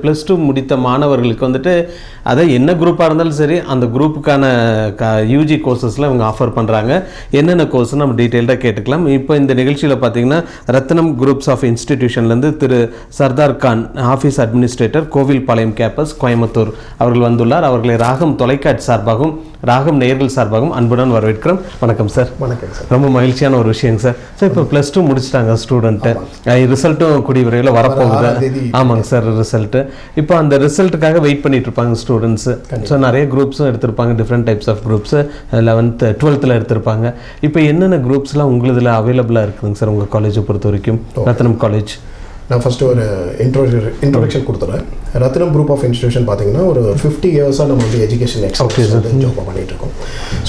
+2 முடித்த மாணவர்களுக்கு வந்துட்டு அதை என்ன குரூப்பாக இருந்தாலும் சரி அந்த குரூப்புக்கான யூஜி கோர்சஸில் இவங்க ஆஃபர் பண்ணுறாங்க. என்னென்ன கோர்ஸ் நம்ம டீட்டெயில்டாக கேட்டுக்கலாம். இப்போ இந்த நிகழ்ச்சியில் பார்த்தீங்கன்னா ரத்னம் குரூப்ஸ் ஆஃப் இன்ஸ்டிடியூஷன்லேருந்து திரு Sardar Khan, office administrator, Kovilpalayam campus, Coimbatore அவர்கள் வந்துள்ளார். அவர்களை ராகம் தொலைக்காட்சி சார்பாகவும் ராகம் நேயர்கள் சார்பாகவும் அன்புடன் வரவேற்கிறோம். வணக்கம் சார். வணக்கம் சார். ரொம்ப மகிழ்ச்சியான ஒரு விஷயங்க சார். சார் இப்போ +2 முடிச்சிட்டாங்க ஸ்டூடெண்ட்டு, ரிசல்ட்டும் கூடிய விரைவில் வரப்போகுது. ஆமாங்க சார், ரிசல்ட்டு இப்போ அந்த ரிசல்ட்டுக்காக வெயிட் பண்ணிட்டு இருப்பாங்க ஸ்டூடெண்ட்ஸு. ஸோ நிறைய குரூப்ஸும் எடுத்திருப்பாங்க, different types of groups 11th 12th எடுத்திருப்பாங்க. இப்போ என்னென்ன குரூப்ஸ்லாம் உங்களுதில் அவைலபிளாக இருக்குதுங்க சார் உங்கள் காலேஜை பொறுத்த வரைக்கும், ரத்னம் காலேஜ்? நான் ஃபஸ்ட்டு ஒரு இன்ட்ரோடக்ஷன் கொடுத்துறேன். ரத்னம் குரூப் ஆஃப் இன்ஸ்டியூஷன் பார்த்தீங்கன்னா ஒரு 50 இயர்ஸாக நம்ம வந்து எஜுகேஷன் எக்ஸ்பர்ட்ஸ் ஜாப் பண்ணிகிட்டு இருக்கோம்.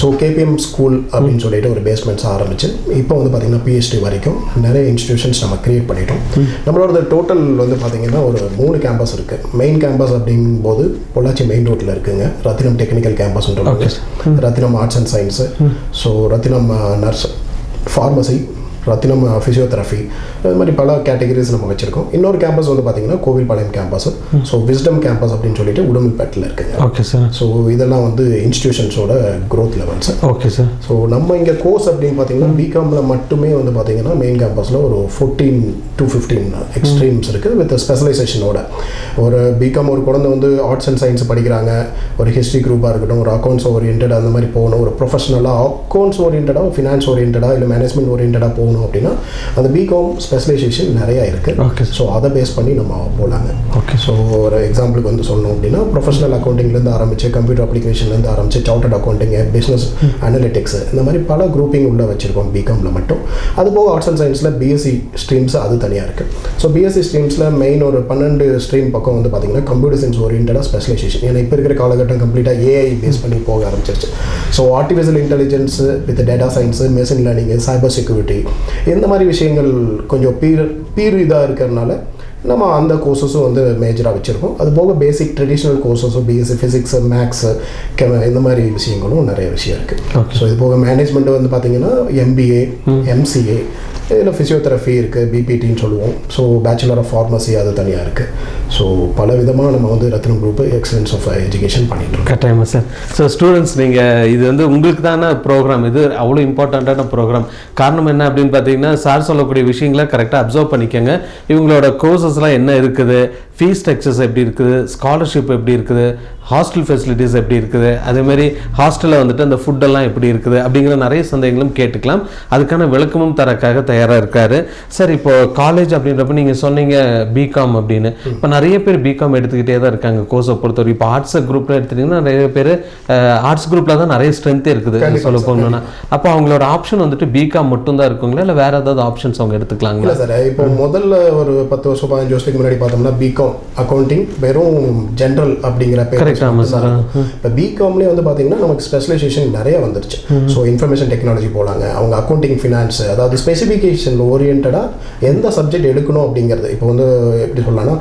ஸோ கேபிஎம் ஸ்கூல் அப்படின்னு சொல்லிட்டு ஒரு பேஸ்மெண்ட்ஸ் ஆரம்பிச்சு இப்போ வந்து பார்த்தீங்கன்னா PhD வரைக்கும் நிறைய இன்ஸ்டியூஷன்ஸ் நம்ம கிரியேட் பண்ணிட்டோம். நம்மளோட டோட்டல் வந்து பார்த்தீங்கன்னா ஒரு 3 கேம்பஸ் இருக்குது. மெயின் கேம்பஸ் அப்படிங்கும்போது பொள்ளாச்சி மெயின் ரோட்டில் இருக்குங்க, ரத்னம் டெக்னிக்கல் கேம்பஸ்ன்றது, Ratnam arts and science, so Ratnam nurse pharmacy, Ratnam physiotherapy, அது மாதிரி பல கேட்டகரிஸ் நம்ம வச்சுருக்கோம். இன்னொரு கேம்பஸ் வந்து பார்த்தீங்கன்னா Kovilpalayam campus, so wisdom campus அப்படின்னு சொல்லிட்டு உடுமல்பேட்டில் இருக்குங்க. Okay sir. ஸோ இதெல்லாம் வந்து இன்ஸ்டியூஷன்ஸோட growth levels. Okay sir. So நம்ம இங்கே கோர்ஸ் அப்படின்னு பார்த்தீங்கன்னா பிகாமில் மட்டுமே வந்து பார்த்தீங்கன்னா மெயின் கேம்பஸில் ஒரு 14 to 15 எக்ஸ்ட்ரீம்ஸ் இருக்குது வித் ஸ்பெஷலைசேஷனோட. ஒரு பிகாம் ஒரு குழந்தை வந்து ஆர்ட்ஸ் அண்ட் சயின்ஸ் படிக்கிறாங்க, ஒரு ஹிஸ்ட்ரி குரூப்பாக இருக்கட்டும், ஒரு அக்கௌண்ட்ஸ் ஓரியன்டாக அந்த மாதிரி போகணும், ஒரு ப்ரொஃபஷனலாக அக்கௌண்ட்ஸ் ஓரியன்டாக, ஃபினான்ஸ் ஓரியன்டாக, இல்லை மேனேஜ்மெண்ட் ஓரியன்டாக போகணும் அப்படின்னா அந்த பிகாம் ஸ்பெஷலைசேஷன் நிறையா இருக்குது. ஸோ அதை பேஸ் பண்ணி நம்ம போகலாங்க. ஓகே. ஸோ ஒரு எக்ஸாம்பிளுக்கு வந்து சொல்லணும் அப்படின்னா ப்ரொஃபஷனல் அக்கௌண்டிங்லேருந்து ஆரம்பிச்சு, கம்ப்யூட்டர் அப்ளிகேஷன்லேருந்து ஆரம்பிச்சு, சார்ட்டர்ட் அக்கௌண்டிங், பிஸ்னஸ் அனலிட்டிக்ஸ், இந்த மாதிரி பல குரூப்பிங் உள்ள வச்சுருக்கோம் பிகாமில் மட்டும். அது போக ஆர்ட்ஸ் அண்ட் சயின்ஸில் பிஎஸ்சி ஸ்ட்ரீம்ஸ் அது தனியாக இருக்குது. ஸோ பிஎஸ்சி ஸ்ட்ரீம்ஸில் மெயின் ஒரு 12 ஸ்ட்ரீம் பக்கம் வந்து பார்த்தீங்கன்னா கம்ப்யூட்டர் சயின்ஸ் ஓரியன்டாக ஸ்பெஷலைசேஷன். ஏன்னா இப்போ இருக்கிற காலகட்டம் கம்ப்ளீட்டாக ஏஐ பேஸ் பண்ணி போக ஆரம்பிச்சிருச்சு. So artificial intelligence with data science, machine learning, cyber security, இந்த மாதிரி விஷயங்கள் கொஞ்சம் பீர் இதாக இருக்கிறதுனால நம்ம அந்த கோர்ஸஸும் வந்து மேஜராக வச்சுருக்கோம். அது போக பேசிக் ட்ரெடிஷ்னல் கோர்ஸஸும் பிஎஸ்சி ஃபிசிக்ஸு, மேக்ஸு, இந்த மாதிரி விஷயங்களும் நிறைய விஷயம் இருக்குது. ஸோ இது போக மேனேஜ்மெண்ட் வந்து பார்த்திங்கன்னா MBA, MCA, இதில் ஃபிசியோதெரபி இருக்குது, பிபிடின்னு சொல்லுவோம். ஸோ பேச்சுலர் ஆஃப் ஃபார்மசி அது தனியாக இருக்குது. ஸோ பல விதமாக நம்ம வந்து ரத்னம் குரூப்பு எக்ஸலன்ஸ் ஆஃப் எஜுகேஷன் பண்ணிட்டுருக்கோம். கட்டாயமா சார். ஸோ ஸ்டூடெண்ட்ஸ், நீங்கள் இது வந்து உங்களுக்கு தானே ப்ரோக்ராம், இது அவ்வளோ இம்பார்ட்டண்ட்டான ப்ரோக்ராம். காரணம் என்ன அப்படின்னு பார்த்தீங்கன்னா, சார் சொல்லக்கூடிய விஷயங்களை கரெக்டாக அப்சர்வ் பண்ணிக்கோங்க. இவங்களோட கோர்சஸ்லாம் என்ன இருக்குது, ஃபீஸ் ஸ்ட்ரக்சர்ஸ் எப்படி இருக்குது, ஸ்காலர்ஷிப் எப்படி இருக்குது, ஹாஸ்டல் ஃபெசிலிட்டிஸ் எப்படி இருக்குது, அதேமாதிரி ஹாஸ்டலில் வந்துட்டு அந்த ஃபுட்டெல்லாம் எப்படி இருக்குது அப்படிங்கிற நிறைய சந்தேகங்களும் கேட்டுக்கலாம். அதுக்கான விளக்கமும் தரக்காக தயாராக இருக்காரு சார். இப்போ காலேஜ் அப்படின்றப்ப நீங்கள் சொன்னீங்க பிகாம் அப்படின்னு. இப்போ நிறைய பேர் பிகாம் எடுத்துக்கிட்டே தான் இருக்காங்க கோர்ஸை பொறுத்தவரை. இப்போ ஆர்ட்ஸ் குரூப்பில் எடுத்துட்டிங்கன்னா நிறைய பேர் ஆர்ட்ஸ் குரூப்பில் தான் நிறைய ஸ்ட்ரென்த்தே இருக்குது சொல்ல போகணுன்னா. அப்போ அவங்களோட ஆப்ஷன் வந்துட்டு பிகாம் மட்டும்தான் இருக்குங்களா, இல்லை வேறு ஏதாவது ஆப்ஷன்ஸ் அவங்க எடுத்துக்கலாங்களா? சார், இப்போ முதல்ல ஒரு 10 வருஷம் 15 வருஷத்துக்கு முன்னாடி பார்த்தோம்னா பிகாம் அக்கௌண்டிங் வெறும் ஜென்ரல் அப்படிங்கிற பேர். இப்போ பிகாம்லேயே வந்து பார்த்தீங்கன்னா நமக்கு ஸ்பெஷலைசேஷன் நிறைய வந்துருச்சு. ஸோ இன்ஃபர்மேஷன் டெக்னாலஜி போகலாங்க, அவங்க அக்கௌண்டிங், ஃபினான்ஸ், அதாவது ஸ்பெசிஃபிகேஷன் ஓரியன்டாக எந்த சப்ஜெக்ட் எடுக்கணும் அப்படிங்கிறது. இப்போ வந்து எப்படி சொல்லலாம்னா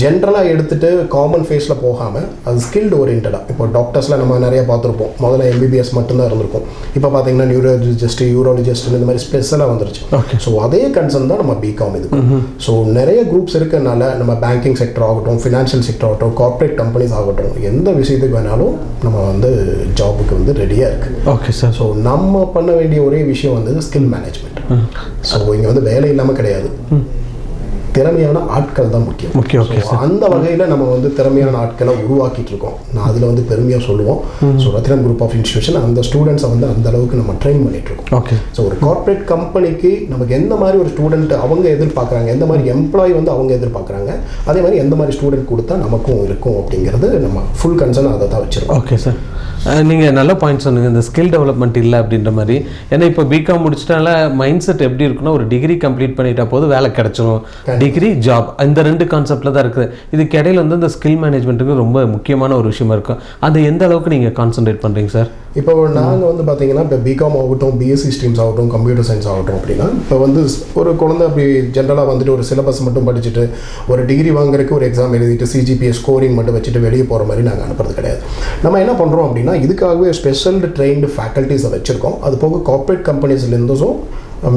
ஜென்ரலாக எடுத்துகிட்டு காமன் ஃபேஸில் போகாமல் அது ஸ்கில்டு ஓரியன்டாக. இப்போ டாக்டர்ஸில் நம்ம நிறைய பார்த்துருப்போம். முதல்ல MBBS மட்டும்தான் இருந்திருக்கும். இப்போ பார்த்தீங்கன்னா நியூரோலஜிஸ்ட், யூரோலஜிஸ்ட், இந்த மாதிரி ஸ்பெஷலாக வந்துருச்சு. ஸோ அதே கன்சர்ன் தான் நம்ம பிகாம் இது. ஸோ நிறைய குரூப்ஸ் இருக்கிறதுனால நம்ம பேங்கிங் செக்டர் ஆகட்டும், ஃபினான்ஷியல் செக்டர் ஆகட்டும், கார்ப்பரேட் கம்பெனிஸ் ஆகட்டும், எந்த விஷயத்துக்கு வேணாலும் நம்ம வந்து ஜாபுக்கு வந்து ரெடியாக இருக்குது. Okay sir. ஸோ நம்ம பண்ண வேண்டிய ஒரே விஷயம் வந்து ஸ்கில் மேனேஜ்மெண்ட். ஸோ இங்கே வந்து வேலை இல்லாமல் கிடையாது, திறமையான ஆட்கள் தான் முக்கியம். அந்த வகையில் நம்ம வந்து திறமையான ஆட்களை உருவாக்கிட்டு இருக்கோம். நான் அதில் வந்து பெருமையாக சொல்லுவோம். So Ratnam group of institution அந்த ஸ்டூடெண்ட்ஸை வந்து அந்த அளவுக்கு நம்ம ட்ரெயின் பண்ணிட்டு இருக்கோம். ஓகே. ஸோ ஒரு கார்ப்பரேட் கம்பெனிக்கு நமக்கு எந்த மாதிரி ஒரு ஸ்டூடெண்ட் அவங்க எதிர்பார்க்குறாங்க, எந்த மாதிரி எம்ப்ளாய் வந்து அவங்க எதிர்பார்க்குறாங்க, அதே மாதிரி எந்த மாதிரி ஸ்டூடெண்ட் கொடுத்தா நமக்கும் இருக்கும் அப்படிங்கிறது நம்ம ஃபுல் கன்சர்ன் அதை தான் வச்சுருக்கோம். Okay sir. நீங்கள் நல்ல பாயிண்ட் சொன்னீங்க, இந்த ஸ்கில் டெவலப்மெண்ட் இல்லை அப்படின்ற மாதிரி. ஏன்னா இப்போ பிகாம் முடிச்சிட்டால மைண்ட் செட் எப்படி இருக்குன்னா, ஒரு டிகிரி கம்ப்ளீட் பண்ணிட்டா போது வேலை கிடைச்சிடும், டிகிரி ஜாப், இந்த 2 கான்செப்டில் தான் இருக்குது. இதுக்கு இடையில வந்து இந்த ஸ்கில் மேனேஜ்மெண்ட்டுக்கு ரொம்ப முக்கியமான ஒரு விஷயமா இருக்கும். அது எந்த அளவுக்கு நீங்கள் கான்சன்ட்ரேட் பண்ணுறீங்க சார்? இப்போ நாங்கள் வந்து பார்த்தீங்கன்னா இப்போ பிகாம் ஆகட்டும், பிஎஸ்சி ஸ்ட்ரீம்ஸ் ஆகட்டும், கம்ப்யூட்டர் சயின்ஸ் ஆகட்டும் அப்படின்னா இப்போ வந்து ஒரு குழந்தை அப்படி ஜென்ரலாக வந்துட்டு ஒரு சிலபஸ் மட்டும் படிச்சுட்டு ஒரு டிகிரி வாங்குறதுக்கு ஒரு எக்ஸாம் எழுதிட்டு CGPA ஸ்கோரிங் மட்டும் வச்சுட்டு வெளியே போகிற மாதிரி நாங்கள் அனுப்புறது கிடையாது. நம்ம என்ன பண்ணுறோம் அப்படின்னா இதுக்காகவே ஸ்பெஷல் ட்ரெயின்டு ஃபேக்கல்ட்டிஸை வச்சுருக்கோம். அது போக கார்ப்பரேட் கம்பெனிஸ்லேருந்தும்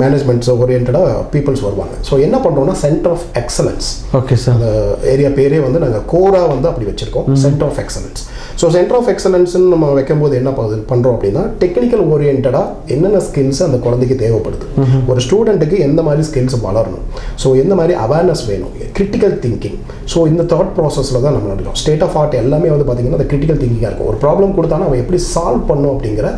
மேனேஜ்மெண்ட்ஸ் ஓரியன்டாக பீப்புள்ஸ் வருவாங்க. ஸோ என்ன பண்ணுறோம்னா centre of excellence. Okay sir. அந்த ஏரியா பேரே வந்து நாங்கள் கோராக வந்து அப்படி வச்சுருக்கோம், centre of excellence. So centre of எக்ஸலன்ஸ்னு நம்ம வைக்கும்போது என்ன பண்ணுறோம் அப்படின்னா டெக்னிக்கல் ஓரியன்டாக என்னென்ன ஸ்கில்ஸ் அந்த குழந்தைக்கு தேவைப்படுது, ஒரு ஸ்டூடெண்ட்டுக்கு எந்த மாதிரி ஸ்கில்ஸ் வளரணும், ஸோ எந்த மாதிரி அவேர்னஸ் வேணும், கிரிட்டிக்கல் திங்கிங். ஸோ இந்த தாட் ப்ராசஸில் தான் நம்ம நடக்கிறோம். ஸ்டேட் ஆஃப் ஆர்ட் எல்லாமே வந்து பார்த்திங்கன்னா அந்த கிரிட்டிக்கல் திங்கிங்காக இருக்கும். ஒரு ப்ராப்ளம் கொடுத்தாலும் அவன் எப்படி சால்வ் பண்ணும் அப்படிங்கிற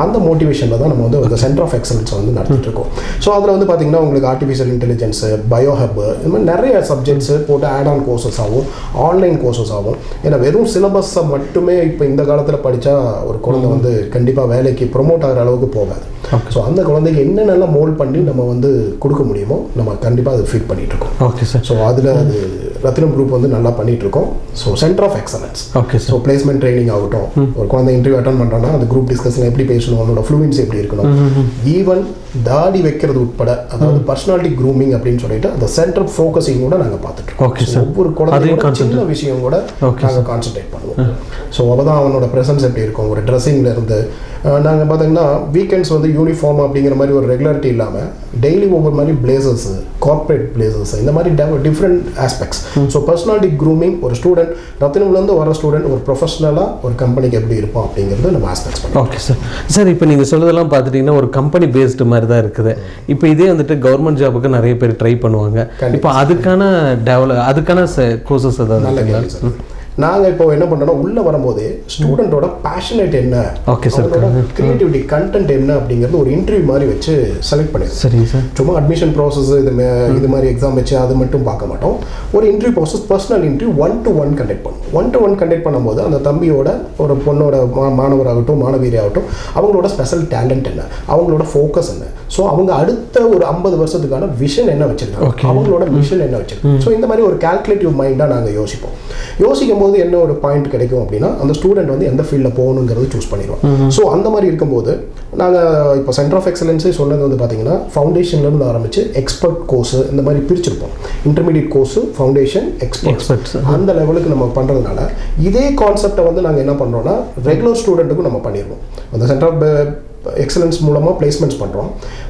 அந்த மோட்டிவேஷனில் தான் நம்ம வந்து அந்த சென்டர் ஆஃப் எக்ஸலன்ஸை வந்து நடத்திட்டு இருக்கோம். ஸோ அதில் வந்து பார்த்திங்கன்னா உங்களுக்கு ஆர்டிஃபிஷியல் இன்டெலிஜென்ஸு, பயோஹப், இந்த மாதிரி நிறைய சப்ஜெக்ட்ஸு போட்டு ஆட் ஆன் கோர்சஸ் ஆகும், ஆன்லைன் கோர்சஸ் ஆகும். ஏன்னா வெறும் சிலபஸை மட்டுமே இப்போ இந்த காலத்தில் படித்தா ஒரு குழந்தை வந்து கண்டிப்பாக வேலைக்கு ப்ரொமோட் ஆகிற அளவுக்கு போகாது. ஸோ அந்த குழந்தைக்கு என்னென்னலாம் மோல்ட் பண்ணி நம்ம வந்து கொடுக்க முடியுமோ நம்ம கண்டிப்பாக அதை ஃபீட் பண்ணிகிட்டு இருக்கோம். Okay sir. ஸோ அதில் அது ரத்னம் குரூப் வந்து நல்லா பண்ணிகிட்டு இருக்கோம். So centre of excellence. Okay sir. So placement training ஆகட்டும், ஒரு குழந்தை இன்டர்வியூ அட்டன் பண்ணுறோன்னா அந்த குரூப் டிஸ்கஷன் எப்படி பேசணும், அவனோட ஃப்ளூயன்சி எப்படி இருக்கணும், ஈவன் தாடி வைக்கிறது உட்பட, அதாவது பர்சனாலிட்டி க்ரூமிங் அப்படின்னு சொல்லிட்டு அந்த சென்டர் ஃபோக்கஸிங் கூட நாங்கள் பார்த்துட்டு இருக்கோம். Okay sir. ஒவ்வொரு குழந்தையோட சின்ன விஷயம் கூட நாங்கள் கான்சென்ட்ரேட் பண்ணுவோம். ஸோ அப்பதான் அவனோட ப்ரெசன்ஸ் எப்படி இருக்கும், ஒரு ட்ரெஸ்ஸிங்ல இருந்து நாங்கள் பார்த்தீங்கன்னா வீக்கெண்ட்ஸ் வந்து யூனிஃபார்ம் அப்படிங்கிற மாதிரி ஒரு ரெகுலாரிட்டி இல்லாமல் டெய்லி ஒவ்வொரு மாதிரி பிளேசர்ஸ், கார்பரேட் பிளேசர்ஸ், இந்த மாதிரி different aspects. So personality grooming, ஒரு ஸ்டூடெண்ட் ரத்தினம்லேருந்து வர ஸ்டூடெண்ட் ஒரு ப்ரொஃபஷனலாக ஒரு கம்பெனிக்கு எப்படி இருப்பான் அப்படிங்கிறது நம்ம ஆஸ்பெக்ட்ஸ் பண்ணுவோம். Okay sir. சார் இப்போ நீங்கள் சொல்றதெல்லாம் பார்த்துட்டிங்கன்னா ஒரு கம்பெனி பேஸ்டு மாதிரி தான் இருக்குது. இப்போ இதே வந்துட்டு கவர்மெண்ட் ஜாபுக்கு நிறைய பேர் ட்ரை பண்ணுவாங்க. இப்போ அதுக்கான கோர்சஸ் ஏதாவது நாங்கள் இப்போ என்ன பண்ணுறோம்னா உள்ளே வரும்போதே ஸ்டூடெண்ட்டோட பேஷனேட் என்ன, ஓகே சார், கிரியேட்டிவிட்டி கண்டென்ட் என்ன அப்படிங்கிறது ஒரு இன்டர்வியூ மாதிரி வச்சு செலக்ட் பண்ணிடுறோம். சரிங்க சார். சும்மா அட்மிஷன் ப்ராசஸ் இது மாதிரி எக்ஸாம் வச்சு அது மட்டும் பார்க்க மாட்டோம். ஒரு interview process, personal interview 1-to-1 conduct பண்ணுவோம். 1-to-1 கண்டக்ட் பண்ணும்போது அந்த தம்பியோட ஒரு பொண்ணோட மாணவராகட்டும் மாணவியாகட்டும் அவங்களோட ஸ்பெஷல் டேலண்ட் என்ன, அவங்களோட ஃபோக்கஸ் என்ன, ஸோ அவங்க அடுத்த ஒரு 50 வருஷத்துக்கான விஷன் என்ன வச்சிருக்காங்க, அவங்களோட மிஷன் என்ன வச்சிருக்காங்க. ஸோ இந்த மாதிரி ஒரு கால்குலேட்டிவ் மைண்டாக நாங்கள் யோசிக்கும் போது என்ன ஒரு பாயிண்ட் கிடைக்கும் அப்படின்னா அந்த ஸ்டூடெண்ட் வந்து எந்த ஃபீல்டில் போகணுங்கிறது சூஸ் பண்ணிடுவோம். ஸோ அந்த மாதிரி இருக்கும்போது நாங்கள் இப்போ சென்டர் ஆஃப் எக்ஸலன்ஸே சொன்னது வந்து பார்த்தீங்கன்னா ஃபவுண்டேஷன்லேருந்து ஆரம்பித்து எக்ஸ்பர்ட் கோர்ஸு இந்த மாதிரி பிரிச்சிருப்போம். இன்டர்மீடியட் கோர்ஸு, ஃபவுண்டேஷன், எக்ஸ்பர்ட்ஸ், அந்த லெவலுக்கு நம்ம பண்ணுறதுனால இதே கான்செப்டை வந்து நாங்கள் என்ன பண்ணுறோம்னா ரெகுலர் ஸ்டூடெண்ட்டுக்கும் நம்ம பண்ணிடுவோம். அந்த சென்டர் ஆஃப் எக்ஸலன்ஸ் மூலமாக பிளேஸ்மெண்ட்ஸ் பண்ணுறோம்.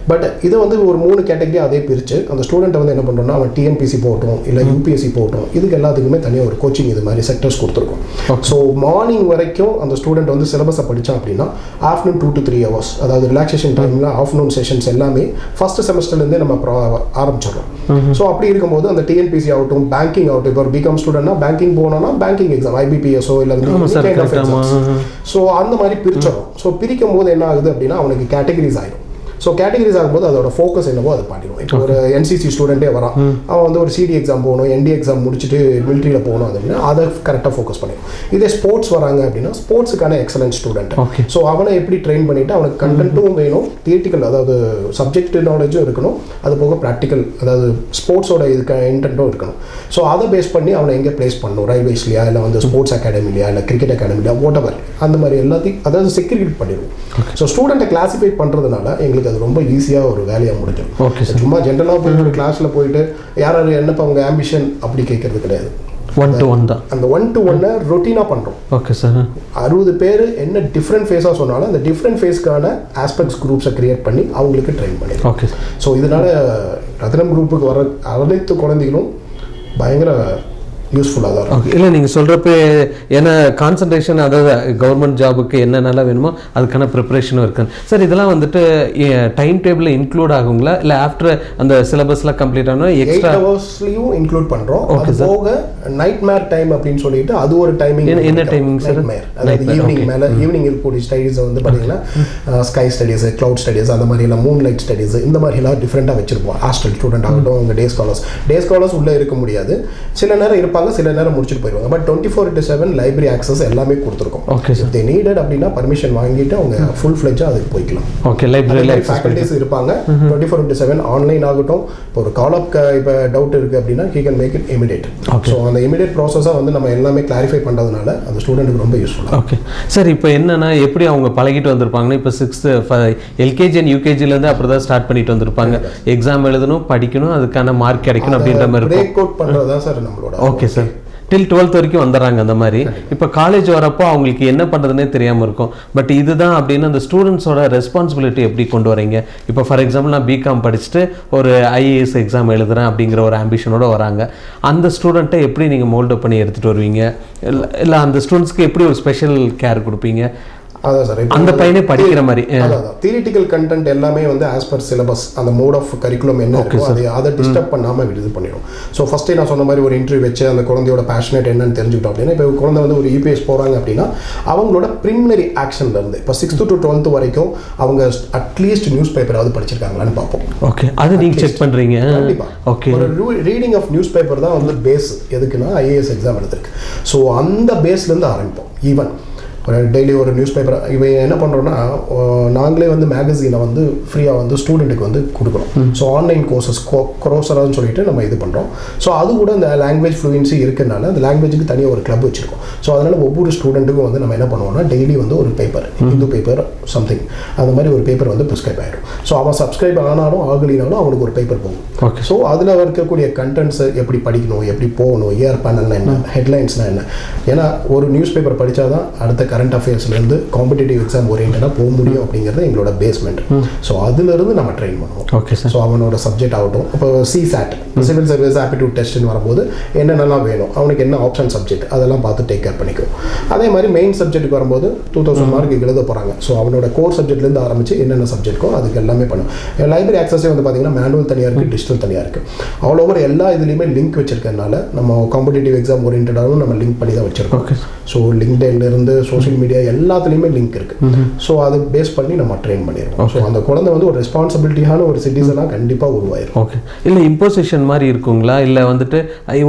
பட் இதை வந்து ஒரு 3 கேட்டகரி அதே பிரித்து அந்த ஸ்டூடெண்ட்டை வந்து என்ன பண்ணுறோம்னா அவன் டிஎன்பிசி போகட்டும் இல்லை யூபிஎஸ்சி போகட்டும், இதுக்கு எல்லாத்துக்குமே தனியாக ஒரு கோச்சிங் இது மாதிரி செக்டர்ஸ் கொடுத்துருக்கோம். ஸோ மார்னிங் வரைக்கும் அந்த ஸ்டூடெண்ட் வந்து சிலபஸை படித்தான் அப்படின்னா ஆஃப்டர்நூன் 2 to 3 hours, அதாவது ரிலாக்ஸேஷன் டைமில் ஆஃப்டர்நூன் செஷன்ஸ் எல்லாமே ஃபர்ஸ்ட் செமஸ்டர்லேருந்தே நம்ம ஆரம்பிச்சிடறோம். ஸோ அப்படி இருக்கும்போது அந்த டிஎன்பிசி ஆகட்டும், பேங்கிங் ஆகட்டும், இப்போ ஒரு பிகாம் ஸ்டூடெண்ட்னா பேங்கிங் போனோம்னா பேங்கிங் எக்ஸாம், ஐபிபிஎஸ்ஓ இல்லை ஸோ அந்த மாதிரி பிரிச்சிடறோம். ஸோ பிரிக்கும் போது என்ன ஆகுது அப்படின்னா அவனுக்கு கேட்டகரிஸ் ஆகிடும். ஸோ கேட்டகரிஸ் ஆகும்போது அதோட ஃபோக்கஸ் என்னவோ அதை பண்ணிடுவோம். இப்போ ஒரு என்சிசி ஸ்டூடெண்ட்டே வரான், அவன் வந்து ஒரு சிடி எக்ஸாம் போகணும், என்டி எக்ஸாம் முடிச்சுட்டு மிலிட்ரியில் போகணும் அப்படின்னா அதை கரெக்டாக ஃபோக்கஸ் பண்ணிடும். இதே ஸ்போர்ட்ஸ் வராங்க அப்படின்னா ஸ்போர்ட்ஸுக்கான எக்ஸலன்ட் ஸ்டூடெண்ட். ஸோ அவனை எப்படி ட்ரெயின் பண்ணிவிட்டு அவனுக்கு கண்டென்ட்டும் வேணும், தியரிட்டிக்கல் அதாவது சப்ஜெக்ட் நாலேஜும் இருக்கணும், அது போக ப்ராக்டிக்கல் அதாவது ஸ்போர்ட்ஸோட இதுக்கு இன்டென்ட்டும் இருக்கணும். ஸோ அதை பேஸ் பண்ணி அவனை எங்கே ப்ளேஸ் பண்ணணும், ரயில்வேஸ்லையா இல்லை வந்து ஸ்போர்ட்ஸ் அகாடமிலையா இல்லை கிரிக்கெட் அகாடமிலையா வாட்டவர் அந்த மாதிரி எல்லாத்தையும் அதாவது செக்ரிகேட் பண்ணிடுவோம். ஸோ ஸ்டூடெண்ட்டை கிளாஸிஃபை பண்ணுறதுனால எங்களுக்கு அது ரொம்ப ஈஸியாக ஒரு வேலையாக முடிஞ்சிடும். சும்மா ஜென்ரலாக போய் ஒரு கிளாஸில் போயிட்டு யார் என்னப்போ அவங்க ஆம்பிஷன் அப்படி கேட்கறது கிடையாது. 1-to-1 தான். அந்த 1-to-1 ரொட்டீனாக பண்ணுறோம். ஓகே சார். 60 பேர் என்ன டிஃப்ரெண்ட் ஃபேஸாக சொன்னாலும் அந்த டிஃப்ரெண்ட் ஃபேஸ்க்கான ஆஸ்பெக்ட்ஸ் குரூப்ஸை கிரியேட் பண்ணி அவங்களுக்கு ட்ரெயின் பண்ணிடுறோம். ஓகே. ஸோ இதனால் ரத்னம் குரூப்புக்கு வர அனைத்து குழந்தைகளும் பயங்கர யூஸ்ஃபுல்லாக தான் இருக்கும். இல்லை நீங்கள் சொல்கிறப்ப ஏன்னா கான்சன்ட்ரேஷன் அதாவது கவர்மெண்ட் ஜாபுக்கு என்னென்னலாம் வேணுமோ அதுக்கான ப்ரிப்பரேஷனும் இருக்குது சார். இதெல்லாம் வந்துட்டு டைம் டேபிளில் இன்க்ளூட் ஆகுங்களா இல்லை ஆஃப்டர் அந்த சிலபஸ்லாம் கம்ப்ளீட் ஆனால் எக்ஸ்ட்ரா 8 hours-லையும் இன்க்ளூட் பண்ணுறோம். அது போக நைட் மேர் டைம் அப்படின்னு சொல்லிட்டு அது ஒரு டைமிங். என்ன டைமிங் சார்? அதாவது ஈவினிங் மேலே ஈவினிங் இருக்கக்கூடிய ஸ்டடீஸை வந்து பார்த்தீங்கன்னா ஸ்கை ஸ்டடீஸ், க்ளவுட் ஸ்டடீஸ், அந்த மாதிரி எல்லாம் மூன் லைட் ஸ்டடீஸ் இந்த மாதிரிலாம் டிஃப்ரெண்ட்டாக வச்சிருப்போம். ஹாஸ்டல் ஸ்டூடெண்ட் ஆகட்டும், அவங்க டே ஸ்காலர்ஸ் உள்ளே இருக்க முடியாது, சில நேரம் இருப்பாங்க, சில நேரம் முடிச்சுட்டு போயிடுவாங்க. பட் 24/7 லைப்ரரி ஆக்சஸ் எல்லாமே கொடுத்துருக்கோம். Okay sir. தே நீடட் அப்படின்னா பர்மிஷன் வாங்கிட்டு அவங்க ஃபுல் ஃப்ளெட்ஜாக அதுக்கு போய்க்கலாம். ஓகே. லைப்ரரி ஃபேக்கல்டிஸ் இருப்பாங்க 24/7 ஆன்லைன் ஆகட்டும். இப்போ ஒரு கால் அப் இப்போ டவுட் இருக்குது அப்படின்னா he can make it immediate. So அந்த இமிடியேட் ப்ராசஸாக வந்து நம்ம எல்லாமே கிளாரிஃபை பண்ணுறதுனால அந்த ஸ்டூடெண்ட்டுக்கு ரொம்ப யூஸ்ஃபுல்லாக. Okay sir. இப்போ என்னன்னா எப்படி அவங்க பழகிட்டு வந்திருப்பாங்கன்னா இப்போ 6th எல்கேஜி அண்ட் யூகேஜிலேருந்து அப்படி தான் ஸ்டார்ட் பண்ணிட்டு வந்திருப்பாங்க. எக்ஸாம் எழுதணும், படிக்கணும், அதுக்கான மார்க் கிடைக்கணும் அப்படின்ற மாதிரி பிரேக் அவுட் பண்ணுறது தான் சார் நம்மளோட. Okay sir. டில் 12th வரைக்கும் வந்துடுறாங்க அந்த மாதிரி. இப்போ காலேஜ் வரப்போ அவங்களுக்கு என்ன பண்ணுறதுனே தெரியாமல் இருக்கும். பட் இதுதான் அப்படின்னு அந்த ஸ்டூடெண்ட்ஸோட ரெஸ்பான்சிபிலிட்டி எப்படி கொண்டு வரீங்க? இப்போ ஃபார் எக்ஸாம்பிள் நான் பிகாம் படிச்சுட்டு ஒரு ஐஏஎஸ் எக்ஸாம் எழுதுறேன் அப்படிங்கிற ஒரு ஆம்பிஷனோட வராங்க. அந்த ஸ்டூடெண்ட்டை எப்படி நீங்கள் மோல்டப் பண்ணி எடுத்துகிட்டு வருவீங்க? இல்லை அந்த ஸ்டூடெண்ட்ஸ்க்கு எப்படி ஒரு ஸ்பெஷல் கேர் கொடுப்பீங்க? அதான் சார், அந்த பையனே படிக்கிற மாதிரி அதான் தியரிட்டிக்கல் கண்டென்ட் எல்லாமே வந்து ஆஸ் பர் சிலபஸ் அந்த மோட் ஆஃப் கரிக்குலம் என்ன இருக்கோ அதை டிஸ்டர்ப் பண்ணாமல் இது பண்ணிடும். ஸோ ஃபஸ்ட்டே நான் சொன்ன மாதிரி ஒரு இன்டர்வியூ வச்சு அந்த குழந்தையோட பேஷனேட் என்னன்னு தெரிஞ்சுக்கிட்டோம் அப்படின்னா, இப்போ குழந்தை வந்து ஒரு யூபிஎஸ் போகிறாங்க அப்படின்னா அவங்களோட ப்ரிலிமினரி ஆக்ஷன்லேருந்து இப்போ 6th to 12th வரைக்கும் அவங்க அட்லீஸ்ட் நியூஸ் பேப்பராவது படிச்சிருக்காங்களான்னு பார்ப்போம். ஓகே, அது நீங்கள் செக் பண்ணுறீங்க? கண்டிப்பாக. ஓகே, ஒரு ரீடிங் ஆஃப் நியூஸ் பேப்பர் தான் வந்து பேஸ் எதுக்குன்னா ஐஏஎஸ் எக்ஸாம் எடுத்திருக்கு. ஸோ அந்த பேஸ்லேருந்து ஆரம்பிப்போம். ஈவன் டெய்லி ஒரு நியூஸ் பேப்பர் இவன் என்ன பண்ணுறோன்னா, நாங்களே வந்து மேகசீனை வந்து ஃப்ரீயாக வந்து ஸ்டூடெண்ட்டுக்கு வந்து கொடுக்குறோம். ஸோ ஆன்லைன் கோர்சஸ் க்ரோசரான்னு சொல்லிட்டு நம்ம இது பண்ணுறோம். ஸோ அது கூட அந்த லாங்குவேஜ் ஃப்ளூயன்சி இருக்கிறனால அந்த லாங்குவேஜுக்கு தனியாக ஒரு கிளப் வச்சுருக்கோம். ஸோ அதனால் ஒவ்வொரு ஸ்டூடெண்ட்டுக்கும் வந்து நம்ம என்ன பண்ணுவோம்னா டெய்லி வந்து ஒரு பேப்பர், ஹிந்து பேப்பர் சம்திங் அந்த மாதிரி ஒரு பேப்பர் வந்து ப்ரிஸ்கிரைப் ஆகிடும். ஸோ அவன் சப்ஸ்கிரைப் ஆனாலும் ஆகலினாலும் அவனுக்கு ஒரு பேப்பர் போகும். ஓகே, ஸோ அதில் இருக்கக்கூடிய கண்டென்ட்ஸை எப்படி படிக்கணும், எப்படி போகணும், ஏஆர் பேனல்னா என்ன, ஹெட்லைன்ஸ்னால் என்ன. ஏன்னா ஒரு நியூஸ் பேப்பர் படித்தா தான் அடுத்த கரண்ட் அஃபேர்ஸ்லேருந்து காம்படிட்டிவ் எக்ஸாம் ஓரியன்டாக போக முடியும் அப்படிங்கிறது எங்களோட பேஸ்மெண்ட். ஸோ அதுலேருந்து நம்ம ட்ரெயின் பண்ணுவோம். Okay sir. ஸோ அவனோட சப்ஜெக்ட் ஆகட்டும், இப்போ சிசாட் சிவில் சர்வீஸ் ஆப்டிடியூட் டெஸ்ட்னு வரும்போது என்னென்னலாம் வேணும், அவனுக்கு என்ன ஆப்ஷன் சப்ஜெக்ட் அதெல்லாம் பார்த்து டேக் கேர் பண்ணிக்கும். அதே மாதிரி மெயின் சப்ஜெக்ட்டுக்கு வரும்போது 2000 மார்க்கு எழுத போகிறாங்க. ஸோ அவனோட கோர் சப்ஜெக்ட்லேருந்து ஆரம்பித்து என்னென்ன சப்ஜெக்ட்டோ அதுக்கு எல்லாமே பண்ணும். லைப்ரரி ஆக்சஸே வந்து பார்த்தீங்கன்னா மேனுவல் தனியாக இருக்குது, டிஜிட்டல் தனியாக இருக்குது. ஆல் ஓவர் எல்லா இதுலேயுமே லிங்க் வச்சிருக்கனால நம்ம காம்படிட்டிவ் எக்ஸாம் ஓரியன்டாகவும் நம்ம லிங்க் பண்ணி தான் வச்சிருக்கோம். ஸோ லிங்க்டின்லேருந்து சோஷியல் மீடியா எல்லாத்துலேயுமே லிங்க் இருக்குது. ஸோ அதை பேஸ் பண்ணி நம்ம ட்ரெயின் பண்ணிடுவோம். ஸோ அந்த குழந்தை வந்து ஒரு ரெஸ்பான்சிபிலிட்டியான ஒரு சிட்டிசனாக கண்டிப்பாக உருவாயிரும். ஓகே, இல்லை இம்போசிஷன் மாதிரி இருக்குங்களா, இல்லை வந்துட்டு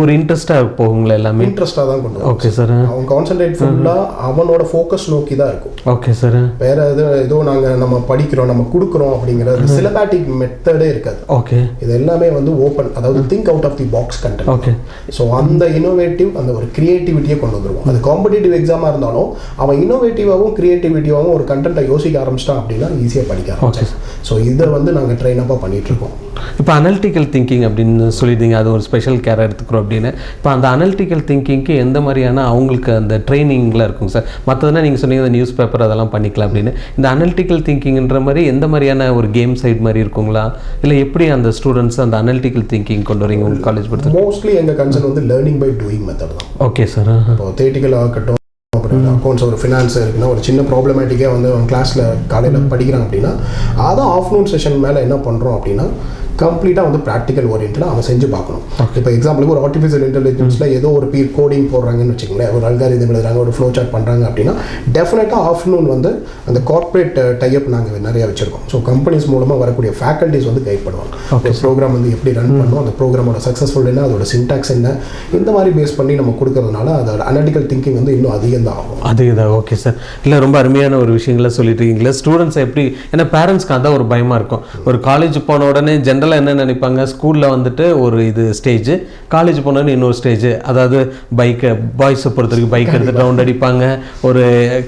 ஒரு இன்ட்ரெஸ்ட்டாக போகுங்களா? எல்லாமே இன்ட்ரெஸ்ட்டாக தான் கொண்டு. Okay sir. அவன் கான்சென்ட்ரேட் ஃபுல்லாக அவனோட ஃபோக்கஸ் நோக்கி தான் இருக்கும். Okay sir. வேற ஏதோ நம்ம படிக்கிறோம் நம்ம கொடுக்குறோம் அப்படிங்கிறது சிலபேட்டிக் மெத்தடே இருக்காது. ஓகே, இது எல்லாமே வந்து ஓப்பன், அதாவது think out of the box content. Okay, so அந்த இனோவேட்டிவ் அந்த ஒரு கிரியேட்டிவிட்டியை கொண்டு வந்துருவோம். அது காம்படிட்டிவ் எக்ஸாமாக இருந்தாலும் அவன் இன்னோவேட்டிவாகவும் கிரியேட்டிவிட்டியாகவும் ஒரு கண்டென்ட்டை யோசிக்க ஆரம்பிச்சிட்டான் அப்படின்னா ஈஸியாக படிக்க ஆரம்பிச்சேன். ஸோ இதை வந்து நாங்கள் ட்ரெயின் அப்பாக பண்ணிகிட்ருக்கோம். இப்போ அனலிட்டிக்கல் திங்கிங் அப்படின்னு சொல்லிட்டீங்க, அது ஒரு ஸ்பெஷல் கேர் எடுத்துக்கிறோம் அப்படின்னு. இப்போ அந்த அனலிட்டிக்கல் திங்கிங்க்கு எந்த மாதிரியான அவங்களுக்கு அந்த ட்ரைனிங்கில் இருக்குங்க சார்? மற்றதுனா நீங்கள் சொன்னீங்க அந்த நியூஸ் பேப்பர் அதெல்லாம் பண்ணிக்கலாம் அப்படின்னு. இந்த அனலிட்டிக்கல் திங்கிங்ன்ற மாதிரி எந்த மாதிரியான ஒரு கேம் சைட் மாதிரி இருக்குங்களா, இல்லை எப்படி அந்த ஸ்டூடெண்ட்ஸ் அந்த அனலிட்டிக்கல் திங்கிங் கொண்டு வரீங்க உங்கள் காலேஜ் பொறுத்து? மோஸ்ட்லி எங்கள் கன்சர்ன் வந்து லேர்னிங் பை டூயிங் மெத்தட் தான். Okay sir. இப்போ தியரிட்டிக்கல் ஆகட்டும், அக்கௌண்ட்ஸ் ஒரு ஃபினான்ஸ் இருக்குன்னா ஒரு சின்ன ப்ராப்ளமேட்டிக்காக வந்து அவன் கிளாஸில் காலையில் படிக்கிறான் அப்படின்னா அதை ஆஃப்டர்நூன் செஷன் மேலே என்ன பண்ணுறோம் அப்படின்னா கம்ப்ளீட்டாக வந்து ப்ராக்டிக்கல் ஓரியன்டாக அவன் செஞ்சு பார்க்கணும். இப்போ எக்ஸாம்பிளுக்கு ஒரு ஆர்டிஃபிஷியல் இன்டெலிஜென்ஸில் ஏதோ ஒரு பீர் கோடிங் போடுறாங்கன்னு வச்சுக்கோங்களேன், ஒரு அல்காரிதம் எழுதுறாங்க, ஒரு ஃப்ளோ சார்ட் பண்ணுறாங்க அப்படின்னா டெஃபினட்டாக ஆஃப்டர்நூன் வந்து அந்த கார்ப்பரேட் டைப் நாங்கள் நிறைய வச்சுருக்கோம். ஸோ கம்பெனிஸ் மூலமாக வரக்கூடிய ஃபேக்கல்ட்டிஸ் வந்து கைட் பண்ணுவாங்க. ஒரு ப்ரோக்ராம் வந்து எப்படி ரன் பண்ணணும், அந்த ப்ரோக்ராமோட சக்ஸஸ்ஃபுல் என்ன, அதோட சின்டாக்ஸ் என்ன, இந்த மாதிரி பேஸ் பண்ணி நம்ம கொடுக்கறதுனால அதோட அனலிட்டிக்கல் திங்கிங் வந்து இன்னும் அதிகம் தான் ஆகும். அதுதான். Okay sir. இல்லை ரொம்ப அருமையான ஒரு விஷயங்களை சொல்லிட்டு இருக்கீங்களா. ஸ்டூடெண்ட்ஸ் எப்படி, ஏன்னா பேரண்ட்ஸ்க்கு அதான் ஒரு பயமாக இருக்கும். ஒரு காலேஜ் போன உடனே ஜென்ரலாக என்ன நினைப்பாங்க, ஸ்கூலில் வந்துட்டு ஒரு இது ஸ்டேஜ், காலேஜ் போனோன்னு இன்னொரு ஸ்டேஜ். அதாவது பைக்கை பாய்ஸை பொறுத்த வரைக்கும் பைக் எடுத்து ரவுண்ட் அடிப்பாங்க, ஒரு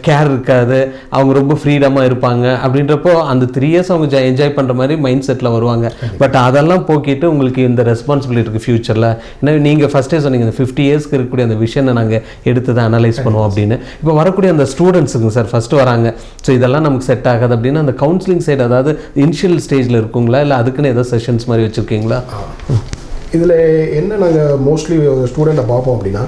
கேர் இருக்காது, அவங்க ரொம்ப ஃப்ரீடமாக இருப்பாங்க. அப்படின்றப்போ அந்த 3 இயர்ஸ் அவங்க என்ஜாய் பண்ணுற மாதிரி மைண்ட் செட்டில் வருவாங்க. பட் அதெல்லாம் போக்கிட்டு உங்களுக்கு இந்த ரெஸ்பான்சிபிலிட்டி இருக்குது ஃப்யூச்சரில். ஏன்னா நீங்கள் ஃபஸ்ட்டே சொன்னீங்க இந்த 50 இயர்ஸ்க்கு இருக்கக்கூடிய அந்த விஷனை நாங்கள் எடுத்து தான் அனலைஸ் பண்ணுவோம் அப்படின்னு. இப்போ வரக்கூடிய அந்த ஸ்டூடெண்ட்ஸுங்க சார் ஃபஸ்ட்டு வராங்க, ஸோ இதெல்லாம் நமக்கு செட் ஆகாது அப்படின்னா அந்த கவுன்சிலிங் சைடு, அதாவது இனிஷியல் ஸ்டேஜில் இருக்குங்களா, இல்லை அதுக்குன்னு ஏதோ செஷன்ஸ் மாதிரி வச்சுருக்கீங்களா? இதில் என்ன நாங்கள் மோஸ்ட்லி ஸ்டூடெண்ட்டை பார்ப்போம் அப்படின்னா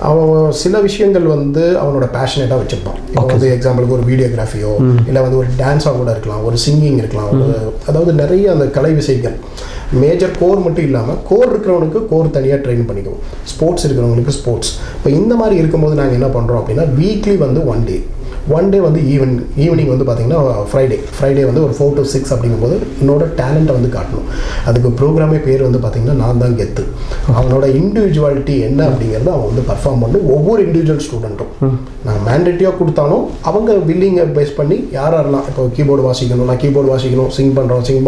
அவன் சில விஷயங்கள் வந்து அவனோட பேஷனேட்டாக வச்சுருப்பான். இப்போ வந்து எக்ஸாம்பிளுக்கு ஒரு வீடியோகிராஃபியோ இல்லை வந்து ஒரு டான்ஸாக கூட இருக்கலாம், ஒரு சிங்கிங் இருக்கலாம், அதாவது நிறைய அந்த கலை விஷயங்கள் மேஜர் கோர் மட்டும் இல்லாமல் கோர் இருக்கிறவனுக்கு கோர் தனியாக ட்ரெயின் பண்ணிக்குவோம், ஸ்போர்ட்ஸ் இருக்கிறவங்களுக்கு ஸ்போர்ட்ஸ். இப்போ இந்த மாதிரி இருக்கும்போது நாங்கள் என்ன பண்ணுறோம் அப்படின்னா வீக்லி வந்து ஒன் டே வந்து ஈவினிங் வந்து பார்த்திங்கன்னா ஃப்ரைடே வந்து ஒரு 4 to 6 அப்படிங்கும்போது என்னோட டேலண்ட்டை வந்து காட்டணும். அதுக்கு ப்ரோக்ராமே பேர் வந்து பார்த்திங்கன்னா நான் தான் கெத்து. அவனோட இண்டிவிஜுவாலிட்டி என்ன அப்படிங்கிறத அவன் வந்து பர்ஃபார்ம் பண்ணணும். ஒவ்வொரு இண்டிவிஜுவல் ஸ்டூடெண்ட்டும் நான் மேண்டேட்டியாக கொடுத்தாலும் அவங்க வில்லிங்கை பேஸ் பண்ணி யாரெல்லாம் இப்போ கீபோர்டு வாசிக்கணும், நான் கீபோர்டு வாசிக்கணும், சிங்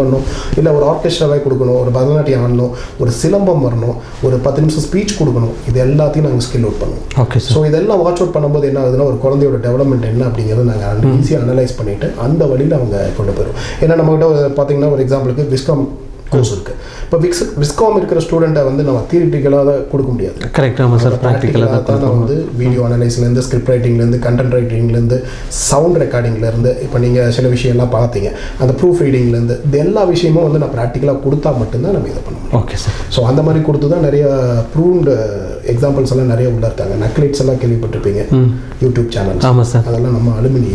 பண்ணணும், இல்லை ஒரு ஆர்கெஸ்ட்ராவே கொடுக்கணும், ஒரு பரதநாட்டியம் ஆடணும், ஒரு சிலம்பம் வரணும், ஒரு 10 நிமிஷம் ஸ்பீச் கொடுக்கணும், இது எல்லாத்தையும் நாங்கள் ஸ்கில் அவுட் பண்ணுவோம். ஓகே, ஸோ இதெல்லாம் வாட்ச் அவுட் பண்ணும்போது என்ன ஆகுதுன்னா ஒரு குழந்தையோட டெவலப்மெண்ட் என்ன அப்படிங்கிறத நாங்கள் ஈஸியாக அனலைஸ் பண்ணிவிட்டு அந்த வழியில் அவங்க கொண்டு போயிடும். ஏன்னா நம்மகிட்ட பார்த்தீங்கன்னா ஒரு எக்ஸாம்பிளுக்கு விஸ்காம் கோர்ஸ் இருக்குது. இப்போ விஸ்காம் இருக்கிற ஸ்டூடெண்ட்டை வந்து நம்ம தியரிட்டிக்கலாக கொடுக்க முடியாது. கரெக்ட். ஆமாம் சார், ப்ராக்டிக்கலாக தான் நான் வந்து வீடியோ அனலைஸ்லேருந்து ஸ்கிரிப்ட் ரைட்டிங்லேருந்து கண்டென்ட் ரைட்டிங்லேருந்து சவுண்ட் ரெக்கார்டிங்லேருந்து இப்போ நீங்கள் சில விஷயம்லாம் பார்த்தீங்க அந்த ப்ரூஃப் ரீடிங்லேருந்து இது எல்லா விஷயமும் வந்து நான் ப்ராக்டிக்கலாக கொடுத்தா மட்டும்தான் நம்ம இதை பண்ண முடியும். Okay sir. ஸோ அந்த மாதிரி கொடுத்து தான் நிறைய ப்ரூவ்டு எக்ஸாம்பிள்ஸ் எல்லாம் நிறைய உள்ள இருக்காங்க. நக்லிட்ஸ் எல்லாம் கேள்விப்பட்டிருப்பீங்க, யூடியூப் சேனல். ஆமாம் சார். அதெல்லாம் நம்ம அலுமினி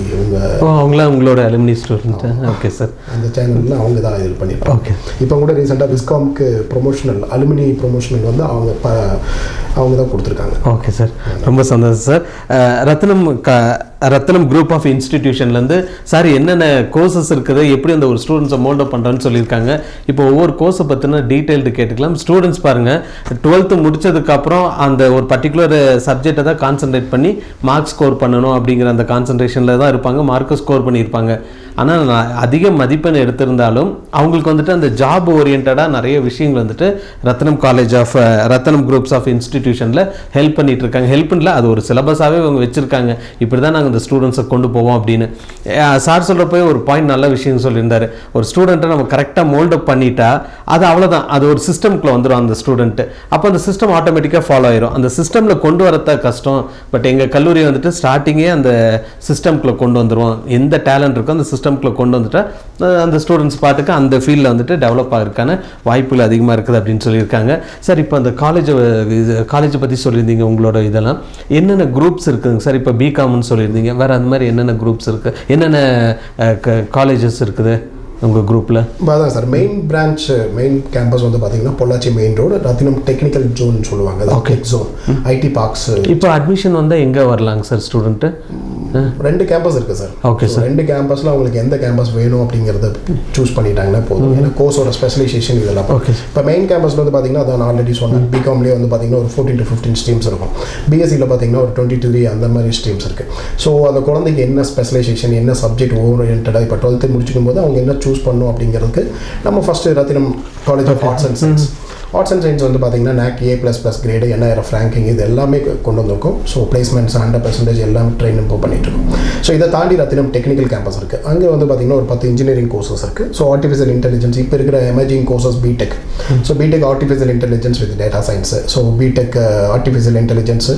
அவங்களாம் உங்களோட அலுமினி ஸ்டூடெண்ட். Okay sir. அந்த சேனலில் அவங்க தான் இது பண்ணியிருப்பாங்க. ஓகே. இப்போ கூட ரீசெண்டாக விஸ்காம்க்கு ப்ரொமோஷனல் அலுமினி ப்ரொமோஷனல் வந்து அவங்க தான் கொடுத்துருக்காங்க. ஓகே சார், ரொம்ப சந்தோஷம் சார். ரத்னம் குரூப் ஆஃப் இன்ஸ்டிடியூஷன்லேருந்து சார் என்னென்ன கோர்சஸ் இருக்குது, எப்படி அந்த ஒரு ஸ்டூடெண்ட்ஸை மோல்டப் பண்ணுறேன்னு சொல்லியிருக்காங்க. இப்போ ஒவ்வொரு கோர்ஸை பற்றின டீட்டெயில்டு கேட்டுக்கலாம். ஸ்டூடெண்ட்ஸ் பாருங்கள், 12th முடிச்சதுக்கப்புறம் அந்த ஒரு பர்டிகுலர் சப்ஜெக்டை தான் கான்சன்ட்ரேட் பண்ணி மார்க் ஸ்கோர் பண்ணணும் அப்படிங்கிற அந்த கான்சன்ட்ரேஷனில் தான் இருப்பாங்க, மார்க்கை ஸ்கோர் பண்ணியிருப்பாங்க. ஆனால் அதிக மதிப்பெண் எடுத்திருந்தாலும் அவங்களுக்கு வந்துட்டு அந்த ஜாப் ஓரியன்டாக நிறைய விஷயங்கள் வந்துட்டு ரத்னம் குரூப்ஸ் ஆஃப் இன்ஸ்டிடியூஷனில் ஹெல்ப் பண்ணிட்டு இருக்காங்க. ஹெல்ப்ல அது ஒரு சிலபஸாகவே அவங்க வச்சுருக்காங்க. இப்படி தான் நாங்கள் இந்த ஸ்டூடெண்ட்ஸை கொண்டு போவோம் அப்படின்னு. சார் சொல்கிறப்போ ஒரு பாயிண்ட் நல்ல விஷயம் சொல்லியிருந்தாரு. ஒரு ஸ்டூடெண்ட்டை நம்ம கரெக்டாக மோல்டப் பண்ணிட்டா அது அவ்வளோதான், அது ஒரு சிஸ்டம்குள்ளே வந்துடும் அந்த ஸ்டூடெண்ட்டு. அப்போ அந்த சிஸ்டம் ஆட்டோமேட்டிக்காக ஃபாலோ ஆயிரும். அந்த சிஸ்டமில் கொண்டு வரத கஷ்டம். பட் எங்கள் கல்லூரி வந்துட்டு ஸ்டார்டிங்கே அந்த சிஸ்டம்குள்ளே கொண்டு வந்துடுவோம். எந்த டேலண்ட் இருக்கோ அந்த சிஸ்டம்குள்ளே கொண்டு வந்துட்டா அந்த ஸ்டூடெண்ட்ஸ் பாட்டுக்கு அந்த ஃபீல்டில் வந்துட்டு டெவலப் ஆகிறதுக்கான வாய்ப்புகள் அதிகமாக இருக்குது அப்படின்னு சொல்லியிருக்காங்க. சார், இப்போ அந்த காலேஜை பற்றி சொல்லியிருந்தீங்க. உங்களோட இதெல்லாம் என்னென்ன குரூப்ஸ் இருக்குதுங்க சார்? இப்போ பிகாம்னு சொல்லியிருந்தீங்க, வேறு அந்த மாதிரி என்னென்ன குரூப்ஸ் இருக்குது, என்னென்ன காலேஜஸ் இருக்குது உங்கள் குரூப்பில்? அதான் சார், மெயின் கேம்பஸ் வந்து பார்த்தீங்கன்னா Pollachi main road Rathinam technical zone சொல்லுவாங்க. Okay, zone IT parks. இப்போ அட்மிஷன் வந்தால் எங்கே வரலாங்க சார் ஸ்டூடெண்ட்டு? 2 கேம்பஸ் இருக்குது சார். Okay sir. 2 கேம்பஸில் அவங்களுக்கு எந்த கேம்பஸ் வேணும் அப்படிங்கிறத சூஸ் பண்ணிட்டாங்கன்னா போதும். ஏன்னா கோர்ஸோட ஸ்பெஷலைசேஷன் இதெல்லாம். ஓகே. இப்போ மெயின் கேம்பஸில் வந்து பார்த்தீங்கன்னா அதான் நான் ஆல்ரெடி சொன்னேன், பிகாம்லேயே வந்து பார்த்தீங்கன்னா ஒரு 14 to 15 ஸ்ட்ரீம்ஸ் இருக்கும். பிஎஸ்சியில் பார்த்தீங்கன்னா ஒரு 23 அந்த மாதிரி ஸ்ட்ரீம்ஸ் இருக்குது. ஸோ அந்த குழந்தைக்கு என்ன ஸ்பெஷலைசேஷன், என்ன சப்ஜெக்ட் ஓரியன்டாக இப்போ 12th முடிச்சுக்கும் போது அவங்க என்ன சூஸ் பண்ணணும் அப்படிங்கிறதுக்கு நம்ம first Rathinam college of arts and science வந்து பார்த்தீங்கன்னா NAC A++ grade, NIRF ranking இது எல்லாமே கொண்டு வந்திருக்கும். ஸோ பிளேஸ்மெண்ட்ஸ் 100% எல்லாமே ட்ரெயின் இப்போ பண்ணிட்டுருக்கோம். ஸோ இதை தாண்டி ரத்தினம் டெக்னிக்கல் கேம்பஸ் இருக்குது. அங்கே வந்து பார்த்தீங்கன்னா ஒரு 10 இன்ஜினியரிங் கோர்சஸ் இருக்குது. ஸோ ஆர்டிஃபிஷியல் இன்டெலிஜென்ஸ் இப்போ இருக்கிற emerging courses BTech. So BTech artificial intelligence with data science. So BTech artificial intelligence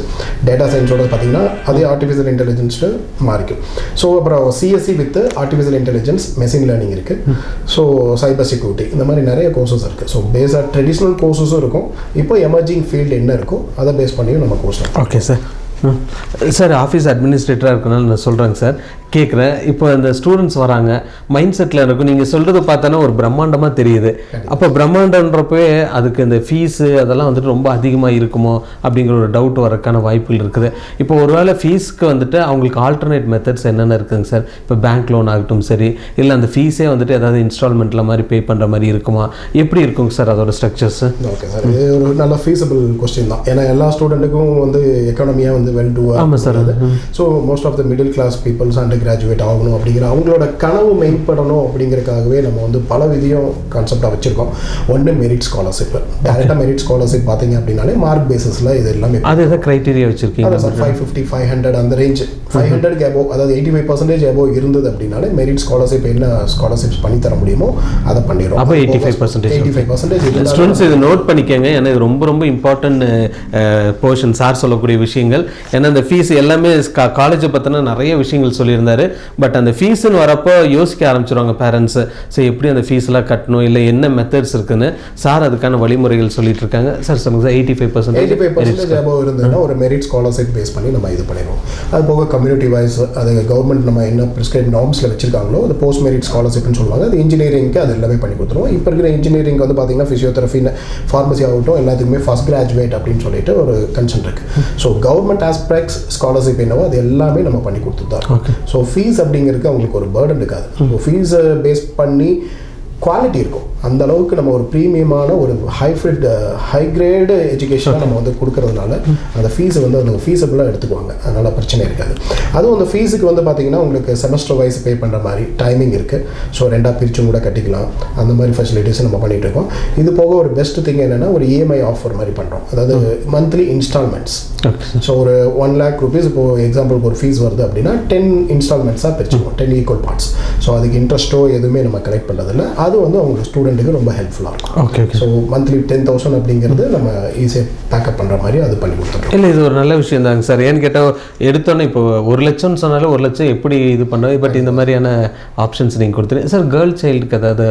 data சயின்ஸோட பார்த்தீங்கன்னா அதே ஆர்டிஃபிஷியல் இன்டெலிஜென்ஸில் மாறிக்கும். ஸோ அப்புறம் CSE with artificial intelligence machine learning இருக்குது. ஸோ சைபர் செக்யூரிட்டி இந்த மாதிரி நிறைய கோர்சஸ் இருக்குது. ஸோ பேஸாக ட்ரெடிஷ்னல் கோர்ஸஸும் இருக்கும். இப்போ எமர்ஜிங் ஃபீல்டு என்ன இருக்கோ அதை பேஸ் பண்ணியும் நம்ம course. Okay sir. Sir, office அட்மினிஸ்ட்ரேட்டராக இருக்கனால நான் சொல்கிறேங்க சார், கேட்குறேன். இப்போ அந்த ஸ்டூடெண்ட்ஸ் வராங்க, மைண்ட் செட்டில் இருக்கும். நீங்கள் சொல்கிறது பார்த்தோன்னா ஒரு பிரம்மாண்டமாக தெரியுது. அப்போ பிரம்மாண்டன்றப்பே அதுக்கு இந்த ஃபீஸு அதெல்லாம் வந்துட்டு ரொம்ப அதிகமாக இருக்குமோ அப்படிங்கிற ஒரு டவுட் வரக்கான வாய்ப்புகள் இருக்குது. இப்போ ஒருவேளை ஃபீஸ்க்கு வந்துட்டு அவங்களுக்கு ஆல்டர்னேட் மெத்தட்ஸ் என்னென்ன இருக்குதுங்க சார்? இப்போ பேங்க் லோன் ஆகட்டும் சரி, இல்லை அந்த ஃபீஸே வந்துட்டு ஏதாவது இன்ஸ்டால்மெண்ட்டில் மாதிரி பே பண்ணுற மாதிரி இருக்குமா? எப்படி இருக்குங்க சார் அதோட ஸ்ட்ரக்சர்ஸு? ஓகே சார், இது ஒரு நல்ல ஃபீஸபிள் கொஸ்டின் தான். ஏன்னா எல்லா ஸ்டூடெண்ட்டுக்கும் வந்து எக்கானமியாக வந்து வெல் டூ. ஆமாம் sir. So most of the middle class peoples and graduate ஆகணும் அப்படிங்கிற அவங்களோட கனவு மெயின்படணும் அப்படிங்கிறதுக்காகவே நம்ம வந்து பல விதியும் கான்செப்டாக வச்சுருக்கோம். ஒன்று மெரிட் ஸ்காலர்ஷிப். டேரெக்டாக மெரிட் ஸ்காலர்ஷிப் பார்த்தீங்க அப்படின்னாலே மார்க் பேசிஸில் இது எல்லாமே அது எதாவது க்ரைட்டீரியா வச்சுருக்கீங்க சார்? 550, 500 அந்த ரேஞ்ச், 500க்கு அபோவ், அதாவது 85% அபோவ் இருந்தது அப்படின்னாலே மெரிட் ஸ்காலர்ஷிப் என்ன ஸ்காலர்ஷிப்ஸ் பண்ணி தர முடியுமோ அதை பண்ணிடுறோம். அப்போ 85% ஸ்டூடெண்ட்ஸ் இது நோட் பண்ணிக்கோங்க. ஏன்னா இது ரொம்ப ரொம்ப இம்பார்ட்டன்ட் போர்ஷன் சார் சொல்லக்கூடிய விஷயங்கள். ஏன்னா இந்த ஃபீஸ் எல்லாமே காலேஜை பற்றின நிறைய விஷயங்கள் சொல்லியிருந்தாரு. பட் அந்த ஃபீஸ்ன்னு வரப்போ யோசிக்க ஆரம்பிச்சிருவாங்க பேரண்ட்ஸு. ஸோ எப்படி அந்த ஃபீஸ்லாம் கட்டணும், இல்லை என்ன மெத்தட்ஸ் இருக்குன்னு சார் அதுக்கான வழிமுறைகள் சொல்லிட்டு இருக்காங்க. சார் சொல்லுங்க சார். 85% அபோவ் இருந்ததுன்னா ஒரு மெரிட் ஸ்காலர்ஷிப் பேஸ் பண்ணி நம்ம இது பண்ணிடுவோம். அது போக கம்யூனிட்டி வைஸ் அது கவர்மெண்ட் நம்ம என்ன ப்ரிஸ்கிரைப் நார்ம்ஸில் வச்சிருக்காங்களோ அது போஸ்ட் மெரிட் ஸ்காலர்ஷிப்னு சொல்லுவாங்க. அது இன்ஜினியரிங்க்கு அது எல்லாமே பண்ணி கொடுத்துருவோம். இப்போ இருக்கிற இன்ஜினியரிங் வந்து பார்த்தீங்கன்னா ஃபிசியோதெரபி, ஃபார்மசி ஆகட்டும் எல்லாத்துக்குமே ஃபர்ஸ்ட் கிராஜுவேட் அப்படின்னு சொல்லிட்டு ஒரு கன்சென்ட் இருக்குது. ஸோ கவர்மெண்ட் ஆஸ்பெக்ட்ஸ் ஸ்காலர்ஷிப் என்னவோ அது எல்லாமே நம்ம பண்ணி கொடுத்துருந்தோம். ஸோ ஃபீஸ் அப்படிங்கிறதுக்கு அவங்களுக்கு ஒரு பேர்டன் இருக்காது. ஸோ ஃபீஸை பேஸ் பண்ணி குவாலிட்டி இருக்கும். அந்த அளவுக்கு நம்ம ஒரு ப்ரீமியமான ஒரு ஹை கிரேடு எஜுகேஷனாக நம்ம வந்து கொடுக்கறதுனால அந்த ஃபீஸை வந்து அந்த ஃபீஸபிளாக எடுத்துக்குவாங்க. அதனால் பிரச்சனை இருக்காது. அதுவும் அந்த ஃபீஸுக்கு வந்து பார்த்திங்கன்னா உங்களுக்கு செமஸ்டர் வைஸ் பே பண்ணுற மாதிரி டைமிங் இருக்குது. ஸோ 2ஆக பிரிச்சும் கூட கட்டிக்கலாம். அந்த மாதிரி ஃபெசிலிட்டிஸும் நம்ம பண்ணிகிட்டு இருக்கோம். இது போக ஒரு பெஸ்ட் திங் என்னென்னா ஒரு EMI ஆஃபர் மாதிரி பண்ணுறோம். அதாவது மந்த்லி இன்ஸ்டால்மெண்ட்ஸ். ஸோ ஒரு 1 lakh rupees இப்போது எக்ஸாம்பிளுக்கு ஒரு ஃபீஸ் வருது அப்படின்னா 10 இன்ஸ்டால்மெண்ட்ஸாக பிரிச்சுக்குவோம், 10 ஈக்குவல் பார்ட்ஸ். ஸோ அதுக்கு இன்ட்ரெஸ்ட்டோ எதுவுமே நம்ம கலெக்ட் பண்ணுறதில்ல. அது வந்து அவங்க ஸ்டூடெண்ட் ஸ்டூடெண்ட்டுக்கு ரொம்ப ஹெல்ப்ஃபுல்லாக இருக்கும். ஓகே. ஸோ மந்த்லி 10,000 அப்படிங்கிறது நம்ம ஈஸியாக பேக்கப் பண்ணுற மாதிரி அது பண்ணி கொடுத்துருக்கோம். இல்லை, இது ஒரு நல்ல விஷயம் தாங்க சார். ஏன்னு கேட்டால் எடுத்தோன்னே இப்போ 1 லட்சம்னு சொன்னாலும் 1 லட்சம் எப்படி இது பண்ணுறது, பட் இந்த மாதிரியான ஆப்ஷன்ஸ் நீங்கள் கொடுத்துருங்க சார். கேர்ள் சைல்டுக்கு அதாவது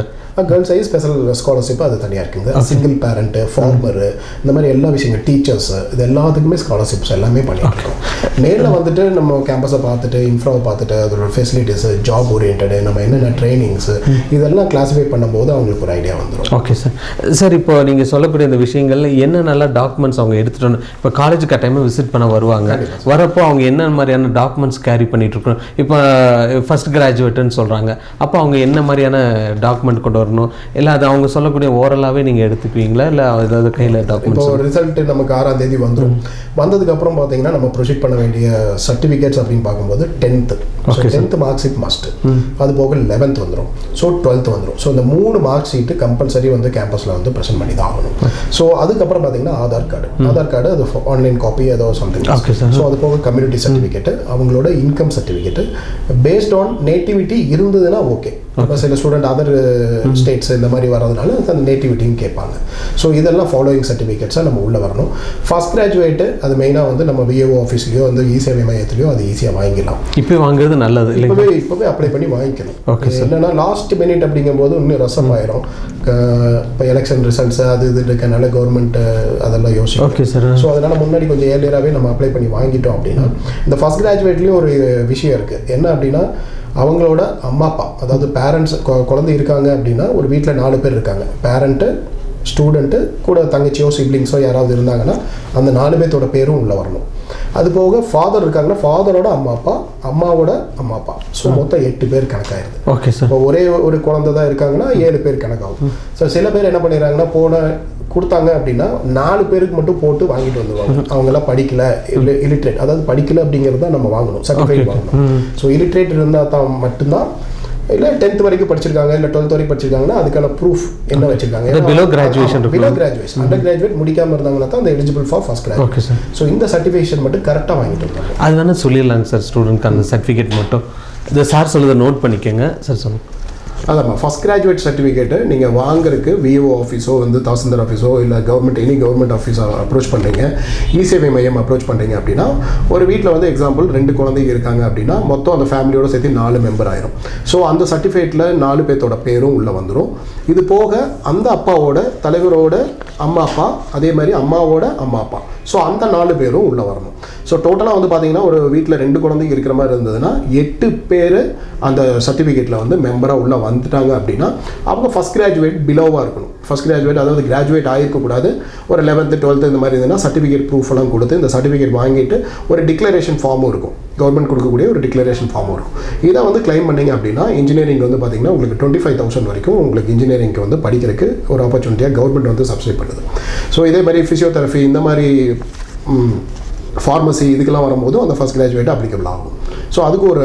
கேர்ள்ஸ் ஐ ஸ்பெஷல் ஸ்காலர்ஷிப் அது தனியாக இருக்குங்க. சிங்கிள் பேரண்ட்டு, ஃபார்மரு, இந்த மாதிரி எல்லா விஷயங்கள், டீச்சர்ஸ், இது எல்லாத்துக்குமே ஸ்காலர்ஷிப்ஸ் எல்லாமே பண்ணிட்டு இருக்கோம். நேரில் வந்துட்டு நம்ம கேம்பஸை பார்த்துட்டு இன்ஃப்ராவை பார்த்துட்டு அதோட ஃபெசிலிட்டிஸு, ஜாப் ஓரியன்டு, நம்ம என்னென்ன ட்ரைனிங்ஸு இதெல்லாம் கிளாஸிஃபை பண்ணும்போது அவங்களுக்கு ஒரு ஐடியா வந்துடும். Okay sir. சார், இப்போ நீங்கள் சொல்லக்கூடிய இந்த விஷயங்கள்ல என்ன நல்ல டாக்குமெண்ட்ஸ் அவங்க எடுத்துகிட்டு இப்போ காலேஜ் கட்டாயமாக விசிட் பண்ண வருவாங்க, வரப்போ அவங்க என்ன மாதிரியான டாக்குமெண்ட்ஸ் கேரி பண்ணிட்டு இருக்கணும்? இப்போ ஃபர்ஸ்ட் கிராஜுவேட்டுன்னு சொல்கிறாங்க, அப்போ அவங்க என்ன மாதிரியான டாக்குமெண்ட் கொண்டு வரணும்? இல்லை அது அவங்க சொல்லக்கூடிய ஓரலாகவே நீங்கள் எடுத்துக்குவீங்களா, இல்லை ஏதாவது கையில் டாக்குமெண்ட்ஸ்? இப்போ ரிசல்ட் நமக்கு 6ஆம் தேதி வந்துடும். வந்ததுக்கப்புறம் பார்த்தீங்கன்னா நம்ம ப்ரொசீட் பண்ண வேண்டிய சர்டிஃபிகேட்ஸ் அப்படின்னு பார்க்கும்போது 10th மார்க் ஷீட் மஸ்ட், அது போக 11th வந்துடும், ஸோ 12th வந்துடும். ஸோ இந்த 3 மார்க் ஷீட்டு கம்பல்சரி வந்து கேம்பஸில் வந்து ப்ரெசென்ட் பண்ணி தான் ஆகணும். ஸோ அதுக்கப்புறம் பார்த்தீங்கன்னா ஆதார் கார்டு அது ஆன்லைன் காப்பி ஏதோ சம்திங். ஸோ அது போக கம்யூனிட்டி சர்டிஃபிகேட்டு, அவங்களோட income certificate based on nativity இருந்ததுன்னா ஓகே. இப்போ சில ஸ்டூடெண்ட் அதர் ஸ்டேட்ஸ் இந்த மாதிரி வரதுனால அந்த நேட்டிவிட்டியும் கேட்பாங்க. ஸோ இதெல்லாம் ஃபாலோயிங் சர்டிஃபிகேட்ஸாக நம்ம உள்ளே வரணும். ஃபர்ஸ்ட் கிராஜுவேட்டு அது மெயினாக வந்து நம்ம விஏஓ ஆஃபீஸ்லையோ வந்து இ-சேவை மையத்துலையோ அது ஈஸியாக வாங்கிடலாம். இப்போ வாங்குறது நல்லது, இப்போவே அப்ளை பண்ணி வாங்கிக்கணும். ஓகே. என்னன்னா லாஸ்ட் மினிட் அப்படிங்கும்போது இன்னும் ரசம் ஆயிரும். இப்போ எலெக்ஷன் ரிசல்ட்ஸ் அது இது இருக்கனால கவர்மெண்ட் அதெல்லாம் யோசிக்கும். Okay sir. ஸோ அதனால் முன்னாடி கொஞ்சம் ஏர்லியராகவே நம்ம அப்ளை பண்ணி வாங்கிட்டோம் அப்படின்னா இந்த ஃபர்ஸ்ட் கிராஜுவேட்லேயும் ஒரு விஷயம் இருக்குது. என்ன அப்படின்னா அவங்களோட அம்மா அப்பா, அதாவது பேரண்ட்ஸ், குழந்தை இருக்காங்க அப்படின்னா ஒரு வீட்டில் 4 பேர் இருக்காங்க, பேரண்ட்டு, ஸ்டூடெண்ட்டு, கூட தங்கச்சியோ சிப்ளிங்ஸோ யாராவது இருந்தாங்கன்னா அந்த 4 பேர்த்தோட பேரும் உள்ளே வரணும். அது போக ஃபாதர் இருக்காங்கன்னா ஃபாதரோட அம்மா அப்பா, அம்மாவோட அம்மா அப்பா, ஸோ மொத்தம் 8 பேர் கணக்காயிருது. Okay sir. இப்போ ஒரே ஒரு குழந்தை தான் இருக்காங்கன்னா 7 பேர் கணக்காகும். ஸோ சில பேர் என்ன பண்ணிடுறாங்கன்னா கொடுத்தாங்க அப்படின்னா 4 பேருக்கு மட்டும் போட்டு வாங்கிட்டு வந்துடுவாங்க. அவங்கெல்லாம் படிக்கல, இல்லிட்ரேட், அதாவது படிக்கல அப்படிங்கிறது தான் நம்ம வாங்கணும், சர்டிஃபிகேட் வாங்கணும். ஸோ இல்லிட்ரேட் இருந்தால் தான் மட்டும்தான், இல்லை 10th வரைக்கும் படிச்சிருக்காங்க, இல்லை 12th வரைக்கும் படிச்சிருக்காங்கன்னா அதுக்கான ப்ரூஃப் என்ன வச்சிருக்காங்க, பிலோ கிராஜுவேஷன், அண்டர் கிராஜுவேட் முடிக்காமல் இருந்தாங்கன்னா தான் அந்த eligible for first graduate. Okay sir. So இந்த சர்டிஃபிகேஷன் மட்டும் கரெக்டாக வாங்கிட்டு வந்தாங்க. அது வேணால் சொல்லிடலாங்க சார், ஸ்டூடெண்ட்க்கு அந்த சர்டிஃபிகேட் மட்டும் இந்த சார் சொல்லுறதை நோட் பண்ணிக்கோங்க சார். சொல்லுங்கள். அதான் ஃபர்ஸ்ட் கிராஜுவேட் சர்டிஃபிகேட்டு நீங்கள் வாங்குறதுக்கு விஓ ஆஃபீஸோ வந்து தாசில்தார் ஆஃபீஸோ இல்லை கவர்மெண்ட் ஆஃபீஸை அப்ரோச் பண்ணுறீங்க, இ-சேவை மையம் அப்ரோச் பண்ணுறீங்க அப்படின்னா ஒரு வீட்டில் வந்து எக்ஸாம்பிள் 2 குழந்தைங்க இருக்காங்க அப்படின்னா மொத்தம் அந்த ஃபேமிலியோட சேர்த்து 4 மெம்பர் ஆயிரும். ஸோ அந்த சர்டிஃபிகேட்டில் 4 பேர்த்தோட பேரும் உள்ளே வந்துடும். இது போக அந்த அப்பாவோட தலைவரோட அம்மா அப்பா, அதே மாதிரி அம்மாவோட அம்மா அப்பா, ஸோ அந்த 4 பேரும் உள்ளே வரணும். ஸோ டோட்டலாக வந்து பார்த்தீங்கன்னா ஒரு வீட்டில் 2 குழந்தைங்க இருக்கிற மாதிரி இருந்ததுன்னா 8 பேர் அந்த சர்டிஃபிகேட்டில் வந்து மெம்பராக உள்ளே வந்துட்டாங்க அப்படின்னா அவங்க ஃபர்ஸ்ட் கிராஜுவேட் பிலோவாக இருக்கணும். ஃபர்ஸ்ட் கிராஜுவேட் அதாவது கிராஜுவேட் ஆகிருக்கக்கூடாது. ஒரு 11th 12th இந்த மாதிரி இருந்ததுன்னா சர்டிஃபிகேட் ப்ரூஃப் எல்லாம் கொடுத்து இந்த சர்டிஃபிகேட் வாங்கிட்டு ஒரு டிக்ளரேஷன் ஃபார்மும் இருக்கும், கவர்மெண்ட் கொடுக்கக்கூடிய ஒரு டிக்ளரேஷன் ஃபார்மும் இருக்கும். இதை வந்து கிளைம் பண்ணிங்க அப்படின்னா இன்ஜினியரிங் வந்து பார்த்தீங்கன்னா உங்களுக்கு 25,000 வரைக்கும் உங்களுக்கு இன்ஜினியரிங்க்கு வந்து படிக்கிறதுக்கு ஒரு ஆப்பர்ச்சுனிட்டியாக கவர்மெண்ட் வந்து சப்சிடி பண்ணுது. ஸோ இதே மாதிரி ஃபிசியோதெரபி இந்த மாதிரி ஃபார்மசி இதுக்கெல்லாம் வரும்போது அந்த ஃபர்ஸ்ட் கிராஜுவேட் அப்ளிகபிள் ஆகும். ஸோ அதுக்கு ஒரு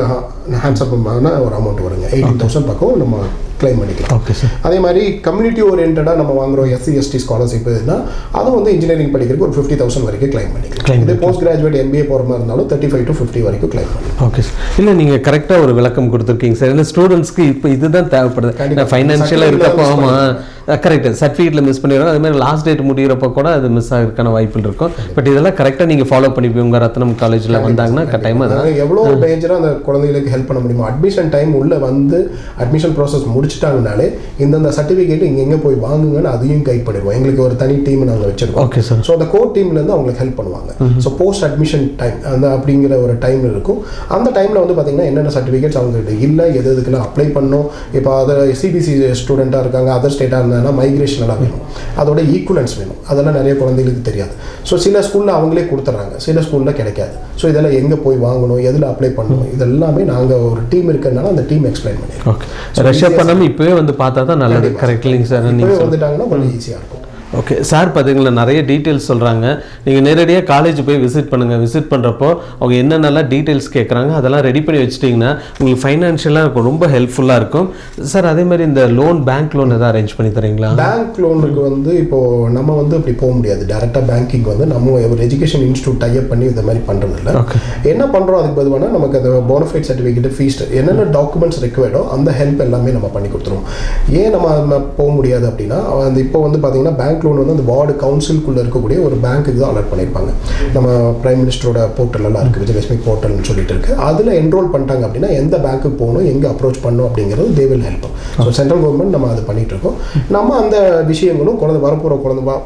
ஹேண்ட்ஸப்பான ஒரு அமௌண்ட் வருங்க, 18,000 பக்கம் நம்ம கிளைம் பண்ணிக்கலாம். Okay sir. அதே மாதிரி கம்யூனிட்டி ஓரியன்டாக நம்ம வாங்குகிறோம் SC/ST ஸ்காலர்ஷிப் இதுனா அது வந்து இன்ஜினியரிங் படிக்கிறதுக்கு ஒரு 50,000 வரைக்கும் கிளைம் பண்ணிக்கலாம். இதே போஸ்ட் கிராஜுவேட் MBA போகிற மாதிரி இருந்தாலும் 35 to 50 வரைக்கும் கிளைம் பண்ணிக்கலாம். Okay sir. இல்லை நீங்கள் கரெக்டாக ஒரு விளக்கம் கொடுத்துருக்கீங்க சார். இல்லை ஸ்டூடெண்ட்ஸ்க்கு இப்போ இதுதான் தேவைப்படுது. ஃபைனான்ஷியலாக இருக்கப்போ ஆமாம் கரெக்டு, சர்டிஃபிகேட்டில் மிஸ் பண்ணிடுறோம். அதுமாதிரி லாஸ்ட் டேட் முடிகிறப்போ கூட அது மிஸ் ஆகிறதுக்கான வாய்ப்புகள் இருக்கும். பட் இதெல்லாம் கரெக்டாக நீங்கள் ஃபாலோ பண்ணிப்பீங்க. ரத்னம் காலேஜில் வந்தாங்கன்னா கட்டாயமாக தான் எவ்வளோ டேஞ்சராக அந்த குழந்தைகளுக்கு ஹெல்ப் பண்ண முடியுமோ. அட்மிஷன் டைம் உள்ளே வந்து அட்மிஷன் ப்ராசஸ் முடிச்சிட்டாங்கனாலே இந்தந்த சர்டிஃபிகேட் இங்கே போய் வாங்குங்கன்னு அதையும் கைட் பண்ணிடுவோம். எங்களுக்கு ஒரு தனி டீம் நாங்கள் வச்சிருக்கோம். Okay sir. ஸோ அந்த கோர் டீம்லேருந்து அவங்களுக்கு ஹெல்ப் பண்ணுவாங்க. ஸோ போஸ்ட் அட்மிஷன் டைம் அந்த அப்படிங்கிற ஒரு டைம் இருக்கும். அந்த டைமில் வந்து பார்த்தீங்கன்னா என்னென்ன சர்டிஃபிகேட்ஸ் அவங்ககிட்ட இல்லை, எது எதுக்கெல்லாம் அப்ளை பண்ணணும். இப்போ அதை CBC ஸ்டூடெண்ட்டாக இருக்காங்க, அதர் ஸ்டேட்டாக இருந்தாங்கன்னா மைக்ரேஷன் எல்லாம் வேணும், அதோட ஈக்குவலன்ஸ் வேணும். அதெல்லாம் நிறைய குழந்தைகளுக்கு தெரியாது. ஸோ சில ஸ்கூலில் அவங்களே கொடுத்துட்றாங்க, சில ஸ்கூலில் கிடைக்காது. ஸோ இதெல்லாம் எங்கே போய் வாங்கணும், எதில் அப்ளை பண்ணணும், இதெல்லாமே நாங்கள் ஒரு டீம் இருக்கிறதுனால அந்த டீம் எக்ஸ்பிளைன் பண்ணிடுறோம். ஓகே. ரஷ்யா பண்ணாமல் இப்போவே வந்து பார்த்தா தான் நல்லது. கரெக்ட் இல்லைங்க சார். நீங்கள் வந்துட்டாங்கன்னா கொஞ்சம் ஈஸியாக இருக்கும். ஓகே சார், பார்த்தீங்களா நிறைய டீட்டெயில்ஸ் சொல்கிறாங்க. நீங்கள் நேரடியாக காலேஜ் போய் விசிட் பண்ணுங்கள். விசிட் பண்ணுறப்போ அவங்க என்னென்னலாம் டீட்டெயில்ஸ் கேட்குறாங்க அதெல்லாம் ரெடி பண்ணி வச்சுட்டிங்கன்னா உங்களுக்கு ஃபைனான்ஷியலாக ரொம்ப ஹெல்ப்ஃபுல்லாக இருக்கும். சார் அதே மாதிரி இந்த லோன், பேங்க் லோன் எதாவது அரேஞ்ச் பண்ணி தரீங்களா? பேங்க் லோனுக்கு வந்து இப்போது நம்ம வந்து அப்படி போக முடியாது. டேரெக்டாக பேங்கிங் வந்து நம்ம ஒரு எஜுகேஷன் இன்ஸ்டியூட் டைப் பண்ணி இந்த மாதிரி பண்ணுறது இல்லை. என்ன பண்ணுறோம் அதுக்கு பதிலாக நமக்கு அந்த போனஃபைட் சர்டிஃபிகேட், ஃபீஸ், என்னென்ன டாக்குமெண்ட்ஸ் ரெக்வயர்டோ அந்த ஹெல்ப் எல்லாமே நம்ம பண்ணி கொடுத்துருவோம். ஏன் நம்ம போக முடியாது அப்படின்னா, அந்த இப்போ வந்து பார்த்தீங்கன்னா பேங்க் லோன் வந்து அந்த வார்டு கவுன்சிலுக்குள்ளே இருக்கக்கூடிய ஒரு பேங்க்குக்கு தான் அலர்ட் பண்ணியிருப்பாங்க. நம்ம பிரைம் மினிஸ்டரோட போர்ட்டலெல்லாம் இருக்குது, விஜயலட்சுமி போர்ட்டல்னு சொல்லிட்டு இருக்குது. அதில் என்ரோல் பண்ணிட்டாங்க அப்படின்னா எந்த பேங்க்குக்கு போகணும், எங்கே அப்ரோச் பண்ணணும் அப்படிங்கிறது they will help. So central government நம்ம அதை பண்ணிகிட்டு இருக்கோம். நம்ம அந்த விஷயங்களும்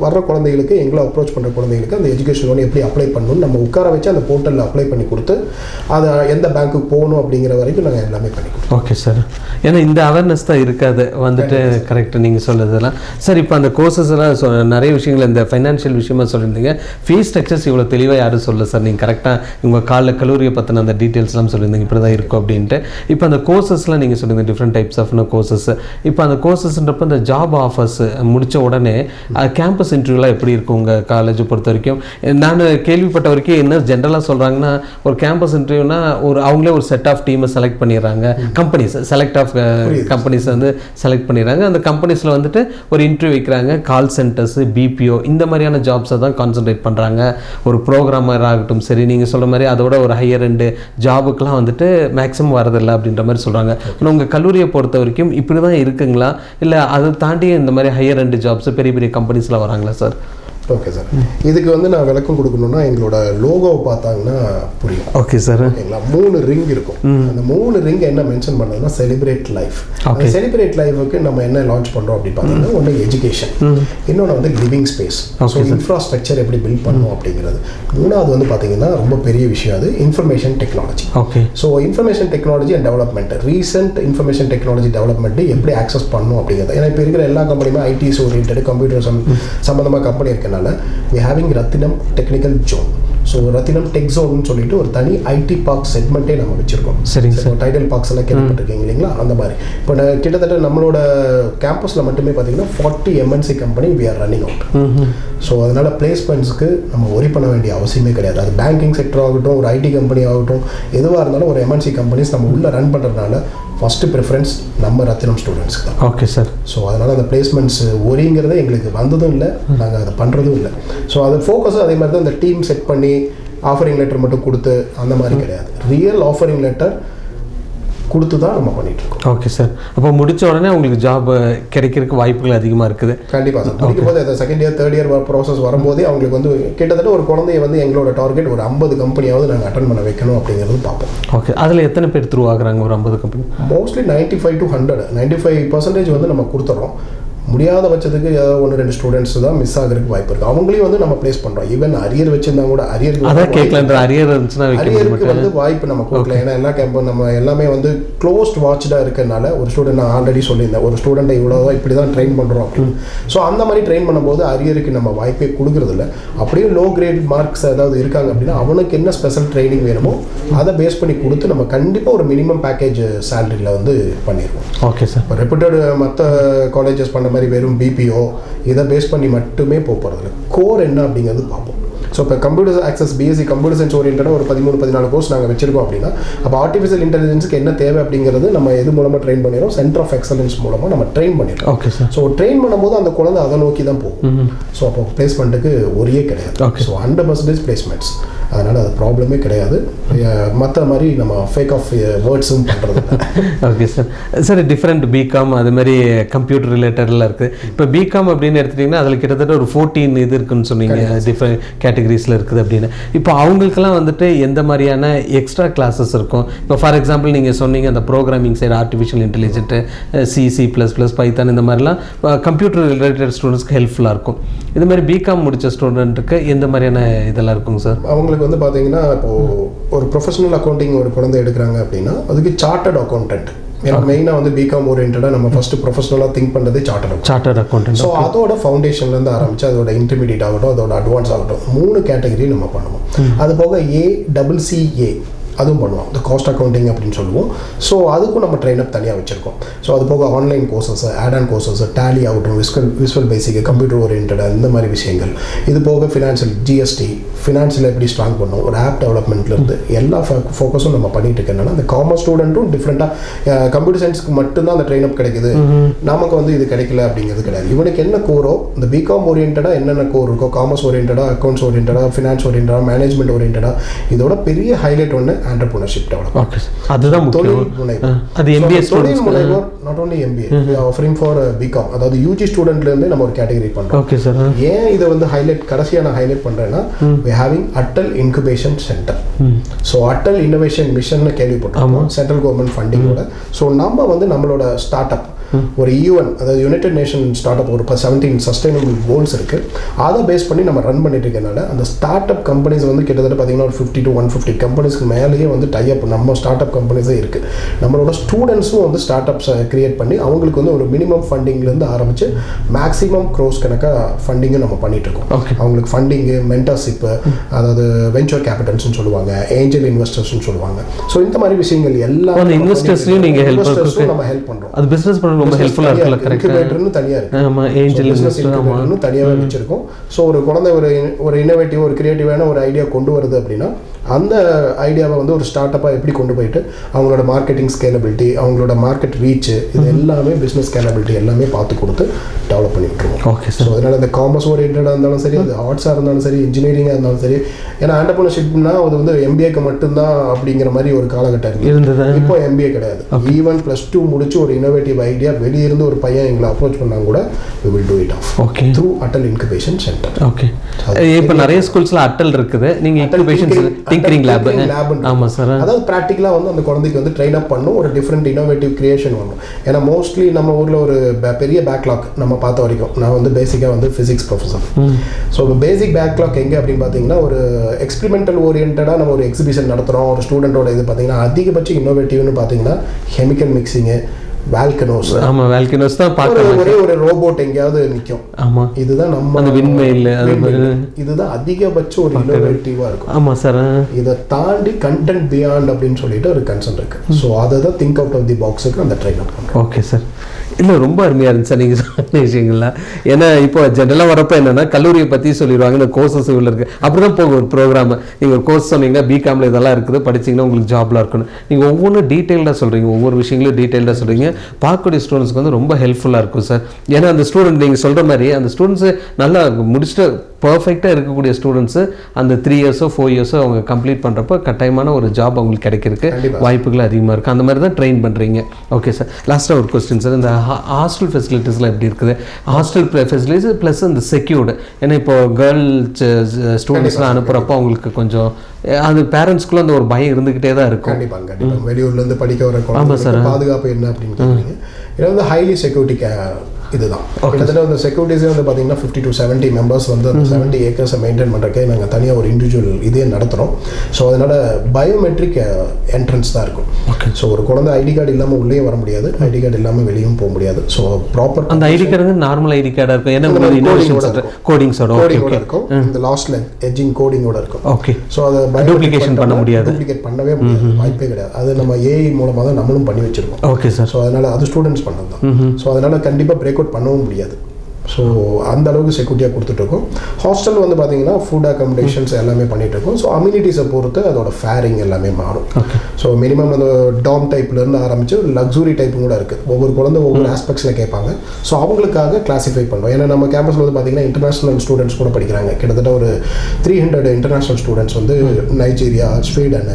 வர்ற குழந்தைகளுக்கு, எங்களை அப்ரோச் பண்ணுற குழந்தைகளுக்கு அந்த எஜுகேஷன் லோன் எப்படி அப்ளை பண்ணணும்னு நம்ம உட்கார வச்சு அந்த போர்ட்டலில் அப்ளை பண்ணி கொடுத்து அதை எந்த பேங்க்குக்கு போகணும் அப்படிங்கிற வரைக்கும் நாங்கள் எல்லாமே பண்ணி கொடுத்தோம். ஓகே சார், ஏன்னா இந்த அவேர்னஸ் தான் இருக்காது வந்துட்டு. கரெக்டாக நீங்கள் சொல்லுறதுலாம் சார். இப்போ அந்த கோர்சஸ் எல்லாம் நிறைய விஷயங்கள் இந்த ஃபைனான்ஷியல் விஷயமா சொல்லியிருந்தீங்க. ஃபீஸ் ஸ்ட்ரக்சர்ஸ் இவ்வளோ தெளிவாக யாரும் சொல்லல சார். நீங்கள் கரெக்டாக உங்கள் கல்லூரியை பற்றின அந்த டீட்டெயில்ஸ்லாம் சொல்லியிருந்தீங்க, இப்படி தான் இருக்கும் அப்படின்ட்டு. இப்போ அந்த கோர்சஸ்லாம் நீங்கள் சொல்லியிருந்தீங்க, டிஃப்ரெண்ட் டைப்ஸ் ஆஃப் கோர்சஸ். இப்போ அந்த கோர்சஸ்ன்றப்போ இந்த ஜாப் ஆஃபர்ஸ் முடித்த உடனே கேம்பஸ் இன்டர்வியூலாம் எப்படி இருக்கும் உங்கள் காலேஜை பொறுத்த வரைக்கும்? நான் கேள்விப்பட்ட வரைக்கும் என்ன ஜென்ரலாக சொல்கிறாங்கன்னா, ஒரு கேம்பஸ் இன்டர்வியூனா அவங்களே ஒரு செட் ஆஃப் டீமை செலக்ட் பண்ணிடுறாங்க. கம்பெனிஸ் செலக்ட் ஆஃப் கம்பெனிஸ் வந்து செலக்ட் பண்ணிடுறாங்க. அந்த கம்பெனிஸில் வந்துட்டு ஒரு இன்டர்வியூ வைக்கிறாங்க. கால் சென்டர்ஸ், பிபிஓ இந்த மாதிரியான ஜாப்ஸை தான் கான்சன்ட்ரேட் பண்ணுறாங்க. ஒரு ப்ரோக்ராமர் ஆகட்டும் சரி, நீங்கள் சொல்கிற மாதிரி அதோட ஒரு ஹையர் எண்டு ஜாபுக்கெலாம் வந்துட்டு மேக்ஸிமம் வரதில்லை அப்படின்ற மாதிரி சொல்கிறாங்க. ஆனால் உங்கள் கல்லூரியை பொறுத்த வரைக்கும் இப்படி தான் இருக்குங்களா, இல்லை அதை தாண்டி இந்த மாதிரி ஹையர் எண்டு ஜாப்ஸ் பெரிய பெரிய கம்பெனிஸில் வராங்களா சார்? ஓகே சார், இதுக்கு வந்து நான் விளக்கம் கொடுக்கணும்னா எங்களோட லோகோவை பார்த்தாங்கன்னா புரியும். Okay sir. ஓகேங்களா, 3 ரிங் இருக்கும். அந்த 3 ரிங் என்ன மென்ஷன் பண்ணதுன்னா செலிப்ரேட் லைஃப். அந்த செலிப்ரேட் லைஃபுக்கு நம்ம என்ன லான்ச் பண்ணுறோம் அப்படின்னு பார்த்தீங்கன்னா, ஒன்று எஜுகேஷன், இன்னொன்று வந்து லிவிங் ஸ்பேஸ், ஸோ இன்ஃப்ராஸ்ட்ரக்சர் எப்படி பில்ட் பண்ணணும் அப்படிங்கிறது. 3வது வந்து பார்த்தீங்கன்னா ரொம்ப பெரிய விஷயம், அது information technology. Okay, so information technology and development, recent information technology development எப்படி ஆக்சஸ் பண்ணணும் அப்படிங்கிறது. ஏன்னா இப்போ இருக்கிற எல்லா கம்பெனியுமே ஐடிஸ் ஓரியன்ட் கம்ப்யூட்டர் சம்மந்தமாக கம்பெனி இருக்கனால we having Rathinam technical zone. So Rathinam tech ஜோன்னு சொல்லிட்டு ஒரு தனி ஐடி பார்க் செக்மெண்ட்டே நம்ம வச்சுருக்கோம். சரிங்க சார். டைடல் பார்க்ஸ் எல்லாம் கேள்விப்பட்டிருக்கீங்க இல்லைங்களா, அந்த மாதிரி. இப்போ கிட்டத்தட்ட நம்மளோட கேம்பஸில் மட்டுமே பார்த்தீங்கன்னா 40 MNC company we are running out. So அதனால் பிளேஸ்மெண்ட்ஸ்க்கு நம்ம ஒரி பண்ண வேண்டிய அவசியமே கிடையாது. அது பேங்கிங் செக்டர் ஆகட்டும், ஒரு ஐடி கம்பெனி ஆகட்டும், எதுவாக இருந்தாலும் ஒரு MNC கம்பெனிஸ் நம்ம உள்ளே ரன் பண்ணுறதுனால ஃபஸ்ட்டு ப்ரிஃபரன்ஸ் நம்ம ரத்தினம் ஸ்டூடெண்ட்ஸ்க்கு தான். Okay sir. ஸோ அதனால் அந்த பிளேஸ்மெண்ட்ஸ் ஒரிங்கிறதே எங்களுக்கு வந்ததும் இல்லை, நாங்கள் அதை பண்ணுறதும் இல்லை. ஸோ அது ஃபோக்கஸும் அதே மாதிரி தான். இந்த டீம் செட் பண்ணி ஆஃபரிங் லெட்டர் மட்டும் கொடுத்து அந்த மாதிரி கிடையாது. ரியல் ஆஃபரிங் லெட்டர் கொடுத்து தான் நம்ம பண்ணிகிட்ருக்கோம். Okay sir. அப்போ முடித்த உடனே உங்களுக்கு ஜாப் கிடைக்கிறதுக்கு வாய்ப்புகள் அதிகமாக இருக்குது. கண்டிப்பாக சார். படிக்கும்போது அந்த second year third year process வரும்போதே அவங்களுக்கு வந்து கிட்டத்தட்ட ஒரு குழந்தைய வந்து எங்களோட டார்கெட் ஒரு 50 கம்பெனியாவது நாங்கள் அட்டன் பண்ண வைக்கணும் அப்படிங்கிறது பார்ப்போம். ஓகே, அதில் எத்தனை பேர் த்ரூ ஆகுறாங்க? ஒரு 50 கம்பெனி. மோஸ்ட்லி 95 to 100, 95% வந்து நம்ம கொடுத்துட்றோம். முடியாத பட்சத்துக்கு ஏதாவது 1-2 ஸ்டூடெண்ட்ஸ் தான் மிஸ் ஆகிறதுக்கு வாய்ப்பு இருக்குது. அவங்களையும் வந்து நம்ம ப்ளேஸ் பண்ணுறோம். ஈவன் அரியர் வச்சிருந்தா கூட அரியருக்கு வந்து வாய்ப்பு நம்ம கொடுக்கல. ஏன்னா எல்லா கேம்பும் நம்ம எல்லாமே வந்து க்ளோஸ்ட் வாட்ச்டாக இருக்கிறதுனால, ஒரு ஸ்டூடெண்ட் நான் ஆல்ரெடி சொல்லியிருந்தேன், ஒரு ஸ்டூடெண்ட்டை இவ்வளோதான் இப்படி தான் ட்ரெயின் பண்ணுறோம் அப்படின்னு. ஸோ அந்த மாதிரி ட்ரெயின் பண்ணும்போது அரியருக்கு நம்ம வாய்ப்பே கொடுக்குறதில்ல. அப்படியே லோ கிரேட் மார்க்ஸ் ஏதாவது இருக்காங்க அப்படின்னா அவனுக்கு என்ன ஸ்பெஷல் ட்ரைனிங் வேணுமோ அதை பேஸ் பண்ணி கொடுத்து நம்ம கண்டிப்பாக ஒரு மினிமம் பேக்கேஜ் சேலரியில் வந்து பண்ணிடுவோம். Okay sir. இப்போ ரெப்யூட்டட் மற்ற காலேஜஸ் பண்ண மாதிரி வெறும் பிபிஓ இதை பேஸ் பண்ணி மட்டுமே போகிறதில்ல. கோர் என்ன அப்படிங்கிறது பார்ப்போம். ஸோ இப்போ computer access BSc computer science ஓரியன்டாக ஒரு 13-14 கோர்ஸ் நாங்கள் வச்சிருக்கோம் அப்படின்னா, அப்போ ஆர்டிஃபிஷியல் இன்டெலிஜென்ஸுக்கு என்ன தேவை அப்படிங்கிறது நம்ம எது மூலமாக ட்ரெயின் பண்ணிடுறோம், சென்டர் ஆஃப் எக்ஸலன்ஸ் மூலமாக நம்ம ட்ரெயின் பண்ணிடுறோம். Okay sir. ஸோ ட்ரெயின் பண்ணும்போது அந்த குழந்தை அதை நோக்கி தான் போகும். ஸோ அப்போ பிளேஸ்மெண்ட்டுக்கு ஒரே கிடையாது. ஸோ 100% பிளேஸ்மெண்ட்ஸ், அதனால் அது ப்ராப்ளமே கிடையாது. மற்ற மாதிரி நம்ம ஃபேக் ஆஃப் வேர்ட்ஸும் பண்ணுறது. Okay sir. Sir different BCom அது மாதிரி கம்ப்யூட்டர் ரிலேட்டட்லாம் இருக்குது. இப்போ பிகாம் அப்படின்னு எடுத்துட்டிங்கன்னா அதில் கிட்டத்தட்ட ஒரு 14 இது இருக்குன்னு சொன்னீங்க, டிஃப்ரெண்ட் கேட்டகரிஸில் இருக்குது அப்படின்னு. இப்போ அவங்களுக்கெல்லாம் வந்துட்டு எந்த மாதிரியான எக்ஸ்ட்ரா கிளாஸஸ் இருக்கும்? இப்போ ஃபார் எக்ஸாம்பிள் நீங்கள் சொன்னீங்க அந்த programming side, artificial intelligent, C++, Python, இந்த மாதிரிலாம் கம்ப்யூட்டர் ரிலேட்டட் ஸ்டூடெண்ட்ஸ்க்கு ஹெல்ப்ஃபுல்லாக இருக்கும். இது மாதிரி பிகாம் முடித்த ஸ்டூடெண்ட்டுக்கு எந்த மாதிரியான இதெல்லாம் இருக்குங்க சார்? அவங்களுக்கு வந்து பார்த்தீங்கன்னா இப்போது ஒரு ப்ரொஃபஷனல் அக்கௌண்டிங் ஒரு குழந்தை எடுக்கிறாங்க அப்படின்னா அதுக்கு சார்ட்டர்ட் அக்கௌண்டன்ட். எனக்கு மெயினாக வந்து பிகாம் ஓரியன்டாக நம்ம ஃபஸ்ட்டு ப்ரொஃபஷனலாக திங்க் பண்ணுறது சார்ட்டர்ட் அக்கௌண்டன்ட். ஸோ அதோட ஃபவுண்டேஷன்லேருந்து ஆரம்பித்து அதோட இன்டர்மீடியட் ஆகட்டும், அதோட அட்வான்ஸ் ஆகட்டும், 3 கேட்டகரி நம்ம பண்ணுவோம். அது போக ACCA அதுவும் பண்ணுவோம். இந்த காஸ்ட் அக்கௌண்டிங் அப்படின்னு சொல்லுவோம். ஸோ அதுக்கும் நம்ம ட்ரெயினப் தனியாக வச்சுருக்கோம். ஸோ அது போக online courses, add-on courses, Tally ஆகட்டும், விசுவல் பேசிக், கம்ப்யூட்டர் ஓரியன்டாக இந்த மாதிரி விஷயங்கள். இது போக ஃபினான்ஷியல், ஜிஎஸ்டி, ஃபினான்ஷியல் எப்படி ஸ்ட்ராங் பண்ணணும், ஒரு ஆப் டெவலப்மெண்ட்லேருந்து எல்லா ஃபோக்கஸும் நம்ம பண்ணிட்டு இருக்கனால அந்த காமர்ஸ் ஸ்டூடெண்ட்டும் டிஃப்ரெண்ட்டாக கம்ப்யூட்டர் சயின்ஸ்க்கு மட்டும்தான் அந்த ட்ரெயினப் கிடைக்குது, நமக்கு வந்து இது கிடைக்கல அப்படிங்கிறது கிடையாது. இவனுக்கு என்ன கோரோ, இந்த பிகாம் ஓரியன்டாக என்னென்ன கோர் இருக்கோ, காமர்ஸ் ஓரியன்டாக, அக்கௌண்ட்ஸ் ஓரியன்டாக, ஃபினான்ஸ் ஓரியன்டாக, மேனேஜ்மெண்ட் ஓரியன்டாக, இதோட பெரிய ஹைலைட் ஒன்று ஆண்டர்பிரினர்ஷிப் டெவலப்மெண்ட். அதுதான் தொழில் முனைவோர். அது எம்பிஏ தொழில் முனைவோர், not only MBA, offering for BCom, அதாவது யூஜி ஸ்டூடெண்ட்லேருந்து நம்ம ஒரு கேட்டகரி பண்ணுறோம். ஓகே சார். ஏன் இதை வந்து கடைசியாக நான் ஹைலைட் பண்ணுறேன்னா, we having Atal incubation centre. So Atal innovation mission கேள்விப்பட்டோம், சென்ட்ரல் கவர்மெண்ட் ஃபண்டிங்கோட. ஸோ நம்ம வந்து நம்மளோட ஸ்டார்ட் அப் ஒரு யூஎன், அதாவது யுனைடெட் நேஷன் ஸ்டார்ட் அப், ஒரு 17 சஸ்டைனபிள் கோல்ஸ் இருக்குது. அதை பேஸ் பண்ணி நம்ம ரன் பண்ணிட்டு இருக்கனால அந்த ஸ்டார்ட் அப் கம்பெனிஸ் வந்து கிட்டத்தட்ட பார்த்தீங்கன்னா ஒரு 50 to 150 கம்பெனிஸ்க்கு மேலேயே வந்து டை அப் நம்ம ஸ்டார்ட் அப் கம்பெனிஸே இருக்குது. நம்மளோட ஸ்டூடெண்ட்ஸும் வந்து ஸ்டார்ட் அப்ஸை கிரியேட் பண்ணி அவங்களுக்கு வந்து ஒரு மினிமம் ஃபண்டிங்லேருந்து ஆரம்பித்து மேக்ஸிமம் க்ரோஸ் கணக்காக ஃபண்டிங்கும் நம்ம பண்ணிட்டு இருக்கோம். அவங்களுக்கு ஃபண்டிங்கு, மென்டர்ஷிப்பு, அதாவது வெஞ்சர் கேபிட்டல்ஸ்னு சொல்லுவாங்க, ஏஞ்சல் இன்வெஸ்டர்ஸ்னு சொல்லுவாங்க. ஸோ இந்த மாதிரி விஷயங்கள் எல்லாம் இன்வெஸ்டர்ஸையும் நீங்கள் நம்ம ஹெல்ப் பண்ணுறோம். அது பிஸ்னஸ் ரொம்ப ஹெல்ப்ஃபுல்லா இருக்குல. கரெக்ட். இன்குபேட்டர்னு தனியா இருக்கு. ஆமா, ஏஞ்சல் இன்வெஸ்டர்னு தனியாவே வச்சிருக்கோம். சோ ஒரு குழந்தை ஒரு இன்னோவேட்டிவ், ஒரு கிரியேட்டிவான ஒரு ஐடியா கொண்டு வருது அப்படின்னா அந்த ஐடியாவை வந்து ஒரு ஸ்டார்ட் அப்பாக எப்படி கொண்டு போயிட்டு அவங்களோட மார்க்கெட்டிங் ஸ்கேலபிலிட்டி, அவங்களோட மார்க்கெட் ரீச், இது எல்லாமே பிஸ்னஸ் ஸ்கேலபிலிட்டி எல்லாமே பார்த்து கொடுத்து டெவலப் பண்ணி விட்டுருவோம். Okay sir. ஸோ அதனால் இந்த காமர்ஸ் ஓரியன்டாக இருந்தாலும் சரி, அது ஆர்ட்ஸாக இருந்தாலும் சரி, இன்ஜினியரிங்காக இருந்தாலும் சரி, ஏன்னா ஆண்டர்பிரினர்ஷிப்னா அது வந்து எம்பிஏக்கு மட்டும்தான் அப்படிங்கிற மாதிரி ஒரு காலகட்டம் இருந்தது. இப்போ எம்பிஏ கிடையாது. ஈவன் +2 முடிச்சு ஒரு இன்னோவேட்டிவ் ஐடியா வெளியிருந்து ஒரு பையன் எங்களை அப்ரோச் பண்ணாங்க கூட, we will do it off. Okay. through Atal incubation centre. Okay. இப்போ நிறைய ஸ்கூல்ஸ்ல அட்டல் இருக்குது. நீங்க இன்குபேஷன் திங்கிங் லேப். ஆமா சார். அதாவது பிராக்டிகலா வந்து அந்த குழந்தைக்கு வந்து ட்ரெயின் அப் பண்ணும், ஒரு டிஃப்ரெண்ட் இன்னோவேட்டிவ் கிரியேஷன் வரும். ஏன்னா மோஸ்ட்லி நம்ம ஊர்ல ஒரு பெரிய பேக்லாக் நம்ம பார்த்த வரைக்கும், நான் வந்து பேசிக்கா வந்து physics professor. So basic backlog எங்கே அப்படின்னு பார்த்தீங்கன்னா, ஒரு எக்ஸ்பெரிமெண்டல் ஓரியன்டாக நம்ம ஒரு எக்ஸிபிஷன் நடத்துகிறோம். ஒரு ஸ்டூடெண்டோட இது பார்த்தீங்கன்னா அதிகபட்சம் இன்னோவேட்டிவ்னு பார்த்தீங்கன்னா கெமிக்கல் மிக்சிங்கு, வால்கனோஸ். ஆமா, வால்கனோஸ் தான் பார்க்கலாம். ஒரே ஒரு ரோபோட் எங்கேயாவது நிற்கும். ஆமா, இதுதான் நம்ம அந்த விண்வெளியில இதுதான் அதிகபட்சம் ஒரு இன்னோவேட்டிவா இருக்கும். ஆமா சார். இதை தாண்டி கண்டென்ட் பியாண்ட் அப்படின்னு சொல்லிட்டு ஒரு கன்செப்ட் இருக்கு. ஸோ அதை தான் திங்க் அவுட் ஆஃப் தி பாக்ஸுக்கு அந்த ட்ரைன் அப் பண்ணுறோம். ஓகே சார். இல்லை, ரொம்ப அருமையாக இருந்துச்சு சார் நீங்கள் சொன்ன விஷயங்கள்லாம். ஏன்னா இப்போ ஜென்ரலாக வரப்போ என்னென்னா கல்லூரியை பற்றி சொல்லிடுவாங்க, இந்த கோர்சஸ் இவ்வளோ இருக்குது, அப்படி தான் போகும் ஒரு ப்ரோக்ராம். நீங்கள் கோர்ஸ் சொன்னீங்கன்னா பிகாமில் இதெல்லாம் இருக்குது, படிச்சிங்கன்னா உங்களுக்கு ஜாப்லாம் இருக்கணும். நீங்கள் ஒவ்வொன்றும் டீட்டெயில்டாக சொல்கிறீங்க, ஒவ்வொரு விஷயங்களும் டீட்டெயில்டாக சொல்கிறீங்க. பார்க்கக்கூடிய ஸ்டூடெண்ட்ஸ்க்கு வந்து ரொம்ப ஹெல்ப்ஃபுல்லாக இருக்கும் சார். ஏன்னா அந்த ஸ்டூடெண்ட் நீங்கள் சொல்கிற மாதிரி அந்த ஸ்டூடெண்ட்ஸு நல்லா முடிச்சுட்டு பர்ஃபெக்டாக இருக்கக்கூடிய ஸ்டூடெண்ட்ஸு அந்த 3 இயர்ஸோ 4 இயர்ஸோ அவங்க கம்ப்ளீட் பண்ணுறப்போ கட்டாயமான ஒரு ஜாப் அவங்களுக்கு கிடைக்கிறதுக்கு வாய்ப்புகள் அதிகமாக இருக்குது. அந்த மாதிரி தான் ட்ரெயின் பண்ணுறீங்க. Okay sir. லாஸ்ட்டாக ஒரு கொஸ்டின் சார். இந்த ஹாஸ்டல் ஃபெசிலிட்டிஸ்லாம் எப்படி இருக்குது? ஹாஸ்டல் ஃபெசிலிட்டிஸ் ப்ளஸ் இந்த செக்யூர்டு. ஏன்னா இப்போ கேர்ள்ஸ் ஸ்டூடெண்ட்ஸ்லாம் அனுப்புகிறப்போ அவங்களுக்கு கொஞ்சம் அது பேரண்ட்ஸ்க்குள்ள அந்த ஒரு பயம் இருந்துக்கிட்டே தான் இருக்கும். கண்டிப்பாக வெளியூர்லேருந்து படிக்க வர பாதுகாப்பு என்ன அப்படின்னு கேட்குறீங்க. ஏன்னா வந்து ஹைலி செக்யூரிட்டி இதுதான். கிட்டத்தட்ட அந்த செக்யூரிட்டிஸே வந்து பார்த்தீங்கன்னா 50 to 70 மெம்பர்ஸ் வந்து அந்த 70 ஏக்கர்ஸை மெயின்டைன் பண்ணுறக்கே நாங்கள் தனியாக ஒரு இண்டிவிஜுவல் இதே நடத்துகிறோம். ஸோ அதனால் பயோமெட்ரிக் என்ட்ரன்ஸ் தான் இருக்கும். ஸோ ஒரு குழந்தை ஐடி கார்டு இல்லாமல் உள்ளே வர முடியாது, ஐடி கார்டு இல்லாமல் வெளியும் போக முடியாது. ஸோ ப்ராப்பர் அந்த ஐடி கார்டு வந்து நார்மல் ஐடி கார்டாக இருக்கும். ஏன்னா கோடிங்கோட இருக்கும். இந்த லாஸ்ட்ல எட்ஜிங் கோடிங்கோட இருக்கும். ஓகே. ஸோ அதை டூப்ளிகேஷன் பண்ண முடியாது, டூப்ளிகேட் பண்ணவே முடியாது, வாய்ப்பே கிடையாது. அது நம்ம ஏஐ மூலமாக தான் நம்மளும் பண்ணி வச்சிருக்கோம். Okay sir. ஸோ அதனால் அது ஸ்டூடெண்ட்ஸ் பண்ணது தான். ஸோ அதனால் கண்டிப்பாக பிரேக் அவுட் பண்ணவும் முடியாது. ஸோ அந்த அளவுக்கு செக்யூரிட்டியாக கொடுத்துட்ருக்கோம். ஹாஸ்டல் வந்து பார்த்தீங்கன்னா ஃபுட் அக்காமடேஷன்ஸ் எல்லாமே பண்ணிகிட்ருக்கோம். ஸோ அம்யூனிட்டிஸை பொறுத்து அதோட ஃபேரிங் எல்லாமே மாறும். ஸோ மினிமம் அந்த டாம் டைப்லேருந்து ஆரம்பித்து லக்ஸுரி டைப்பும் கூட இருக்குது. ஒவ்வொரு குழந்தை ஒவ்வொரு ஆஸ்பெக்ட்ஸில் கேட்பாங்க. ஸோ அவங்களுக்காக கிளாஸிஃபை பண்ணுறோம். ஏன்னா நம்ம கேம்பஸில் வந்து பார்த்தீங்கன்னா இன்டர்நேஷனல் ஸ்டூடெண்ட்ஸ் கூட படிக்கிறாங்க. கிட்டத்தட்ட ஒரு 300 இன்டர்நேஷனல் ஸ்டூடெண்ட்ஸ் வந்து நைஜீரியா, ஸ்வீடன்,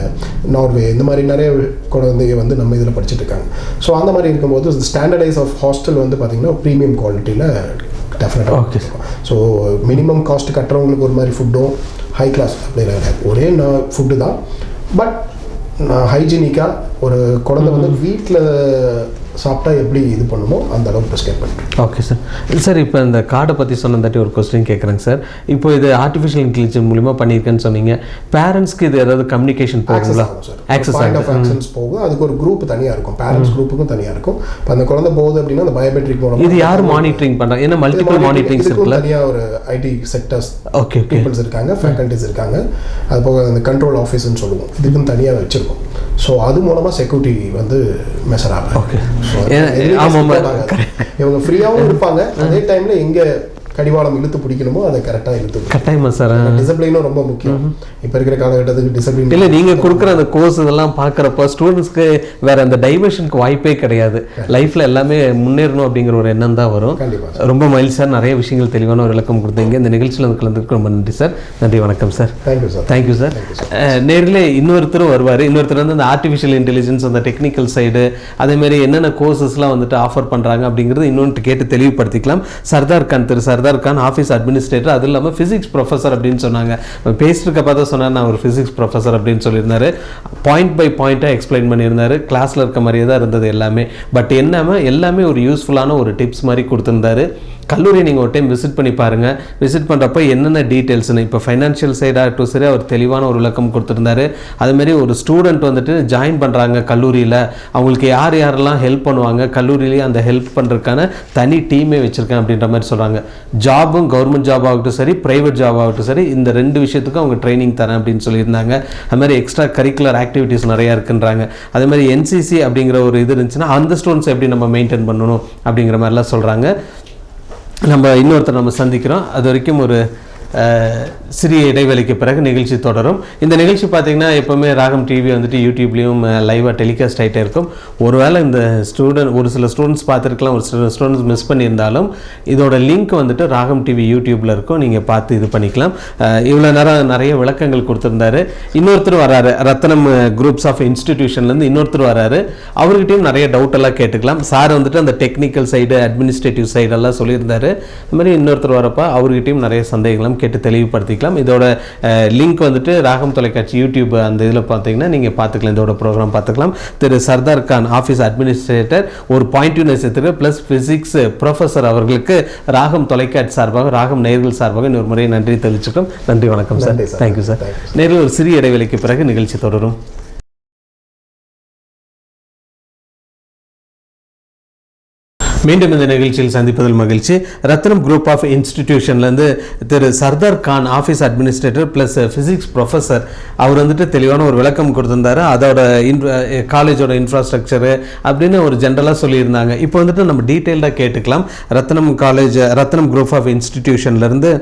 நார்வே இந்த மாதிரி நிறைய குழந்தைங்க வந்து நம்ம இதில் படிச்சுட்டு இருக்காங்க. ஸோ அந்த மாதிரி இருக்கும்போது ஸ்டாண்டர்டைஸ் ஆஃப் ஹாஸ்டல் வந்து பார்த்தீங்கன்னா ப்ரீமியம் குவாலிட்டியில் டெஃபினட்டாக. ஓகே. ஸோ மினிமம் காஸ்ட் கட்டுறவங்களுக்கு ஒரு மாதிரி ஃபுட்டும் ஹை கிளாஸ் அப்படின்னா ஒரே ஃபுட்டு தான். பட் ஹைஜீனிக்காக ஒரு குழந்தை வந்து வீட்டில் சாப்பிட்டா எப்படி இது பண்ணுமோ அந்த அளவுக்கு ப்ரிஸ்கிரைப் பண்ணுறோம். ஓகே சார். சார் இப்போ இந்த கார்டை பற்றி சொன்னதாட்டி ஒரு கொஸ்டின் கேட்குறேங்க சார். இப்போ இது ஆர்டிஃபிஷியல் இன்டெலிஜென்ஸ் மூலிமா பண்ணியிருக்கேன்னு சொன்னீங்க. பேரண்ட்ஸ்க்கு இது ஏதாவது கம்யூனிகேஷன் போகுங்களா? ஆக்சஸ் ஆக்சன்ஸ் போகும். அதுக்கு ஒரு குரூப் தனியாக இருக்கும், பேரண்ட்ஸ் குரூப்புக்கும் தனியாக இருக்கும். இப்போ அந்த குழந்தை போகுது அப்படின்னா அந்த பயோமெட்ரிக் மூலமாக இது யார் மானிட்டரிங் பண்ணுறாங்க? ஏன்னா மல்டிபிள் மானிட்டரிங்ஸ் இருக்குல்ல, தனியாக ஒரு ஐடி செக்டர்ஸ் ஓகே பீப்புள்ஸ் இருக்காங்க, ஃபேக்கல்ட்டிஸ் இருக்காங்க. அது போக அந்த கண்ட்ரோல் ஆஃபீஸ்ன்னு சொல்லுவோம், இதுக்குன்னு தனியாக வச்சுருக்கோம். ஸோ அது மூலமாக செக்யூரிட்டி வந்து மெஷர் ஆகும். ஓகே, இவங்க ஃப்ரீயாகவும் இருப்பாங்க, அதே டைமில் எங்கே கடிவாளம் இழுத்து பிடிக்கணுமோ அதை கரெக்டாக இழுத்து கட்டாயமா சார். டிசிப்ளினும் ரொம்ப முக்கியம் இப்போ இருக்கிற காலகட்டத்துக்கு. டிசிப்ளின் இல்லை, நீங்கள் கொடுக்குற அந்த கோர்ஸ் இதெல்லாம் பார்க்குறப்ப ஸ்டூடெண்ட்ஸ்க்கு வேற அந்த டைவர்ஷனுக்கு வாய்ப்பே கிடையாது. லைஃப்பில் எல்லாமே முன்னேறணும் அப்படிங்கிற ஒரு எண்ணம் தான் வரும். கண்டிப்பாக. ரொம்ப மகிழ்ச்சி சார், நிறைய விஷயங்கள் தெளிவான ஒரு விளக்கம் கொடுத்தீங்க. இந்த நிகழ்ச்சியில் வந்து கலந்துக்கு ரொம்ப நன்றி சார். நன்றி, வணக்கம் sir. Thank you sir. Thank you sir. நேரில் இன்னொருத்தரும் வருவார். இன்னொருத்தர் வந்து அந்த ஆர்டிஃபிஷியல் இன்டெலிஜென்ஸ், அந்த டெக்னிக்கல் சைடு, அதேமாதிரி என்னென்ன கோர்சஸ்லாம் வந்துட்டு ஆஃபர் பண்ணுறாங்க அப்படிங்கிறது இன்னொன்று கேட்டு தெளிவுபடுத்திக்கலாம். சர்தார் கான், திரு சர்தார் கான், ஆஃபீஸ் அட்மினிஸ்ட்ரேட்டர், அது இல்லாமல் ஃபிசிக்ஸ் ப்ரொஃபஸர் அப்படின்னு சொன்னாங்க. பேசிட்டு பார்த்தா சொன்னார் நான் ஒரு ஃபிசிக்ஸ் ப்ரொஃபஸர் அப்படின்னு சொல்லியிருந்தாரு. பாயிண்ட் பை பாயிண்ட்டாக எக்ஸ்பிளைன் பண்ணியிருந்தாரு. கிளாஸில் இருக்க மாதிரியே தான் இருந்தது எல்லாமே. பட் என்னன்னா எல்லாமே ஒரு யூஸ்ஃபுல்லான ஒரு டிப்ஸ் மாதிரி கொடுத்துருந்தாரு. கல்லூரியை நீங்கள் ஒரு டைம் விசிட் பண்ணி பாருங்கள். விசிட் பண்ணுறப்ப என்னென்ன டீட்டெயில்ஸ்னு, இப்போ ஃபைனான்ஷியல் சைடாகட்டும் சரி, அவர் தெளிவான ஒரு விளக்கம் கொடுத்துருந்தாரு. அதுமாரி ஒரு ஸ்டூடெண்ட் வந்துட்டு ஜாயின் பண்ணுறாங்க கல்லூரியில், அவங்களுக்கு யார் யாரெல்லாம் ஹெல்ப் பண்ணுவாங்க, கல்லூரியிலேயே அந்த ஹெல்ப் பண்ணுறதுக்கான தனி டீமே வச்சுருக்கேன் அப்படின்ற மாதிரி சொல்கிறாங்க. ஜாபும் கவர்மெண்ட் ஜாப் ஆகட்டும் சரி, ப்ரைவேட் ஜாப் ஆகட்டும் சரி, இந்த ரெண்டு விஷயத்துக்கும் அவங்க ட்ரைனிங் தரேன் அப்படின்னு சொல்லியிருந்தாங்க. அதுமாதிரி எக்ஸ்ட்ரா கரிக்குலர் ஆக்டிவிட்டீஸ் நிறையா இருக்குன்றாங்க. அதேமாதிரி என்சிசி அப்படிங்கிற ஒரு இது இருந்துச்சுன்னா அந்த ஸ்டூடெண்ட்ஸ் எப்படி நம்ம மெயின்டைன் பண்ணணும் அப்படிங்கிற மாதிரிலாம் சொல்கிறாங்க. நம்ம இன்னொருத்தர் நம்ம சந்திக்கிறோம். அது வரைக்கும் ஒரு சிறிய இடைவெளிக்கு பிறகு நிகழ்ச்சி தொடரும். இந்த நிகழ்ச்சி பார்த்திங்கன்னா எப்போவுமே ராகம் டிவி வந்துட்டு யூடியூப்லேயும் லைவாக டெலிகாஸ்ட் ஆகிட்டே இருக்கும். ஒருவேளை இந்த ஒரு சில ஸ்டூடெண்ட்ஸ் பார்த்துருக்கலாம், ஒரு சில ஸ்டூடெண்ட்ஸ் மிஸ் பண்ணியிருந்தாலும் இதோட லிங்க் வந்துட்டு ராகம் டிவி யூடியூப்பில் இருக்கும், நீங்கள் பார்த்து இது பண்ணிக்கலாம். இவ்வளோ நேரம் நிறைய விளக்கங்கள் கொடுத்துருந்தாரு. இன்னொருத்தர் வராரு, ரத்னம் குரூப்ஸ் ஆஃப் இன்ஸ்டிடியூஷன்லேருந்து இன்னொருத்தர் வராரு. அவர்கிட்டையும் நிறைய டவுட்டெல்லாம் கேட்டுக்கலாம். சார் வந்துட்டு அந்த டெக்னிக்கல் சைடு, அட்மினிஸ்ட்ரேட்டிவ் சைடெல்லாம் சொல்லியிருந்தாரு. அது மாதிரி இன்னொருத்தர் வரப்போ அவர்கிட்டையும் நிறைய சந்தேகங்களும் கேட்டு தெளிவுபடுத்திக்கலாம். இதோட லிங்க் வந்துட்டு ராகம் தொலைக்காட்சி யூடியூப் அந்த இதில் பார்த்தீங்கன்னா நீங்கள் பார்த்துக்கலாம், இதோட ப்ரோக்ராம் பார்த்துக்கலாம். திரு சர்தார் கான், ஆஃபீஸ் அட்மினிஸ்ட்ரேட்டர், ஒரு பாயிண்ட்னஸ் எடுத்துட்டு ப்ளஸ் ஃபிசிக்ஸ் ப்ரொஃபஸர் அவர்களுக்கு ராகம் தொலைக்காட்சி சார்பாக, ராகம் நேயர்கள் சார்பாக இன்னொரு முறை நன்றி தெரிவிச்சுக்கிறோம். நன்றி, வணக்கம் சார். Thank you sir. நேரில் ஒரு சிறிய இடைவெளிக்கு பிறகு நிகழ்ச்சி தொடரும். மீண்டும் இந்த நிகழ்ச்சியில் சந்திப்பதில் மகிழ்ச்சி. ரத்னம் குரூப் ஆஃப் இன்ஸ்டிடியூஷன்லேருந்து திரு Sardar Khan, office administrator plus physics professor, அவர் வந்துட்டு தெளிவான ஒரு விளக்கம் கொடுத்துருந்தாரு. அதோட காலேஜோட இன்ஃப்ராஸ்ட்ரக்சரு அப்படின்னு ஒரு ஜென்ரலாக சொல்லியிருந்தாங்க. இப்போ வந்துட்டு நம்ம டீட்டெயில்டாக கேட்டுக்கலாம். ரத்னம் குரூப் ஆஃப் இன்ஸ்டிடியூஷன்லேருந்து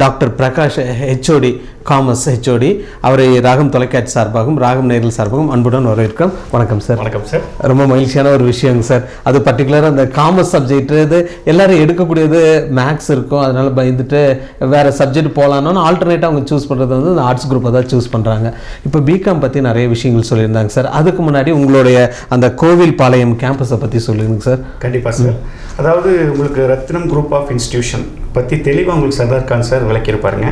doctor Prakash HOD, commerce HOD, அவரை ராகம் தொலைக்காட்சி சார்பாகவும் ராகம் நேயர்கள் சார்பாகவும் அன்புடன் வரவேற்கிறோம். வணக்கம் சார். வணக்கம் சார். ரொம்ப மகிழ்ச்சியான ஒரு விஷயங்க சார். அது பர்டிகுலராக அந்த காமர்ஸ் சப்ஜெக்ட் இது எல்லாரும் எடுக்கக்கூடியது மேக்ஸ் இருக்கும், அதனால பயந்துட்டு வேறு சப்ஜெக்ட் போகலான்னு ஆல்டர்னேட்டாக அவங்க சூஸ் பண்ணுறது வந்து அந்த ஆர்ட்ஸ் குரூப்பை தான் சூஸ் பண்ணுறாங்க. இப்போ பிகாம் பற்றி நிறைய விஷயங்கள் சொல்லியிருந்தாங்க சார். அதுக்கு முன்னாடி உங்களுடைய அந்த கோவில்பாளையம் கேம்பஸை பற்றி சொல்லிடுங்க சார். கண்டிப்பாக சார். அதாவது உங்களுக்கு ரத்னம் குரூப் ஆஃப் இன்ஸ்டிடியூஷன் பற்றி தெளிவாக உங்களுக்கு சர்தார் கான் சார் விளக்கியிருப்பாருங்க.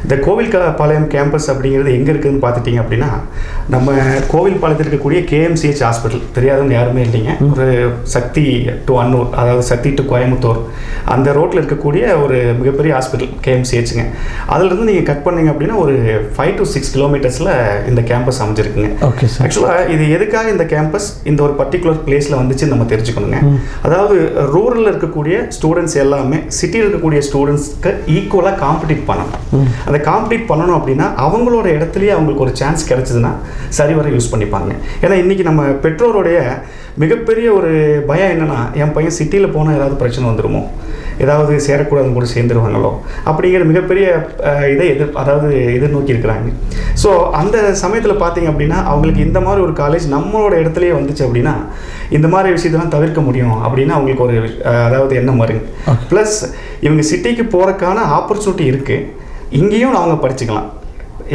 இந்த கோவில்பாளையம் கேம்பஸ் அப்படிங்கிறது எங்கே இருக்குதுன்னு பார்த்துட்டிங்க அப்படின்னா, நம்ம கோவில்பாளையத்தில் இருக்கக்கூடிய கேஎம்சிஹெச் ஹாஸ்பிட்டல், தெரியாதவங்க யாருமே இல்லைங்க. ஒரு சக்தி டு அன்னூர், அதாவது சக்தி டு கோயம்புத்தூர் அந்த ரோட்டில் இருக்கக்கூடிய ஒரு மிகப்பெரிய ஹாஸ்பிட்டல் கேஎம்சிஹெச்சுங்க. அதிலிருந்து நீங்கள் கட் பண்ணிங்க அப்படின்னா ஒரு 5 to 6 கிலோமீட்டர்ஸில் இந்த கேம்பஸ் அமைஞ்சிருக்குங்க. Okay sir. ஆக்சுவலாக இது எதுக்காக இந்த கேம்பஸ் இந்த ஒரு பர்டிகுலர் பிளேஸில் வந்துச்சுன்னு நம்ம தெரிஞ்சுக்கணுங்க. அதாவது ரூரலில் இருக்கக்கூடிய ஸ்டூடெண்ட்ஸ் எல்லாமே சிட்டியில் இருக்கக்கூடிய ஸ்டூடெண்ட்ஸ்க்கு ஈக்குவலாக காம்படிட் பண்ணணும். அந்த காம்படிட் பண்ணணும் அப்படின்னா அவங்களோட இடத்துலையே அவங்களுக்கு ஒரு சான்ஸ் கிடைச்சதுன்னா சரிவர யூஸ் பண்ணிப்பாங்க. ஏன்னா இன்றைக்கி நம்ம பெற்றோருடைய மிகப்பெரிய ஒரு பயம் என்னென்னா, என் பையன் சிட்டியில் போனால் ஏதாவது பிரச்சனை வந்துடுமோ, ஏதாவது சேரக்கூடாதுன்னு கூட சேர்ந்துருவாங்களோ அப்படிங்கிற மிகப்பெரிய இதை எதிர்நோக்கி இருக்கிறாங்க. ஸோ அந்த சமயத்தில் பார்த்தீங்க அப்படின்னா அவங்களுக்கு இந்த மாதிரி ஒரு காலேஜ் நம்மளோட இடத்துலையே வந்துச்சு அப்படின்னா இந்த மாதிரி விஷயத்தெல்லாம் தவிர்க்க முடியும் அப்படின்னு அவங்களுக்கு ஒரு எண்ணம் வருங்க. ப்ளஸ் இவங்க சிட்டிக்கு போகிறதுக்கான ஆப்பர்ச்சுனிட்டி இருக்குது, இங்கேயும் அவங்க படிச்சுக்கலாம்.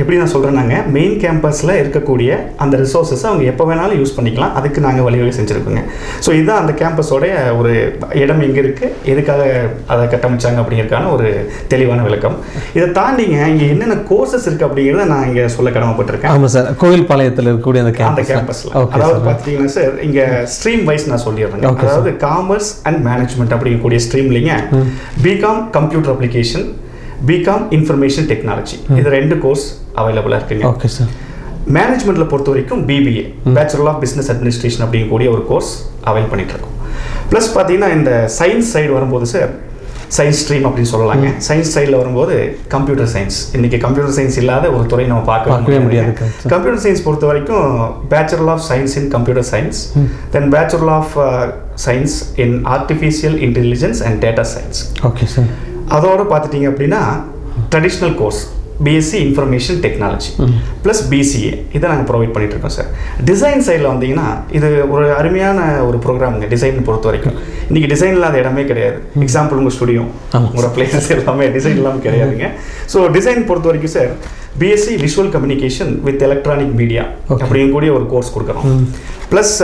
எப்படி நான் சொல்கிறேன்னாங்க, மெயின் கேம்பஸில் இருக்கக்கூடிய அந்த ரிசோர்ஸஸை அவங்க எப்போ வேணாலும் யூஸ் பண்ணிக்கலாம். அதுக்கு நாங்கள் வழிவகை செஞ்சுருக்கோங்க. ஸோ இதுதான் அந்த கேம்பஸோடைய ஒரு இடம் எங்கே இருக்குது, எதுக்காக அதை கட்டமைச்சாங்க அப்படிங்கிறதுக்கான ஒரு தெளிவான விளக்கம். இதை தாண்டிங்க இங்கே என்னென்ன கோர்சஸ் இருக்குது அப்படிங்கிறத நான் இங்கே சொல்ல கடமைப்பட்டிருக்கேன். ஆமாம் சார், கோவில்பாளையத்தில் இருக்கக்கூடிய அந்த கேம்பஸில் அதாவது பார்த்தீங்கன்னா சார், இங்கே ஸ்ட்ரீம் வைஸ் நான் சொல்லிடுறேங்க. அதாவது காமர்ஸ் அண்ட் மேனேஜ்மெண்ட் அப்படிங்கக்கூடிய ஸ்ட்ரீம்லிங்க BCom computer application, BCom information technology, இது 2 கோர்ஸ் அவைலபிளாக இருக்குங்க. Okay sir. மேனேஜ்மெண்ட்டில் பொறுத்த வரைக்கும் BBA, bachelor of business administration அப்படிங்கக்கூடிய ஒரு கோர்ஸ் அவைல் பண்ணிட்டு இருக்கோம். ப்ளஸ் பார்த்தீங்கன்னா இந்த சயின்ஸ் சைடு வரும்போது சார், சயின்ஸ் ஸ்ட்ரீம் அப்படின்னு சொல்லலாங்க. சயின்ஸ் சைடில் வரும்போது கம்ப்யூட்டர் சயின்ஸ், இன்னைக்கு கம்ப்யூட்டர் சயின்ஸ் இல்லாத ஒரு துறை நம்ம பார்க்கவே முடியாது. கம்ப்யூட்டர் சயின்ஸ் பொறுத்த வரைக்கும் bachelor of science in computer science, then bachelor of science in artificial intelligence and data science. Okay sir. அதோடு பார்த்துட்டிங்க அப்படின்னா traditional course BSc information technology plus BCA இதை நாங்கள் ப்ரொவைட் பண்ணிட்டு இருக்கோம் சார். டிசைன் சைடில் வந்தீங்கன்னா இது ஒரு அருமையான ஒரு ப்ரோக்ராமுங்க. டிசைன் பொறுத்த வரைக்கும் இன்றைக்கி டிசைன் இல்லாத இடமே கிடையாது. எக்ஸாம்பிள் உங்கள் ஸ்டுடியோ, உங்களோட பிளேசஸ் எல்லாமே டிசைன் இல்லாமல் கிடையாதுங்க. ஸோ டிசைன் பொறுத்த வரைக்கும் sir BSc visual communication with electronic media அப்படிங்கக்கூடிய ஒரு கோர்ஸ் கொடுக்குறோம். Plus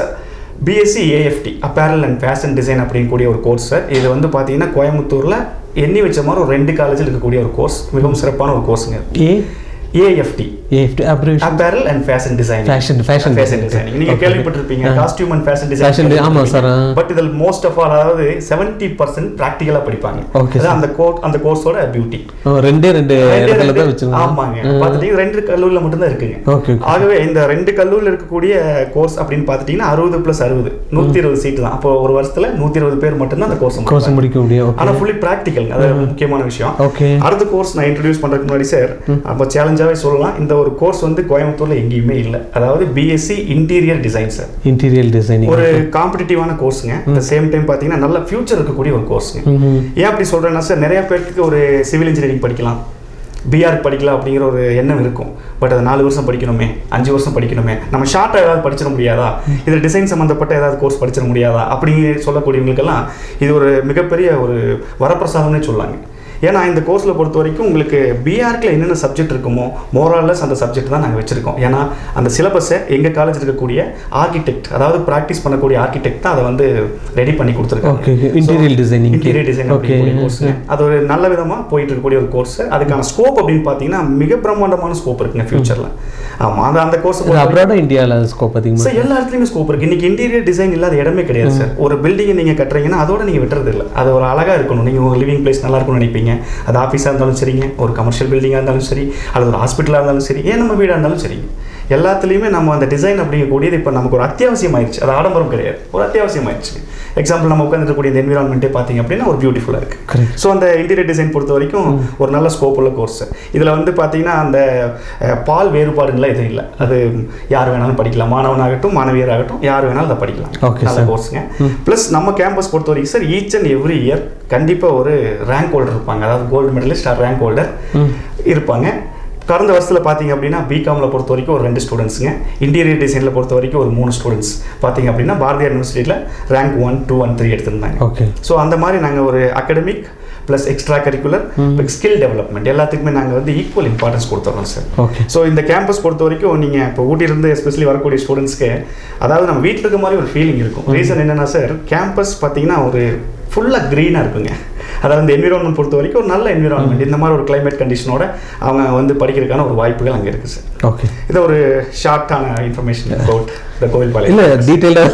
BSc AFT apparel and fashion design அப்படிங்கக்கூடிய ஒரு கோர்ஸ் சார். இது வந்து பார்த்தீங்கன்னா கோயம்புத்தூரில் எண்ணி வச்ச மாதிரி ஒரு 2 காலேஜில் இருக்கக்கூடிய ஒரு கோர்ஸ், மிகவும் சிறப்பான ஒரு கோர்ஸுங்க. AFD apparel and fashion design, fashion designing நீங்க கேள்விப்பட்டிருப்பீங்க, காஸ்டியூம் அண்ட் ஃபேஷன் டிசைன். ஆமா சார். பட் இதில் மோஸ்ட் ஆஃப் ஆல் அதாவது 70% பிராக்டிகலா படிப்பாங்க. அந்த கோர்ஸோட பியூட்டி. ரெண்டு இடத்துல தான் வச்சிருக்காங்க. ஆமாங்க, பாத்துட்டீங்க 2 கல்லூரியில மட்டும் தான் இருக்குங்க. ஆகவே இந்த 2 கல்லூரியில் இருக்கக்கூடிய கோர்ஸ் அப்படின்னு பாத்துட்டீங்கன்னா 60 + 60 120 சீட் தான். அப்போ ஒரு வருஷத்துல 120 பேர் மட்டும் தான் அந்த கோர்ஸ் முடிக்க முடியும். ஆனா ஃபுல்லி பிராக்டிகல், அது முக்கியமான விஷயம். அடுத்த கோர்ஸ் நான் இன்ட்ரோடியூஸ் பண்றதுக்கு முன்னாடி சார், அப்போ சேலஞ்சாவே சொல்லலாம், இந்த ஒரு கோர்ஸ் வந்து கோயம்புத்தூர்ல எங்கேயுமே இல்லை. அதாவது BSc interior design sir. Interior designing ஒரு காம்படிட்டிவான கோர்ஸுங்க. அட் சேம் டைம் பார்த்தீங்கன்னா நல்ல ஃபியூச்சர் இருக்கக்கூடிய ஒரு கோர்ஸுங்க. ஏன் அப்படி சொல்றேன்னா சார், நிறைய பேருக்கு ஒரு சிவில் இன்ஜினியரிங் படிக்கலாம், பிஆர் படிக்கலாம் அப்படிங்கிற ஒரு எண்ணம் இருக்கும். பட் அது 4 வருஷம் படிக்கணுமே, 5 வருஷம் படிக்கணுமே, நம்ம ஷார்ட்டாக ஏதாவது படிச்சிட முடியாதா, இதில் டிசைன் சம்மந்தப்பட்ட ஏதாவது கோர்ஸ் படிச்சிட முடியாதா அப்படி சொல்லக்கூடியவங்களுக்கெல்லாம் இது ஒரு மிகப்பெரிய ஒரு வரப்பிரசாதம்னே சொல்லாங்க. ஏன்னா இந்த கோர்ஸில் பொறுத்த வரைக்கும் உங்களுக்கு பிஆர்க்கில் என்னென்ன சப்ஜெக்ட் இருக்குமோ மோரல்லஸ் அந்த சப்ஜெக்ட் தான் நாங்கள் வச்சுருக்கோம். ஏன்னா அந்த சிலபஸை எங்கள் காலேஜ் இருக்கக்கூடிய ஆர்கிடெக்ட், அதாவது ப்ராக்டிஸ் பண்ணக்கூடிய ஆர்கிடெக்ட் தான் அதை வந்து ரெடி பண்ணி கொடுத்துருக்காங்க. இன்டீரியர் டிசைன் அப்படிங்கிற கோர்ஸ் அது ஒரு நல்ல விதமாக போயிட்டு இருக்கக்கூடிய ஒரு கோர்ஸ். அதுக்கான ஸ்கோப் அப்படின்னு பார்த்தீங்கன்னா மிக பிரம்மாண்டமான ஸ்கோப் இருக்குங்க ஃபியூச்சரில். ஆமாம், அந்த கோர்ஸ் அப்ராட் இந்தியாவில் ஸ்கோப் அதிகமாக சார், எல்லா இடத்துலையுமே ஸ்கோப் இருக்குது. இன்றைக்கி இன்டீரியர் டிசைன் இல்லாத இடமே கிடையாது சார். ஒரு பில்டிங்கை நீங்கள் கட்டுறீங்கன்னா அதோட நீங்கள் விட்டுறது இல்லை, அது ஒரு அழகாக இருக்கணும். நீங்கள் உங்கள் லிவிங் பிளேஸ் நல்லா இருக்கும்னு நினைப்பீங்க. அது ஆஃபீஸாக இருந்தாலும் சரிங்க, ஒரு கமர்ஷியல் பில்டிங்காக இருந்தாலும் சரி, அல்லது ஒரு ஹாஸ்பிட்டலாக இருந்தாலும் சரி, ஏன் நம்ம வீடாக இருந்தாலும் சரிங்க, எல்லாத்துலேயுமே நம்ம அந்த டிசைன் அப்படிங்கக்கூடியது இப்போ நமக்கு ஒரு அத்தியாவசியம் ஆயிடுச்சு. அது ஆடம்பரம் கிடையாது, ஒரு அத்தியாவசியம் ஆயிடுச்சு. எக்ஸாம்பிள் நம்ம உட்காந்துருக்கக்கூடிய இந்த என்விரான்மெண்ட்டே பார்த்தீங்க அப்படின்னா ஒரு பியூட்டிஃபுல்லாக இருக்குது. ஸோ அந்த இன்டீரியர் டிசைன் பொறுத்த வரைக்கும் ஒரு நல்ல ஸ்கோப் உள்ள கோர்ஸ். இதில் வந்து பார்த்தீங்கன்னா அந்த பால் வேறுபாடுங்களாம் எதுவும் இல்லை. அது யார் வேணாலும் படிக்கலாம், மாணவனாகட்டும் மாணவியராகட்டும் யார் வேணாலும் அதை படிக்கலாம். நல்ல கோர்ஸுங்க. ப்ளஸ் நம்ம கேம்பஸ் பொறுத்த வரைக்கும் sir each and every year கண்டிப்பாக ஒரு ரேங்க் ஹோல்டர் இருப்பாங்க. அதாவது gold medalist or rank holder இருப்பாங்க. கடந்த வருஷத்தில் பார்த்தீங்க அப்படின்னா பிகாமில் பொறுத்த வரைக்கும் ஒரு 2 ஸ்டூடெண்ட்ஸுங்க, இன்டீரியர் டிசைனில் பொறுத்த வரைக்கும் ஒரு 3 ஸ்டூடெண்ட்ஸ் பார்த்தீங்க அப்படின்னா பாரதியார் யூனிவர்சிட்டியில் ரேங்க் 1, 2 and 3 எடுத்திருந்தாங்க. ஸோ அந்த மாதிரி நாங்கள் ஒரு academic plus extra curricular skill development எல்லாத்துக்குமே நாங்கள் வந்து ஈக்குவல் இம்பார்ட்டன்ஸ் கொடுத்துறோம் சார். ஸோ இந்த கேம்பஸ் பொறுத்த வரைக்கும் நீங்கள் இப்போ ஊட்டியிலிருந்து எஸ்பெஷலி வரக்கூடிய ஸ்டூடெண்ட்ஸ்க்கு அதாவது நம்ம வீட்டில் இருக்க மாதிரி ஒரு ஃபீலிங் இருக்கும். ரீசன் என்னென்னா சார், கேம்பஸ் பார்த்தீங்கன்னா ஒரு ஃபுல்லாக க்ரீனாக இருக்குங்க. அதாவது இந்த என்விரான்மெண்ட் பொறுத்த வரைக்கும் ஒரு நல்ல என்விரான்மெண்ட், இந்த மாதிரி ஒரு கிளைமேட் கண்டிஷனோட அவங்க வந்து படிக்கிறதுக்கான ஒரு வாய்ப்புகள் அங்கே இருக்குது சார். ஓகே, இது ஒரு ஷார்ட்டான இன்ஃபர்மேஷன் அபவுட் த கோவில்பாளையம். இல்லை டீட்டெயிலாக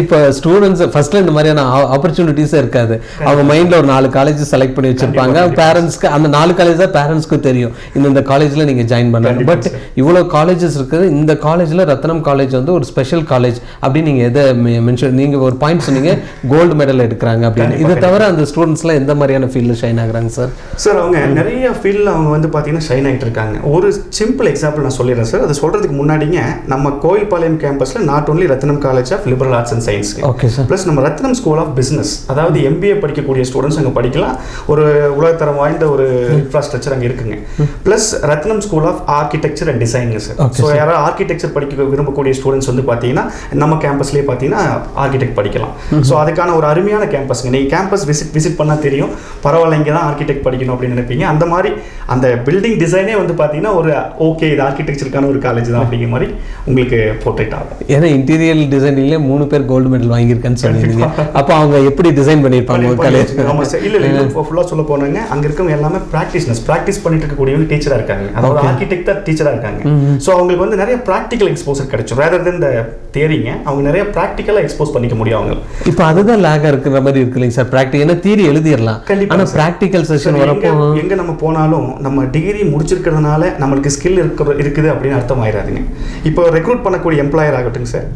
இப்போ ஸ்டூடெண்ட்ஸ் ஃபர்ஸ்ட்ல இந்த மாதிரியான ஆப்பர்ச்சுனிட்டிஸே இருக்காது. அவங்க மைண்டில் ஒரு 4 காலேஜ் செலக்ட் பண்ணி வச்சிருப்பாங்க. பேரண்ட்ஸ்க்கு அந்த 4 காலேஜ் தான் பேரண்ட்ஸ்க்கு தெரியும் இந்த காலேஜில் நீங்கள் ஜாயின் பண்ணலாம். பட் இவ்வளோ காலேஜஸ் இருக்குது. இந்த காலேஜில் ரத்னம் காலேஜ் வந்து ஒரு ஸ்பெஷல் காலேஜ் அப்படின்னு நீங்கள் எதை மென்ஷன், நீங்கள் ஒரு பாயிண்ட் சொன்னீங்க கோல்டு மெடல் எடுக்கிறாங்க அப்படின்னு. இதை தவிர அந்த ஸ்டூடெண்ட்ஸ்லாம் எந்த மாதிரியான ஃபீல்டில் ஷைன் ஆகுறாங்க சார்? சார் அவங்க நிறைய ஃபீல்டில் அவங்க வந்து பார்த்தீங்கன்னா ஷைன் ஆகிட்டு இருக்காங்க. ஒரு சிம்பிள் எக்ஸாம்பிள் நான் சொல்லிடுறேன் சார். அது சொல்கிறதுக்கு முன்னாடிங்க நம்ம கோவில்பாளையம் கேம்பஸில் not only Ratnam college of liberal arts and science, okay sir, plus நம்ம ரத்னம் ஸ்கூல் ஆஃப் பிஸ்னஸ், அதாவது எம்பிஏ படிக்கக்கூடிய ஸ்டூடெண்ட்ஸ் அங்கே படிக்கலாம். ஒரு உலகத்தரம் வாய்ந்த ஒரு இன்ஃப்ராஸ்ட்ரக்சர் அங்கே இருக்குங்க. Plus Ratnam school of architecture and designing sir. So யாராவது ஆர்கிடெக்சர் படிக்க விரும்பக்கூடிய ஸ்டூடெண்ட்ஸ் வந்து பார்த்தீங்கன்னா நம்ம கேம்பஸ்லேயே பார்த்தீங்கன்னா ஆர்கிடெக்ட் படிக்கலாம். ஸோ அதுக்கான ஒரு அருமையான கேம்பஸ்ங்க. நீங்கள் கேம்பஸ் விசிட் பண்ணால் தெரியும், பரவாயில்ல இங்கே தான் ஆர்கிடெக்ட் படிக்கணும் அப்படின்னு நினைப்பீங்க. அந்த மாதிரி அந்த பில்டிங் டிசைனே வந்து பார்த்தீங்கன்னா ஒரு ஓகே இது ஆர்கிடெக்சருக்கான ஒரு காலேஜ் தான் அப்படிங்கிற மாதிரி உங்களுக்கு போர்ட்ரேட் ஆகும். ஏன்னா இன்டீரியர் டிசைனிங்லேயே 3 பேர் கோல்டு மெடல் வாங்கியிருக்கேன்னு சொன்னீங்க. அப்போ அவங்க எப்படி டிசைன் பண்ணியிருப்பாங்க ஒரு காலேஜ்? ஆமாம் சார். இல்லை ஃபுல்லாக சொல்ல போனாங்க, அங்கே இருக்கவங்க எல்லாமே ப்ராக்டிஸ் பண்ணிட்டு இருக்கக்கூடியவங்க டீச்சராக இருக்காங்க. அதாவது ஆர்கிடெக்ட் தான் டீச்சராக இருக்காங்க. ஸோ அவங்களுக்கு வந்து நிறைய ப்ராக்டிக்கல் எக்ஸ்போசர் கிடைக்கும். ரேதர் தென் இந்த தியரிங்க, அவங்க நிறைய ப்ராக்டிக்கலாக எக்ஸ்போஸ் பண்ணிக்க முடியும் அவங்க. இப்போ அதுதான் லேக்காக இருக்கிற மாதிரி இருக்கு இல்லைங்க சார்? ப்ராக்டிக்கல் தியரி எழுதிடலாம், ஆனால் ப்ராக்டிக்கல் செஷன் வரப்போ எங்கே நம்ம போனாலும் நம்ம டிகிரி முடிச்சிருக்கிறதுனால நம்மளுக்கு ஸ்கில் இருக்குது அப்படின்னு அர்த்தம் ஆயிடாதுங்க. இப்போ ரெக்ரூட் பண்ணக்கூடிய எம்ப்ளாயர் ஆகட்டும் சார்,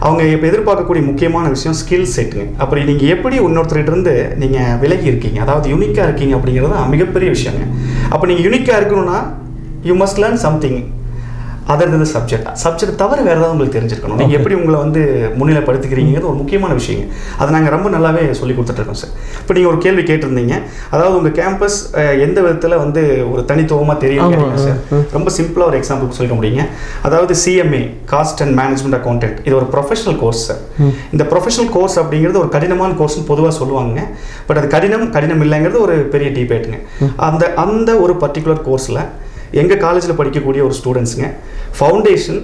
அவங்க இப்போ எதிர்பார்க்கக்கூடிய முக்கியமான விஷயம் ஸ்கில் செட்டுங்க. அப்படி நீங்கள் எப்படி இன்னொருத்தர்கிட்டருந்து நீங்கள் விலகி இருக்கீங்க, அதாவது யூனிக்காக இருக்கீங்க அப்படிங்கிறது மிகப்பெரிய விஷயங்க. அப்போ நீங்கள் யூனிக்காக இருக்கணும்னா you must learn something other than subject தவிர வேறு ஏதாவது உங்களுக்கு தெரிஞ்சிருக்கணும். நீங்கள் எப்படி உங்களை வந்து முன்னிலைப்படுத்திக்கிறீங்கிறது ஒரு முக்கியமான விஷயங்க. அதை நாங்கள் ரொம்ப நல்லாவே சொல்லி கொடுத்துட்ருக்கோம் சார். இப்போ நீங்கள் ஒரு கேள்வி கேட்டிருந்தீங்க, அதாவது உங்கள் கேம்பஸ் எந்த விதத்தில் வந்து ஒரு தனித்துவமாக தெரியும் சார். ரொம்ப சிம்பிளாக ஒரு எக்ஸாம்பிள் சொல்லிக்க முடியுங்க. அதாவது CMA cost and management accountant, இது ஒரு ப்ரொஃபஷனல் கோர்ஸ் சார். இந்த ப்ரொஃபஷனல் கோர்ஸ் அப்படிங்கிறது ஒரு கடினமான கோர்ஸ்னு பொதுவாக சொல்லுவாங்க. பட் அது கடினம் இல்லைங்கிறது ஒரு பெரிய டிபேட்டுங்க. அந்த ஒரு பர்டிகுலர் கோர்ஸில் எங்கள் காலேஜில் படிக்கக்கூடிய ஒரு ஸ்டூடெண்ட்ஸுங்க ஃபவுண்டேஷன்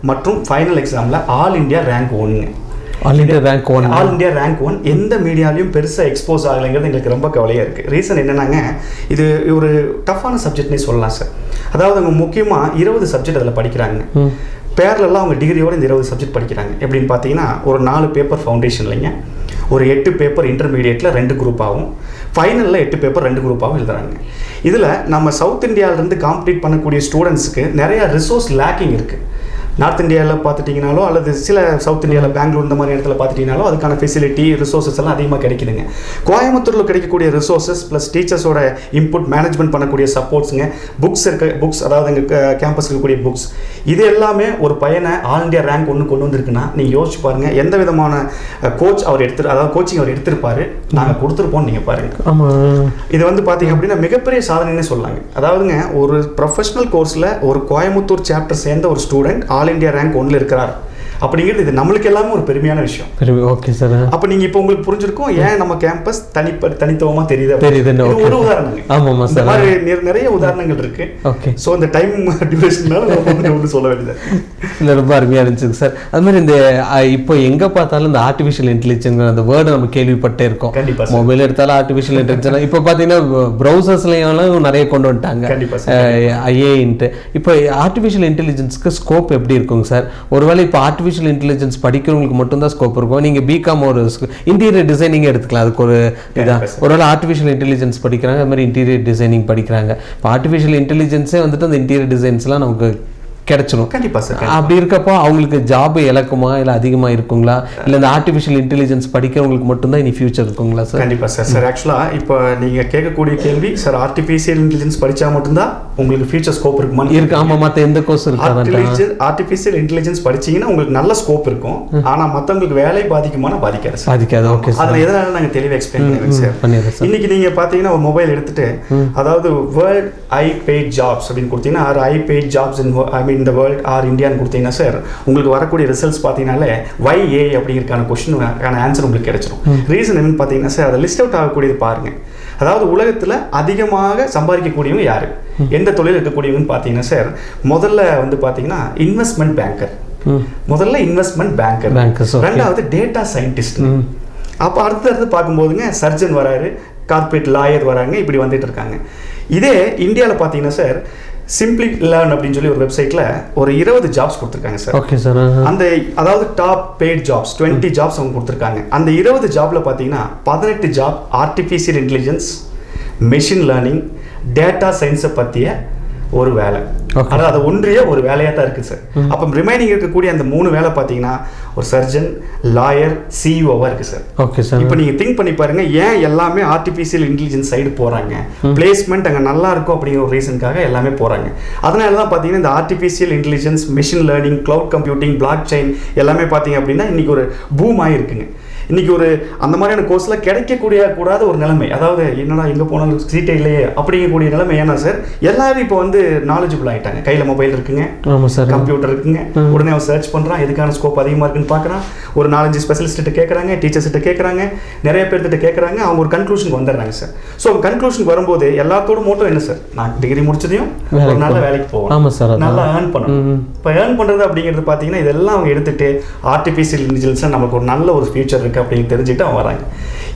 மற்றும் ஃபைனல் எக்ஸாமில் ஆல் இண்டியா ரேங்க் 1ங்க. ஆல் இண்டியா ரேங்க் 1 எந்த மீடியாலையும் பெருசாக எக்ஸ்போஸ் ஆகலைங்கிறது எங்களுக்கு ரொம்ப கவலையாக இருக்குது. ரீசன் என்னன்னாங்க, இது ஒரு டஃப்பான சப்ஜெக்ட்னே சொல்லலாம் சார். அதாவது அவங்க முக்கியமாக 20 சப்ஜெக்ட் அதில் படிக்கிறாங்க. பேரலெல்லாம் அவங்க டிகிரியோட இந்த 20 சப்ஜெக்ட் படிக்கிறாங்க. எப்படின்னு பார்த்தீங்கன்னா ஒரு 4 பேப்பர் ஃபவுண்டேஷன்லைங்க, ஒரு 8 பேப்பர் இன்டர்மீடியேட்டில் 2 குரூப் ஆகும், ஃபைனலில் 8 பேப்பர் 2 குரூப்பாகவும் எழுதுறாங்க. இதில் நம்ம சவுத் இந்தியாவிலேருந்து காம்பீட் பண்ணக்கூடிய ஸ்டூடெண்ட்ஸுக்கு நிறையா ரிசோர்ஸ் லேக்கிங் இருக்குது. நார்த் இந்தியாவில் பார்த்துட்டிங்கனாலோ அல்லது சில சவுத் இந்தியாவில் பெங்களூர் இந்த மாதிரி இடத்துல பார்த்துட்டிங்கனாலோ அதுக்கான ஃபெசிலிட்டி ரிசோர்ஸஸ் எல்லாம் அதிகமாக கிடைக்குதுங்க. கோயம்புத்தூரில் கிடைக்கக்கூடிய ரிசோர்ஸஸ் ப்ளஸ் டீச்சர்ஸோட இன்புட் மேனேஜ்மெண்ட் பண்ணக்கூடிய சப்போர்ட்ஸுங்க, புக்ஸ் அதாவது எங்கள் கேம்பஸ் இருக்கக்கூடிய புக்ஸ், இது எல்லாமே ஒரு பையனை ஆல் இண்டியா ரேங்க் 1 கொண்டு வந்திருக்குன்னா நீங்கள் யோசிச்சு பாருங்கள் எந்த விதமான கோச்சிங் அவர் எடுத்திருப்பாரு, நாங்கள் கொடுத்துருப்போம். நீங்கள் பாருங்கள். ஆமாம், இது வந்து பார்த்தீங்க அப்படின்னா மிகப்பெரிய சாதனைன்னு சொல்லாங்க. அதாவதுங்க ஒரு ப்ரொஃபஷனல் கோர்ஸில் ஒரு கோயம்புத்தூர் சாப்டர் சேர்ந்த ஒரு ஸ்டூடெண்ட் ஆல் இண்டியா ரேங்க் 1 இருக்கிறார் அப்படிங்கிறது இது நம்மளுக்கு எல்லாமே ஒரு பெருமையான விஷயம். Okay sir. அப்போ நீங்கள் இப்போ உங்களுக்கு புரிஞ்சிருக்கும் ஏன் நம்ம கேம்பஸ் தனித்துவமாக தெரியுது. ஒரு உதாரணம். ஆமாம் சார், இந்த மாதிரி நிறைய உதாரணங்கள் இருக்கு. ஓகே. ஸோ இந்த டைம் டியூரேஷனால நம்ம ஒன்று சொல்ல வேண்டியது இல்லை, ரொம்ப அருமையாக இருந்துச்சுங்க சார். அது மாதிரி இந்த இப்போ எங்கே பார்த்தாலும் இந்த ஆர்டிஃபிஷியல் இன்டெலிஜென்ஸ் அந்த வேர்டை நம்ம கேள்விப்பட்டே இருக்கோம். கண்டிப்பாக. மொபைல் எடுத்தாலும் ஆர்டிஃபிஷியல் இன்டெலிஜென்ஸ், இப்போ பார்த்தீங்கன்னா ப்ரௌசர்ஸ்லையும் நிறைய கொண்டு வந்துட்டாங்க. ஐஏன்ட்டு. இப்போ ஆர்டிஃபிஷியல் இன்டெலிஜென்ஸ்க்கு ஸ்கோப் எப்படி இருக்குங்க சார்? ஒருவேளை இப்போ ஆர்டிஃபிஷியல் இன்டெலிஜென்ஸ் படிக்கிறவங்களுக்கு மட்டும்தான் ஸ்கோப் இருக்கும். நீங்கள் பிகாம் ஒரு இன்டீரியர் டிசைனிங் எடுத்துக்கலாம், அதுக்கு ஒரு இதான். ஒருவேளை ஆர்டிஃபிஷியல் இன்டெலிஜென்ஸ் படிக்கிறாங்க, அது மாதிரி இன்டீரியர் டிசைனிங் படிக்கிறாங்க. இப்போ ஆர்டிஃபிஷியல் இன்டெலிஜென்ஸே வந்துட்டு அந்த இன்டீரியர் டிசைன்ஸ்லாம் நமக்கு கிடைச்சிடும். கண்டிப்பாக சார். அப்படி இருக்கப்போ அவங்களுக்கு ஜாப் இழக்குமா இல்லை அதிகமாக இருக்குங்களா, இல்லை இந்த ஆர்டிஃபிஷியல் இன்டெலிஜென்ஸ் படிக்கிறவங்களுக்கு மட்டும்தான் இனி ஃபியூச்சர் இருக்குங்களா சார்? கண்டிப்பாக சார். சார் ஆக்சுவலாக இப்போ நீங்கள் கேட்கக்கூடிய கேள்வி சார், ஆர்டிஃபிஷியல் இன்டெலிஜென்ஸ் படித்தா மட்டும்தான் உங்களுக்கு ஃபியூச்சர் ஸ்கோப் இருக்குமா இருக்கு? ஆமாம், மற்ற எந்த கோர்ஸ் இருக்கு? ஆர்டிஃபிஷியல் இன்டெலிஜென்ஸ் படிச்சீங்கன்னா உங்களுக்கு நல்ல ஸ்கோப் இருக்கும், ஆனால் மற்றவங்களுக்கு வேலை பாதிக்குமானா பாதிக்காது. ஓகே. அதில் எதனால நாங்கள் தெளிவாக எக்ஸ்பிளைன் பண்ணுறேன் சார். இன்னைக்கு நீங்கள் பார்த்தீங்கன்னா ஒரு மொபைல் எடுத்துட்டு அதாவது வேர்ல்ட் ஐ பெய்ட் ஜாப்ஸ் அப்படின்னு கொடுத்தீங்கன்னா ஐ பெய்ட் ஜாப்ஸ் இந்த வேர்ல்ட் ஆர் இந்தியான்னு கொடுத்தீங்கன்னா சார் உங்களுக்கு வரக்கூடிய ரிசல்ட்ஸ் பார்த்தீங்கன்னாலே YA அப்படிங்கிறதுக்கான கொஸ்டினுக்கான ஆன்சர் உங்களுக்கு கிடைச்சிடும். ரீசன் என்னன்னு பார்த்தீங்கன்னா சார், அதை லிஸ்ட் அவுட் ஆகக்கூடியது பாருங்க. அதாவது உலகத்தில் அதிகமாக சம்பாதிக்கக்கூடியவங்க யாரு, எந்த தொழில் இருக்கக்கூடியவங்கன்னு பார்த்தீங்கன்னா சார், முதல்ல வந்து பார்த்தீங்கன்னா இன்வெஸ்ட்மெண்ட் பேங்கர், ரெண்டாவது டேட்டா சயின்டிஸ்ட், அப்போ அடுத்தடுத்து பார்க்கும்போதுங்க சர்ஜன் வராரு, கார்பரேட் லாயர் வராங்க, இப்படி வந்துட்டு இருக்காங்க. இதே இந்தியாவில் பார்த்தீங்கன்னா சார் சிம்பிளி லேர்ன் அப்படின்னு சொல்லி ஒரு வெப்சைட்டில் ஒரு 20 ஜாப்ஸ் கொடுத்துருக்காங்க சார். Okay sir. அந்த அதாவது டாப் பெய்ட் ஜாப்ஸ் 20 ஜாப்ஸ் அவங்க கொடுத்துருக்காங்க. அந்த 20 ஜாப்ல பார்த்தீங்கன்னா 18 job artificial intelligence, machine learning, data சயின்ஸை பற்றிய ஒரு வேலை. அதாவது அது ஒன்றிய ஒரு வேலையாக தான் இருக்குது சார். அப்போ ரிமைனிங் இருக்கக்கூடிய அந்த 3 வேலை பார்த்தீங்கன்னா ஒரு சர்ஜன், லாயர், சிஇஓவாக இருக்குது சார். Okay sir. இப்போ நீங்கள் திங்க் பண்ணி பாருங்க, ஏன் எல்லாமே ஆர்டிஃபிஷியல் இன்டெலிஜென்ஸ் சைடு போகிறாங்க? பிளேஸ்மெண்ட் அங்கே நல்லா இருக்கும் அப்படிங்கிற ஒரு ரீசனுக்காக எல்லாமே போகிறாங்க. அதனால தான் பார்த்தீங்கன்னா இந்த artificial intelligence, machine learning, cloud computing, block chain எல்லாமே பார்த்தீங்க அப்படின்னா இன்னைக்கு ஒரு பூம் ஆகிருக்குங்க. இன்னைக்கு ஒரு அந்த மாதிரியான கோர்ஸ்லாம் கூடாத ஒரு நிலைமை. அதாவது என்னடா எங்கே போனாலும் சீட்டே இல்லையே அப்படிங்கக்கூடிய நிலைமை. ஏன்னா சார் எல்லாரும் இப்போ வந்து நாலேஜபிள் ஆகிட்டாங்க. கையில் மொபைல் இருக்குங்க, கம்ப்யூட்டர் இருக்குங்க, உடனே அவன் சர்ச் பண்ணுறான், எதுக்கான ஸ்கோப் அதிகமாக இருக்குன்னு பார்க்குறான். ஒரு 4-5 ஸ்பெஷலிஸ்ட்டு கேட்குறாங்க, டீச்சர்ஸ்கிட்ட கேட்குறாங்க, நிறைய பேர்கிட்ட கேட்குறாங்க. அவங்க ஒரு கன்க்ளூஷனுக்கு வந்துடுறாங்க சார். ஸோ கன்க்ளூஷனுக்கு வரும்போது எல்லாத்தோட மோட்டோ என்ன சார், நான் டிகிரி முடிச்சதையும் ஒரு நல்ல வேலைக்கு போவோம், நல்லா ஏர்ன் பண்ணணும். இப்போ ஏர்ன் பண்ணுறது அப்படிங்கிறது பார்த்தீங்கன்னா இதெல்லாம் அவங்க எடுத்துகிட்டு ஆர்டிஃபிஷியல் இன்டெலிஜென்ஸில் நமக்கு ஒரு நல்ல ஒரு ஃபியூச்சர் இருக்குது அப்படின்னு தெரிஞ்சுட்டு அவங்க வராங்க.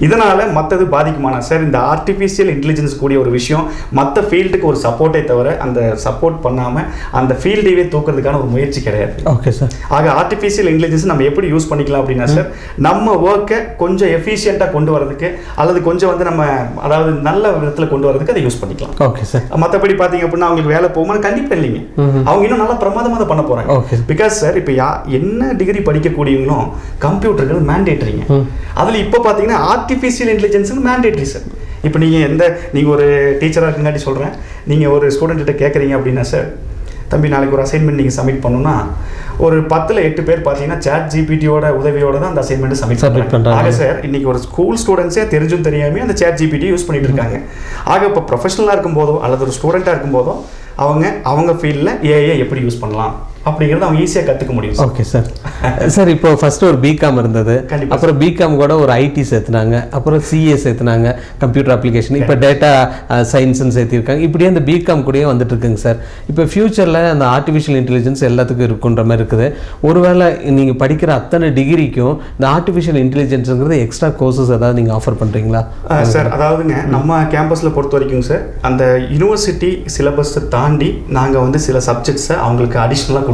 இதனால் மற்றது பாதிக்குமானா சார்? இந்த ஆர்டிஃபிஷியல் இன்டெலிஜென்ஸ் கூடிய ஒரு விஷயம் மற்ற ஃபீல்டுக்கு ஒரு சப்போர்ட்டை தவிர அந்த சப்போர்ட் பண்ணாமல் அந்த ஃபீல்டையே தூக்கிறதுக்கான ஒரு முயற்சி கிடையாது. Okay sir. ஆக ஆர்டிஃபிஷியல் இன்டெலிஜென்ஸ் நம்ம எப்படி யூஸ் பண்ணிக்கலாம் அப்படின்னா சார், நம்ம ஒர்க்கை கொஞ்சம் எஃபிஷியண்ட்டாக கொண்டு வரதுக்கு அல்லது கொஞ்சம் வந்து நம்ம அதாவது நல்ல விதத்தில் கொண்டு வரதுக்கு அதை யூஸ் பண்ணிக்கலாம். Okay sir. மற்றபடி பார்த்தீங்க அப்படின்னா அவங்களுக்கு வேலை போகும்போது கண்டிப்பாக இல்லைங்க, அவங்க இன்னும் நல்லா பிரமாதமாக அதை பண்ண போகிறாங்க. ஓகே. பிகாஸ் சார் இப்போ என்ன டிகிரி படிக்கக்கூடியவங்களும் கம்ப்யூட்டர்கள் மேண்டேட்டரிங்க. அதில் இப்போ பார்த்தீங்கன்னா ஆர்டிஃபிஷியல் இன்டெலிஜென்ஸுக்கு மேண்டேட்ரி சார். இப்போ நீங்கள் ஒரு டீச்சராக இருக்குங்காட்டி சொல்கிறேன், நீங்கள் ஒரு ஸ்டூடெண்ட்டிட்ட கேட்குறீங்க அப்படின்னா சார், தம்பி நாளைக்கு ஒரு அசைன்மெண்ட் நீங்கள் சப்மிட் பண்ணணும்னா ஒரு 10ல் 8 பேர் பார்த்தீங்கன்னா சாட் ஜிபிடியோட உதவியோட தான் அந்த அசைன்மெண்ட் சப்மிட் பண்ணுறாங்க. ஆக சார் இன்னைக்கு ஒரு ஸ்கூல் ஸ்டூடெண்ட்ஸே தெரிஞ்சும் தெரியாமல் அந்த சாட் ஜிபிடி யூஸ் பண்ணிட்டு இருக்காங்க. ஆக இப்போ ப்ரொஃபஷனலாக இருக்கும்போதோ அல்லது ஒரு ஸ்டூடெண்ட்டாக இருக்கும்போதோ அவங்க ஃபீல்டில் ஏஐ எப்படி யூஸ் பண்ணலாம் அப்படிங்கிறது அவங்க ஈஸியாக கற்றுக்க முடியும். Okay sir. சார் இப்போ ஃபர்ஸ்ட் ஒரு பிகாம் இருந்தது, அப்புறம் பிகாம் கூட ஒரு ஐடி சேர்த்துனாங்க, அப்புறம் சிஏ சேர்த்துனாங்க, கம்ப்யூட்டர் அப்ளிகேஷன், இப்போ டேட்டா சயின்ஸ்னு சேர்த்திருக்காங்க. இப்படியே அந்த பிகாம் கூடயே வந்துட்டு இருக்குங்க சார். இப்போ ஃபியூச்சரில் அந்த ஆர்டிஃபிஷியல் இன்டெலிஜென்ஸ் எல்லாத்துக்கும் இருக்குன்ற மாதிரி இருக்குது. ஒருவேளை நீங்கள் படிக்கிற அத்தனை டிகிரிக்கும் இந்த ஆர்டிஃபிஷியல் இன்டெலிஜென்ஸுங்கிறது எக்ஸ்ட்ரா கோர்சஸ் ஏதாவது நீங்கள் ஆஃபர் பண்ணுறீங்களா சார்? அதாவதுங்க நம்ம கேம்பஸில் பொறுத்த வரைக்கும் சார் அந்த யூனிவர்சிட்டி சிலபஸை தாண்டி நாங்கள் வந்து சில சப்ஜெக்ட்ஸை அவங்களுக்கு அடிஷ்னலாக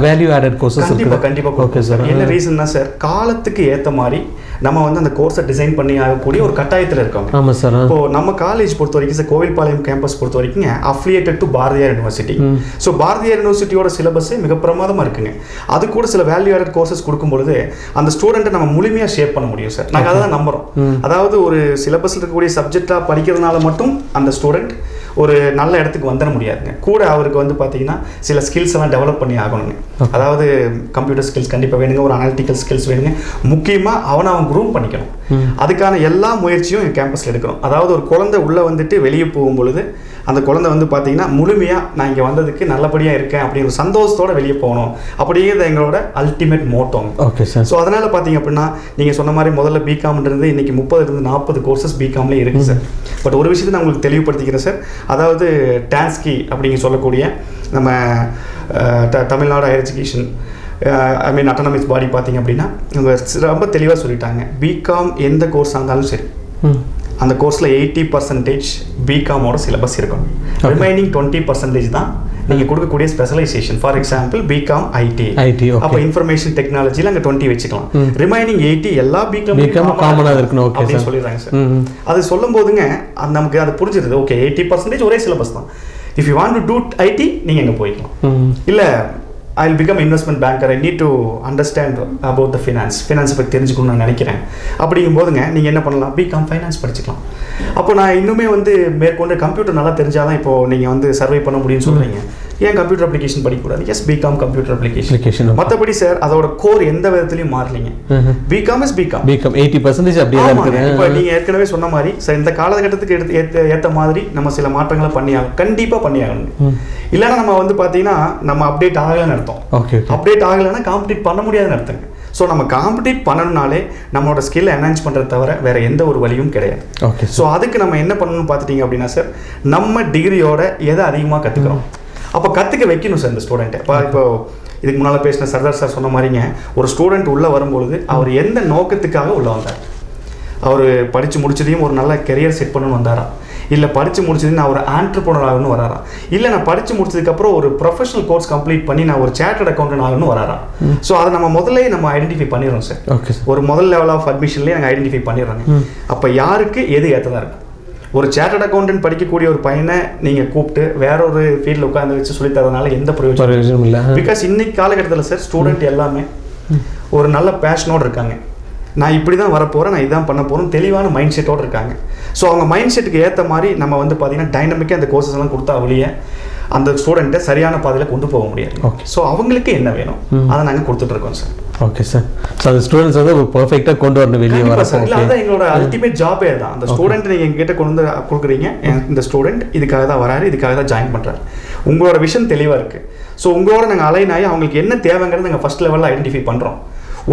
வேல்யூ ஆடட் கோர்சஸ் கண்டிப்பா. Okay sir. என்ன ரீசன்னா சார், காலத்துக்கு ஏற்ற மாதிரி நம்ம வந்து அந்த கோர்ஸை டிசைன் பண்ணி ஆகக்கூடிய ஒரு கட்டாயத்தில் இருக்கோம். ஆமாம் சார். இப்போ நம்ம காலேஜ் பொறுத்த வரைக்கும் சார், கோவில்பாளையம் கேம்பஸ் பொறுத்த வரைக்கும் affiliated to Bharathiar university. So Bharathiar யூனிவர்சிட்டியோட சிலபஸே மிக பிரமாதமாக இருக்குங்க. அது கூட சில வேல்யூ ஆடட் கோர்சஸ் கொடுக்கும்பொழுது அந்த ஸ்டூடெண்ட்டை நம்ம முழுமையாக ஷேப் பண்ண முடியும் சார். நாங்கள் அதை தான் நம்புகிறோம். அதாவது ஒரு சிலபஸில் இருக்கக்கூடிய சப்ஜெக்டாக படிக்கிறதுனால மட்டும் அந்த ஸ்டூடெண்ட் ஒரு நல்ல இடத்துக்கு வந்துட முடியாதுங்க. கூட அவருக்கு வந்து பார்த்தீங்கன்னா சில ஸ்கில்ஸ் எல்லாம் டெவலப் பண்ணி ஆகணுங்க. அதாவது கம்ப்யூட்டர் ஸ்கில்ஸ் கண்டிப்பாக வேணுங்க, ஒரு அனாலிட்டிக்கல் ஸ்கில்ஸ் வேணுங்க. முக்கியமாக அவன் க்ரூம் பண்ணிக்கணும். அதுக்கான எல்லா முயற்சியும் எங்கள் கேம்பஸில் எடுக்கிறோம். அதாவது ஒரு குழந்தை உள்ளே வந்துட்டு வெளியே போகும்பொழுது அந்த குழந்தை வந்து பார்த்தீங்கன்னா முழுமையாக நான் இங்கே வந்ததுக்கு நல்லபடியாக இருக்கேன் அப்படிங்கிற சந்தோஷத்தோடு வெளியே போகணும் அப்படிங்கிறது எங்களோட ultimate motto. Okay sir. So அதனால் பார்த்தீங்க அப்படின்னா நீங்கள் சொன்ன மாதிரி முதல்ல பிகாம்ன்றது இன்றைக்கி 30-40 கோர்சஸ் பிகாம்லேயே இருக்குது சார். பட் ஒரு விஷயத்தை நான் உங்களுக்கு தெளிவுபடுத்திக்கிறேன் சார். அதாவது டான்ஸ்கி அப்படிங்க சொல்லக்கூடிய நம்ம தமிழ்நாடு ஹையர் எஜுகேஷன் அட்டானமஸ் பாடி பார்த்தீங்க அப்படின்னா இவங்க ரொம்ப தெளிவாக சொல்லிட்டாங்க, பிகாம் எந்த கோர்ஸாக இருந்தாலும் சரி அந்த கோர்ஸில் 80% பிகாமோட சிலபஸ் இருக்கும். ரிமைனிங் 20% தான் நீங்கள் கொடுக்கக்கூடிய specialisation. For example BCom IT, அப்போ இன்ஃபர்மேஷன் டெக்னாலஜியில் அங்கே 20 வச்சுக்கலாம். ரிமைனிங் 80 எல்லா பிகாம் காமனாக இருக்கணும் அப்படின்னு சொல்லிடுறாங்க சார். அது சொல்லும் போதுங்க நமக்கு அது புரிஞ்சிருது. ஓகே 80% ஒரே சிலபஸ் தான். If you want to do IT நீங்கள் அங்கே போய்க்கலாம். இல்லை I will become investment banker, I need to understand about the finance பற்றி தெரிஞ்சுக்கணும்னு நான் நினைக்கிறேன். அப்படிங்கும் போதுங்க நீங்கள் என்ன பண்ணலாம், பிகாம் ஃபைனான்ஸ் படிச்சுக்கலாம். அப்போ நான் இன்னுமே வந்து மேற்கொண்டு கம்ப்யூட்டர் நல்லா தெரிஞ்சாதான் இப்போ நீங்கள் வந்து சர்வை பண்ண முடியும்னு சொல்கிறீங்க. ஏன் கம்ப்யூட்டர் அப்ளிகேஷன் படிக்கக்கூடாது? Yes, BCom computer application. மற்றபடி சார் அதோட கோர் எந்த விதத்துலையும் மாறலைங்க. பிகாம் இஸ் பிகாம் 80% அப்படியே இருக்குது. இப்போ நீங்கள் ஏற்கனவே சொன்ன மாதிரி சார் இந்த காலகட்டத்துக்கு ஏற்ற மாதிரி நம்ம சில மாற்றங்களை பண்ணியாகணும், கண்டிப்பாக பண்ணியாகணும். இல்லைன்னா நம்ம வந்து பார்த்தீங்கன்னா நம்ம அப்டேட் ஆகலைன்னு அர்த்தம். அப்டேட் ஆகலைன்னா காம்படிட் பண்ண முடியாதுன்னு அர்த்தங்க. ஸோ நம்ம காம்படிட் பண்ணணும்னாலே நம்மளோட ஸ்கில் என்ஹான்ஸ் பண்ணுறத தவிர வேறு எந்த ஒரு வழியும் கிடையாது. ஓகே. ஸோ அதுக்கு நம்ம என்ன பண்ணணும்னு பார்த்துட்டிங்க அப்படின்னா சார், நம்ம டிகிரியோட எதை அதிகமாக கற்றுக்குறோம் அப்போ கற்றுக்க வைக்கணும் சார் இந்த ஸ்டூடெண்ட்டை. இப்போ இதுக்கு முன்னால் பேசின சர்தார் சார் சொன்ன மாதிரிங்க, ஒரு ஸ்டூடெண்ட் உள்ளே வரும்பொழுது அவர் எந்த நோக்கத்துக்காக உள்ளே வந்தார்? அவர் படித்து முடிச்சதையும் ஒரு நல்ல கெரியர் செட் பண்ணணும்னு வந்தாரா, இல்லை படித்து முடிச்சது நான் ஒரு ஆண்டர்ப்ரனர் ஆகணும்னு வராரா, இல்லை நான் படித்து முடிச்சதுக்கப்புறம் ஒரு ப்ரொஃபஷனல் கோர்ஸ் கம்ப்ளீட் பண்ணி நான் ஒரு சார்ட்டர்ட் அக்கௌண்டன்ட் ஆகணும்னு வராரா? ஸோ அதை நம்ம முதல்ல நம்ம ஐடென்டிஃபை பண்ணிடுறோம் சார். ஓகே. ஒரு முதல் லெவல் ஆஃப் அட்மிஷன்லேயே நாங்கள் ஐடென்டிஃபை பண்ணிடுறோங்க. அப்போ யாருக்கு எது ஏற்றதாக இருக்கும்? ஒரு சார்ட்டர்ட் அக்கௌண்டன்ட் படிக்கக்கூடிய ஒரு பையனை நீங்கள் கூப்பிட்டு வேற ஒரு ஃபீல்டில் உட்காந்து வச்சு சொல்லித்தரதுனால எந்த பிரயோஜனம் இல்லை. பிகாஸ் இன்னைக்கு காலகட்டத்தில் சார் ஸ்டூடெண்ட் எல்லாமே ஒரு நல்ல பேஷனோடு இருக்காங்க. நான் இப்படி தான் வரப்போகிறேன், நான் இதான் பண்ண போகிறேன், தெளிவான மைண்ட் செட்டோடு இருக்காங்க. ஸோ அவங்க மைண்ட் செட்டுக்கு ஏற்ற மாதிரி நம்ம வந்து பார்த்திங்கன்னா டைனமிக்காக அந்த கோர்சஸ் எல்லாம் கொடுத்தா அவளியே அந்த ஸ்டூடெண்ட்டை சரியான பாதையில் கொண்டு போக முடியாது. ஓகே. ஸோ அவங்களுக்கு என்ன வேணும் அதை நாங்கள் கொடுத்துட்ருக்கோம் சார். Okay sir. ஸோ அந்த ஸ்டூடெண்ட்ஸ் வந்து பர்ஃபெக்டாக கொண்டு வரணும் வெளியே வர சார். இல்லை, அதான் எங்களோட அல்டிமேட் ஜாபே தான். அந்த ஸ்டூடெண்ட் நீங்கள் எங்கிட்ட கொண்டு வந்து கொடுக்குறீங்க, இந்த ஸ்டூடெண்ட் இதுக்காக தான் வராரு, இதுக்காக தான் ஜாயின் பண்ணுறாரு, உங்களோட விஷன் தெளிவாக இருக்குது. ஸோ உங்களோட நாங்கள் அலைன் ஆகி அவங்களுக்கு என்ன தேவைங்கிறது நாங்கள் ஃபஸ்ட் லெவலில் ஐடென்டிஃபை பண்ணுறோம்.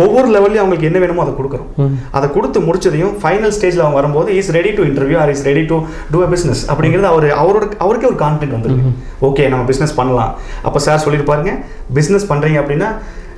ஒவ்வொரு லெவல்லையும் அவங்களுக்கு என்ன வேணுமோ அதை கொடுக்குறோம். அதை கொடுத்து முடிச்சதையும் ஃபைனல் ஸ்டேஜில் அவங்க வரும்போது is ready to interview or is ready to do a business அப்படிங்கிறது அவருக்கே ஒரு கான்ஃபிடென்ட் வந்துருக்கு. ஓகே, நம்ம பிஸ்னஸ் பண்ணலாம். அப்போ சார் சொல்லியிருப்பாருங்க, பிஸ்னஸ் பண்ணுறீங்க அப்படின்னா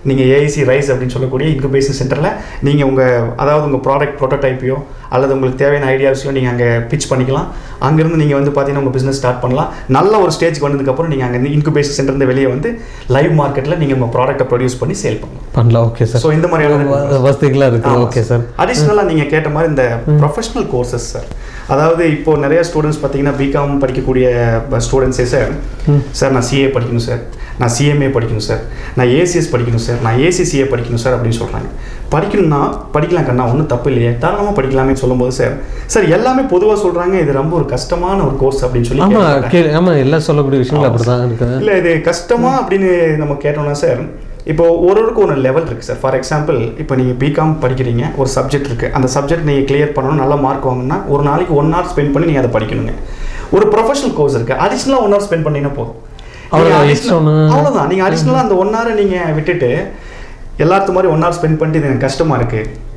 நீங்கள் ஏஐசி ரைஸ் அப்படின்னு சொல்லக்கூடிய இன்குபேஷன் சென்டரில் நீங்கள் உங்கள் ப்ராடக்ட் ப்ரோட்டோடைப்பையோ அல்லது உங்களுக்கு தேவையான ஐடியாஸையோ நீங்கள் அங்கே பிச் பண்ணிக்கலாம். அங்கேருந்து நீங்கள் வந்து பார்த்தீங்கன்னா உங்கள் பிஸ்னஸ் ஸ்டார்ட் பண்ணலாம். நல்ல ஒரு ஸ்டேஜ்க்கு வந்ததுக்கப்புறம் நீங்கள் அங்கே இன்குபேஷன் சென்டர்லேருந்து வெளியே வந்து லைவ் மார்க்கெட்டில் நீங்கள் உங்கள் ப்ராடக்ட்டை ப்ரொடியூஸ் பண்ணி சேல் பண்ணலாம். Okay sir. ஸோ இந்த மாதிரியான வசதிகளாக இருக்குது. Okay sir. அடிஷ்னலாக நீங்கள் கேட்ட மாதிரி இந்த ப்ரொஃபஷனல் கோர்சஸ் சார், அதாவது இப்போது நிறைய ஸ்டூடெண்ட்ஸ் பார்த்தீங்கன்னா பிகாம் படிக்கக்கூடிய ஸ்டூடெண்ட்ஸே சார் நான் சிஏ படிக்கணும் சார், நான் சிஎம்ஏ படிக்கணும் சார், நான் ஏசிஎஸ் படிக்கணும் சார், நான் ஏசிசிஏ படிக்கணும் சார் அப்படின்னு சொல்கிறாங்க. படிக்கணும்னா படிக்கலாம் கண்ணா, ஒன்றும் தப்பு இல்லையே, தாராளமாக படிக்கலாமே சொல்லும்போது சார் எல்லாமே பொதுவாக சொல்கிறாங்க இது ரொம்ப ஒரு கஷ்டமான ஒரு கோர்ஸ் அப்படின்னு சொல்லி. ஆமாம், எல்லாம் சொல்லக்கூடிய விஷயங்கள் அப்படி தான் இருக்குது. இல்லை, இது கஷ்டமா அப்படின்னு நம்ம கேட்டோம்னா சார், இப்போ ஒருவருக்கு ஒரு லெவல் இருக்குது சார். ஃபார் எக்ஸாம்பிள், இப்போ நீங்கள் பிகாம் படிக்கிறீங்க, ஒரு சப்ஜெக்ட் இருக்குது, அந்த சப்ஜெக்ட் நீங்கள் கிளியர் பண்ணணும், நல்ல மார்க் வாங்கணும்னா ஒரு நாளைக்கு 1 hour ஸ்பெண்ட் பண்ணி நீங்கள் அதை படிக்கணுங்க. ஒரு ப்ரொஃபஷனல் கோர்ஸ் இருக்குது, அடிஷ்னலாக 1 hour ஸ்பெண்ட் பண்ணிங்கன்னா போதும், அவ்வளோதான். நீங்கள் அடிஷ்னலாக அந்த 1 hour நீங்கள் விட்டுட்டு எல்லாத்து மாதிரி 1 hour ஸ்பெண்ட் பண்ணிட்டு இது எனக்கு கஷ்டமாக இருக்குது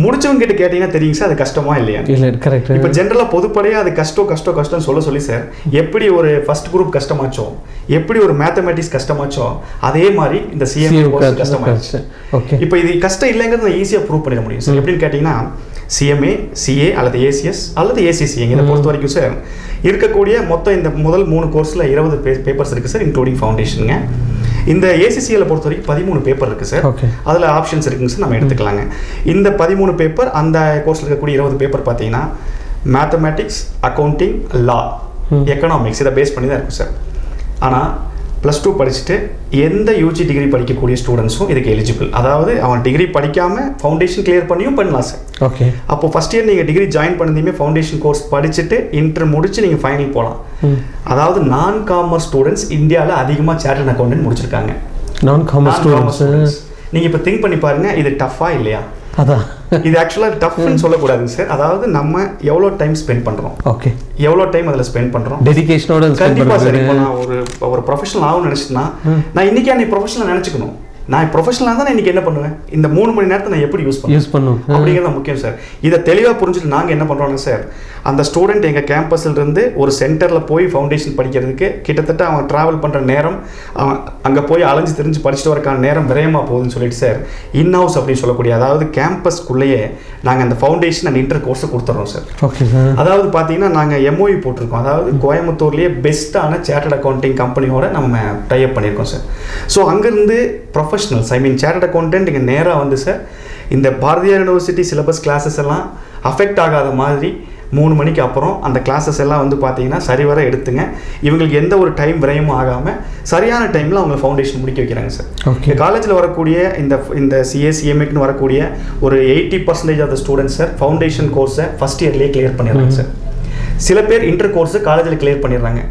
முடிச்சவங்க கிட்ட கேட்டீங்கன்னா தெரியுங்க சார் அது கஷ்டமா இல்லையா. கரெக்ட். இப்போ ஜென்ரலாக பொதுப்படையாக அது கஷ்டம் சொல்லி சார், எப்படி ஒரு ஃபர்ஸ்ட் குரூப் கஷ்டமாச்சோ, எப்படி ஒரு மேத்தமேட்டிக்ஸ் கஷ்டமாச்சோ, அதே மாதிரி இந்த சிஎம்ஏ கோர்ஸ் கஷ்டமாச்சு. ஓகே, இப்போ இது கஷ்டம் இல்லைங்கிறது நான் ஈஸியாக ப்ரூவ் பண்ணிட முடியும் சார். எப்படின்னு கேட்டிங்கன்னா, சிஎம்ஏ, சிஏ அல்லது ஏசிஎஸ் அல்லது ஏசிசி இதை பொறுத்த வரைக்கும் சார் இருக்கக்கூடிய மொத்தம் இந்த முதல் 3 கோர்ஸில் 20 பேப்பர்ஸ் இருக்குது சார், இன்க்ளூடிங் ஃபவுண்டேஷனுங்க. இந்த ஏசிசியில் பொறுத்த வரைக்கும் 13 பேப்பர் இருக்குது சார். அதில் ஆப்ஷன்ஸ் இருக்குங்க சார், நம்ம எடுத்துக்கலாங்க. இந்த 13 பேப்பர், அந்த கோர்ஸில் இருக்கக்கூடிய 20 பேப்பர் பார்த்தீங்கன்னா மேத்தமேட்டிக்ஸ், அக்கௌண்டிங், லா, எக்கனாமிக்ஸ் இதை பேஸ் பண்ணி தான் இருக்கும் சார். ஆனால் +2 படிச்சுட்டு எந்த யூஜி டிகிரி படிக்கக்கூடிய ஸ்டூடெண்ட்ஸும் இதுக்கு எலிஜிபிள். அதாவது அவன் டிகிரி படிக்காமல் ஃபவுண்டேஷன் கிளியர் பண்ணியும் பண்ணலாம் சார். ஓகே, அப்போ ஃபஸ்ட் இயர் நீங்கள் டிகிரி ஜாயின் பண்ணிருந்தீங்க, ஃபவுண்டேஷன் கோர்ஸ் படிச்சுட்டு இன்டர் முடிச்சு நீங்கள் ஃபைனல் போகலாம். அதாவது நான் காமர்ஸ் ஸ்டூடெண்ட்ஸ் இந்தியாவில் அதிகமாக சார்ட்டர்ட் அக்கௌண்டன்ட் முடிச்சிருக்காங்க. நான் காமர்ஸ் ஸ்டூடெண்ட்ஸ் நீங்கள் இப்போ திங்க் பண்ணி பாருங்கள், இது டஃபா இல்லையா? அதான், இது ஆக்சுவலாக டஃப்னு சொல்லக்கூடாதுங்க சார். அதாவது நம்ம எவ்வளோ டைம் ஸ்பெண்ட் பண்ணுறோம், ஓகே, எவ்வளோ டைம் அதில் ஸ்பெண்ட் பண்ணுறோம், டெடிகேஷனோட. கண்டிப்பாக சார். இப்போ நான் ஒரு ப்ரொஃபஷனல் ஆகும்னு நினச்சிட்டுனா, நான் இன்றைக்கி அன்றைக்கி ப்ரொஃபஷனல் நினச்சிக்கணும். நான் ப்ரொஃபஷனலாக தான் இன்றைக்கி என்ன பண்ணுவேன், இந்த 3 மணி நேரத்தை நான் எப்படி யூஸ் பண்ணுவேன் அப்படிங்கிறது முக்கியம் சார். இதை தெளிவாக புரிஞ்சுட்டு நாங்கள் என்ன பண்ணுறோம்னா சார், அந்த ஸ்டூடெண்ட் எங்கள் கேம்பஸ்லேருந்து ஒரு சென்டரில் போய் ஃபவுண்டேஷன் படிக்கிறதுக்கு கிட்டத்தட்ட அவன் ட்ராவல் பண்ணுற நேரம், அவன் அங்கே போய் அலைஞ்சு தெரிஞ்சு படிச்சுட்டு வரக்கான நேரம் விரயமாக போகுதுன்னு சொல்லிட்டு சார், இன்ஹவுஸ் அப்படின்னு சொல்லக்கூடிய, அதாவது கேம்பஸ்க்குள்ளேயே நாங்கள் அந்த ஃபவுண்டேஷன் அண்ட் இன்டர் கோர்ஸை கொடுத்துட்றோம் சார். Okay sir. அதாவது பார்த்தீங்கன்னா நாங்கள் எம்ஓஇ போட்டிருக்கோம், அதாவது கோயம்புத்தூர்லேயே பெஸ்ட்டான சார்ட்டர்ட் அக்கௌண்டிங் கம்பெனியோட நம்ம டைப் பண்ணியிருக்கோம் சார். ஸோ அங்கேருந்து ப்ரொஃபஷனல்ஸ், சார்ட்டர்ட் அக்கௌண்டன்ட் இங்கே நேராக வந்து சார் இந்த பாரதியார் யூனிவர்சிட்டி சிலபஸ் கிளாஸஸ் எல்லாம் அஃபெக்ட் ஆகாத மாதிரி 3 மணிக்கு அப்புறம் அந்த கிளாஸஸ் எல்லாம் வந்து பார்த்தீங்கன்னா சரிவர எடுத்துங்க. இவங்களுக்கு எந்த ஒரு டைம் விரயமும் ஆகாமல் சரியான டைமில் அவங்க ஃபவுண்டேஷன் முடிக்க வைக்கிறாங்க சார். இந்த காலேஜில் வரக்கூடிய இந்த சிஏசிஎம்ஏக்குன்னு வரக்கூடிய ஒரு 80% of the students sir foundation கோர்ஸை ஃபஸ்ட் இயர்லேயே கிளியர் பண்ணிடுறாங்க சார். சில பேர் இன்டர் கோர்ஸை காலேஜில் கிளியர் பண்ணிடுறாங்க.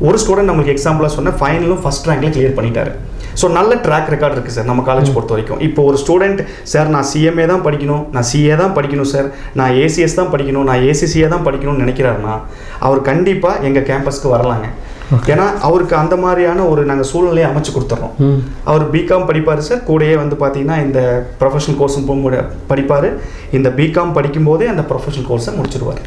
ஒரு ஸ்டூடெண்ட் நம்மளுக்கு எக்ஸாம்பிளாக சொன்ன ஃபைனலும் ஃபஸ்ட் ரேங்கில் கிளியர் பண்ணிட்டாரு. ஸோ நல்ல ட்ராக் ரெக்கார்ட் இருக்குது சார் நம்ம காலேஜ் பொறுத்த வரைக்கும். இப்போ ஒரு ஸ்டூடெண்ட் சார் நான் சிஎம்ஏ தான் படிக்கணும், நான் சிஏ தான் படிக்கணும் சார், நான் ஏசிஎஸ் தான் படிக்கணும், நான் ஏசிசிஏ தான் படிக்கணும்னு நினைக்கிறாருன்னா அவர் கண்டிப்பாக எங்கள் கேம்பஸ்க்கு வரலாங்க. ஏன்னா அவருக்கு அந்த மாதிரியான ஒரு நாங்கள் சூழ்நிலையை அமைச்சு கொடுத்துட்றோம். அவர் பிகாம் படிப்பார் சார், கூடயே வந்து பார்த்தீங்கன்னா இந்த ப்ரொஃபஷனல் கோர்ஸும் படிப்பார். இந்த பிகாம் படிக்கும்போதே அந்த ப்ரொஃபஷனல் கோர்ஸை முடிச்சிருவார்.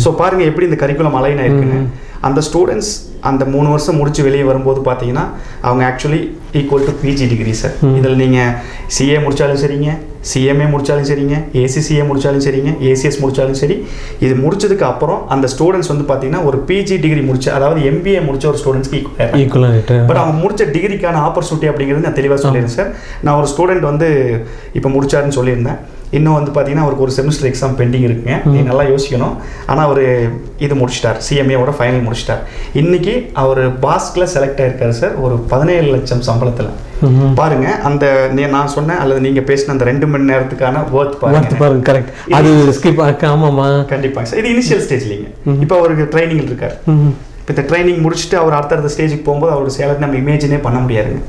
ஸோ பாருங்கள் எப்படி இந்த கரிக்குலம் அலைன் ஆயிருக்குங்க. அந்த ஸ்டூடெண்ட்ஸ் அந்த 3 வருஷம் முடிச்சு வெளியே வரும்போது பார்த்தீங்கன்னா அவங்க actually equal to PG degree sir. இதில் நீங்கள் சிஏ முடித்தாலும் சரிங்க, சிஎம்ஏ முடித்தாலும் சரிங்க, ஏசிசிஏ முடித்தாலும் சரிங்க, ஏசிஎஸ் முடித்தாலும் சரி, இது முடிச்சதுக்கு அப்புறம் அந்த ஸ்டூடெண்ட்ஸ் வந்து பார்த்தீங்கன்னா ஒரு பிஜி டிகிரி முடிச்ச, அதாவது எம்பிஏ முடிச்ச ஒரு ஸ்டூடெண்ட்ஸ்க்கு ஈக்குவலாக. பட் அவங்க முடிச்ச டிகிரிக்கான ஆப்பர்ச்சுனிட்டி அப்படிங்கிறது நான் தெளிவாக சொல்லியிருந்தேன் சார். நான் ஒரு ஸ்டூடெண்ட் வந்து இப்போ முடிச்சாருன்னு சொல்லியிருந்தேன். இன்னும் வந்து பார்த்தீங்கன்னா அவருக்கு ஒரு செமிஸ்டர் எக்ஸாம் பெண்டிங் இருக்குங்க, நீங்கள் நல்லா யோசிக்கணும். ஆனால் அவர் இது முடிச்சிட்டார், சிஎம்ஏவோட ஃபைனல் முடிச்சிட்டார். இன்றைக்கி அவர் பாஸ்கில் செலக்ட் ஆகிருக்காரு சார், ஒரு 17 லட்சம் சம்பளத்தில். பாருங்க, அந்த நான் சொன்னேன் அல்லது நீங்கள் பேசின அந்த 2 மணி நேரத்துக்கான ஒர்த் பாருங்க. கரெக்ட், அது ஸ்கிப் ஆமாமா கண்டிப்பாக சார். இது இனிஷியல் ஸ்டேஜ்லிங்க. இப்போ அவருக்கு ட்ரைனிங் இருக்கார். இப்போ இந்த ட்ரைனிங் முடிச்சுட்டு அவர் அடுத்தடுத்த ஸ்டேஜுக்கு போகும்போது அவரோட சேலரி நம்ம இமேஜினே பண்ண முடியாதுங்க.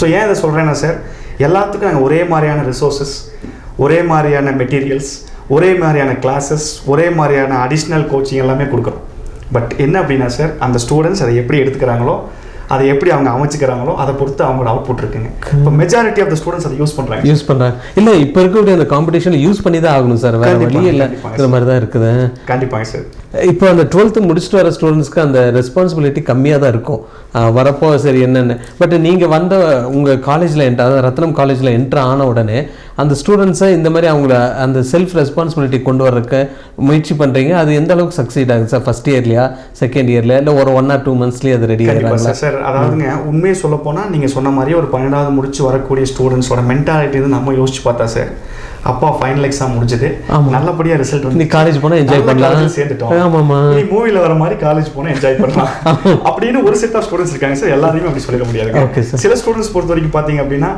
ஸோ ஏன் இதை சொல்கிறேன்னா சார், எல்லாத்துக்கும் நாங்கள் ஒரே மாதிரியான ரிசோர்ஸஸ், ஒரே மாதிரியான மெட்டீரியல்ஸ், ஒரே மாதிரியான கிளாஸஸ், ஒரே மாதிரியான அடிஷ்னல் கோச்சிங் எல்லாமே கொடுக்குறோம். பட் என்ன அப்படின்னா சார், அந்த ஸ்டூடெண்ட்ஸ் அதை எப்படி எடுத்துக்கிறாங்களோ, அதை எப்படி அவங்க அமைச்சுக்கிறாங்களோ அதை பொறுத்து அவங்களோட அவுட்புட் இருக்குங்க. இப்போ மெஜாரிட்டி ஆஃப் த ஸ்டூடெண்ட்ஸ் அதை யூஸ் பண்ணுறாங்க. இல்லை இப்போ இருக்கக்கூடிய அந்த காம்படிஷன் யூஸ் பண்ணி தான் ஆகணும் சார், வேறு வழி இல்லைங்கிற மாதிரி தான் இருக்குது. கண்டிப்பாக சார். இப்போ அந்த 12th முடிச்சுட்டு வர ஸ்டூடெண்ட்ஸ்க்கு அந்த ரெஸ்பான்சிபிலிட்டி கம்மியாக தான் இருக்கும் வரப்போ. சரி என்னென்னு பட் நீங்கள் வந்த உங்கள் காலேஜில் அதாவது ரத்னம் காலேஜில் என்ட்ரு ஆன உடனே அந்த ஸ்டூடெண்ட்ஸை இந்த மாதிரி அவங்கள அந்த செல்ஃப் ரெஸ்பான்சிபிலிட்டி கொண்டு வரக்கு முயற்சி பண்ணுறீங்க. அது எந்த அளவுக்கு சக்சீட் ஆகுது சார்? ஃபர்ஸ்ட் இயர்லையா, செகண்ட் இயர்லையா, இல்லை ஒரு 1 or 2 monthsலேயே அது ரெடி ஆகிடுறாங்களா சார்? அதாவதுங்க, உண்மையை சொல்ல போனால் நீங்கள் சொன்ன மாதிரி ஒரு 12th முடிச்சு வரக்கூடிய ஸ்டூடெண்ட்ஸோட மென்டாலிட்டி வந்து நம்ம யோசிச்சு பார்த்தா சார், அப்பா ஃபைனல் எக்ஸாம் முடிஞ்சது, நல்லபடியா ரிசல்ட் வந்து, நீ காலேஜ் போனா என்ஜாய் பண்ணலாம், சேர்ந்துட்டோம், ஆமாமா, நீ மூவில வர மாதிரி காலேஜ் போனா என்ஜாய் பண்ணலாம் அப்படின்னு ஒரு செட் ஆஃப் ஸ்டூடெண்ட்ஸ் இருக்காங்க சார். எல்லாரையும் அப்படி சொல்லிட முடியாது. சில ஸ்டூடெண்ட்ஸ் பொறுத்த வரைக்கும் பாத்தீங்க அப்படின்னா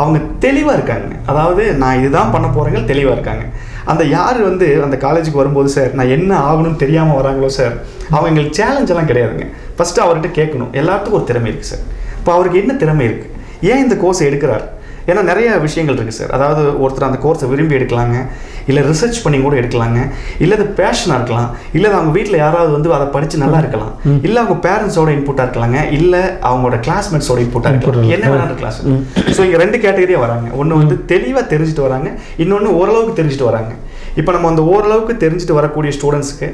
அவங்க தெளிவா இருக்காங்க. அதாவது நான் இதுதான் பண்ண போறேங்க தெளிவா இருக்காங்க. அந்த யார் வந்து அந்த காலேஜுக்கு வரும்போது சார் நான் என்ன ஆகணும்னு தெரியாம வராங்களோ சார், அவங்க எங்களுக்கு சேலஞ்ச் எல்லாம் கிடையாதுங்க. ஃபர்ஸ்ட் அவர்கிட்ட கேட்கணும், எல்லாத்துக்கும் ஒரு திறமை இருக்கு சார். இப்போ அவருக்கு என்ன திறமை இருக்கு, ஏன் இந்த கோர்ஸ் எடுக்கிறார்? ஏன்னா நிறைய விஷயங்கள் இருக்குது சார். அதாவது ஒருத்தர் அந்த கோர்ஸை விரும்பி எடுக்கலாங்க, இல்லை ரிசர்ச் பண்ணி கூட எடுக்கலாங்க, இல்லை அது பேஷனாக இருக்கலாம், இல்லை அவங்க வீட்டில் யாராவது வந்து அதை படித்து நல்லா இருக்கலாம், இல்லை அவங்க பேரண்ட்ஸோட இன்புட்டாக இருக்கலாங்க, இல்லை அவங்களோட கிளாஸ்மேட்ஸோட இன்புட்டாக இருக்கலாம், என்ன வேணாலும் இருக்கலாம் சார். ஸோ இங்கே 2 கேட்டகரியாக வராங்க. ஒன்று வந்து தெளிவாக தெரிஞ்சுட்டு வராங்க, இன்னொன்று ஓரளவுக்கு தெரிஞ்சுட்டு வராங்க. இப்போ நம்ம அந்த ஓரளவுக்கு தெரிஞ்சுட்டு வரக்கூடிய ஸ்டூடெண்ட்ஸுக்கு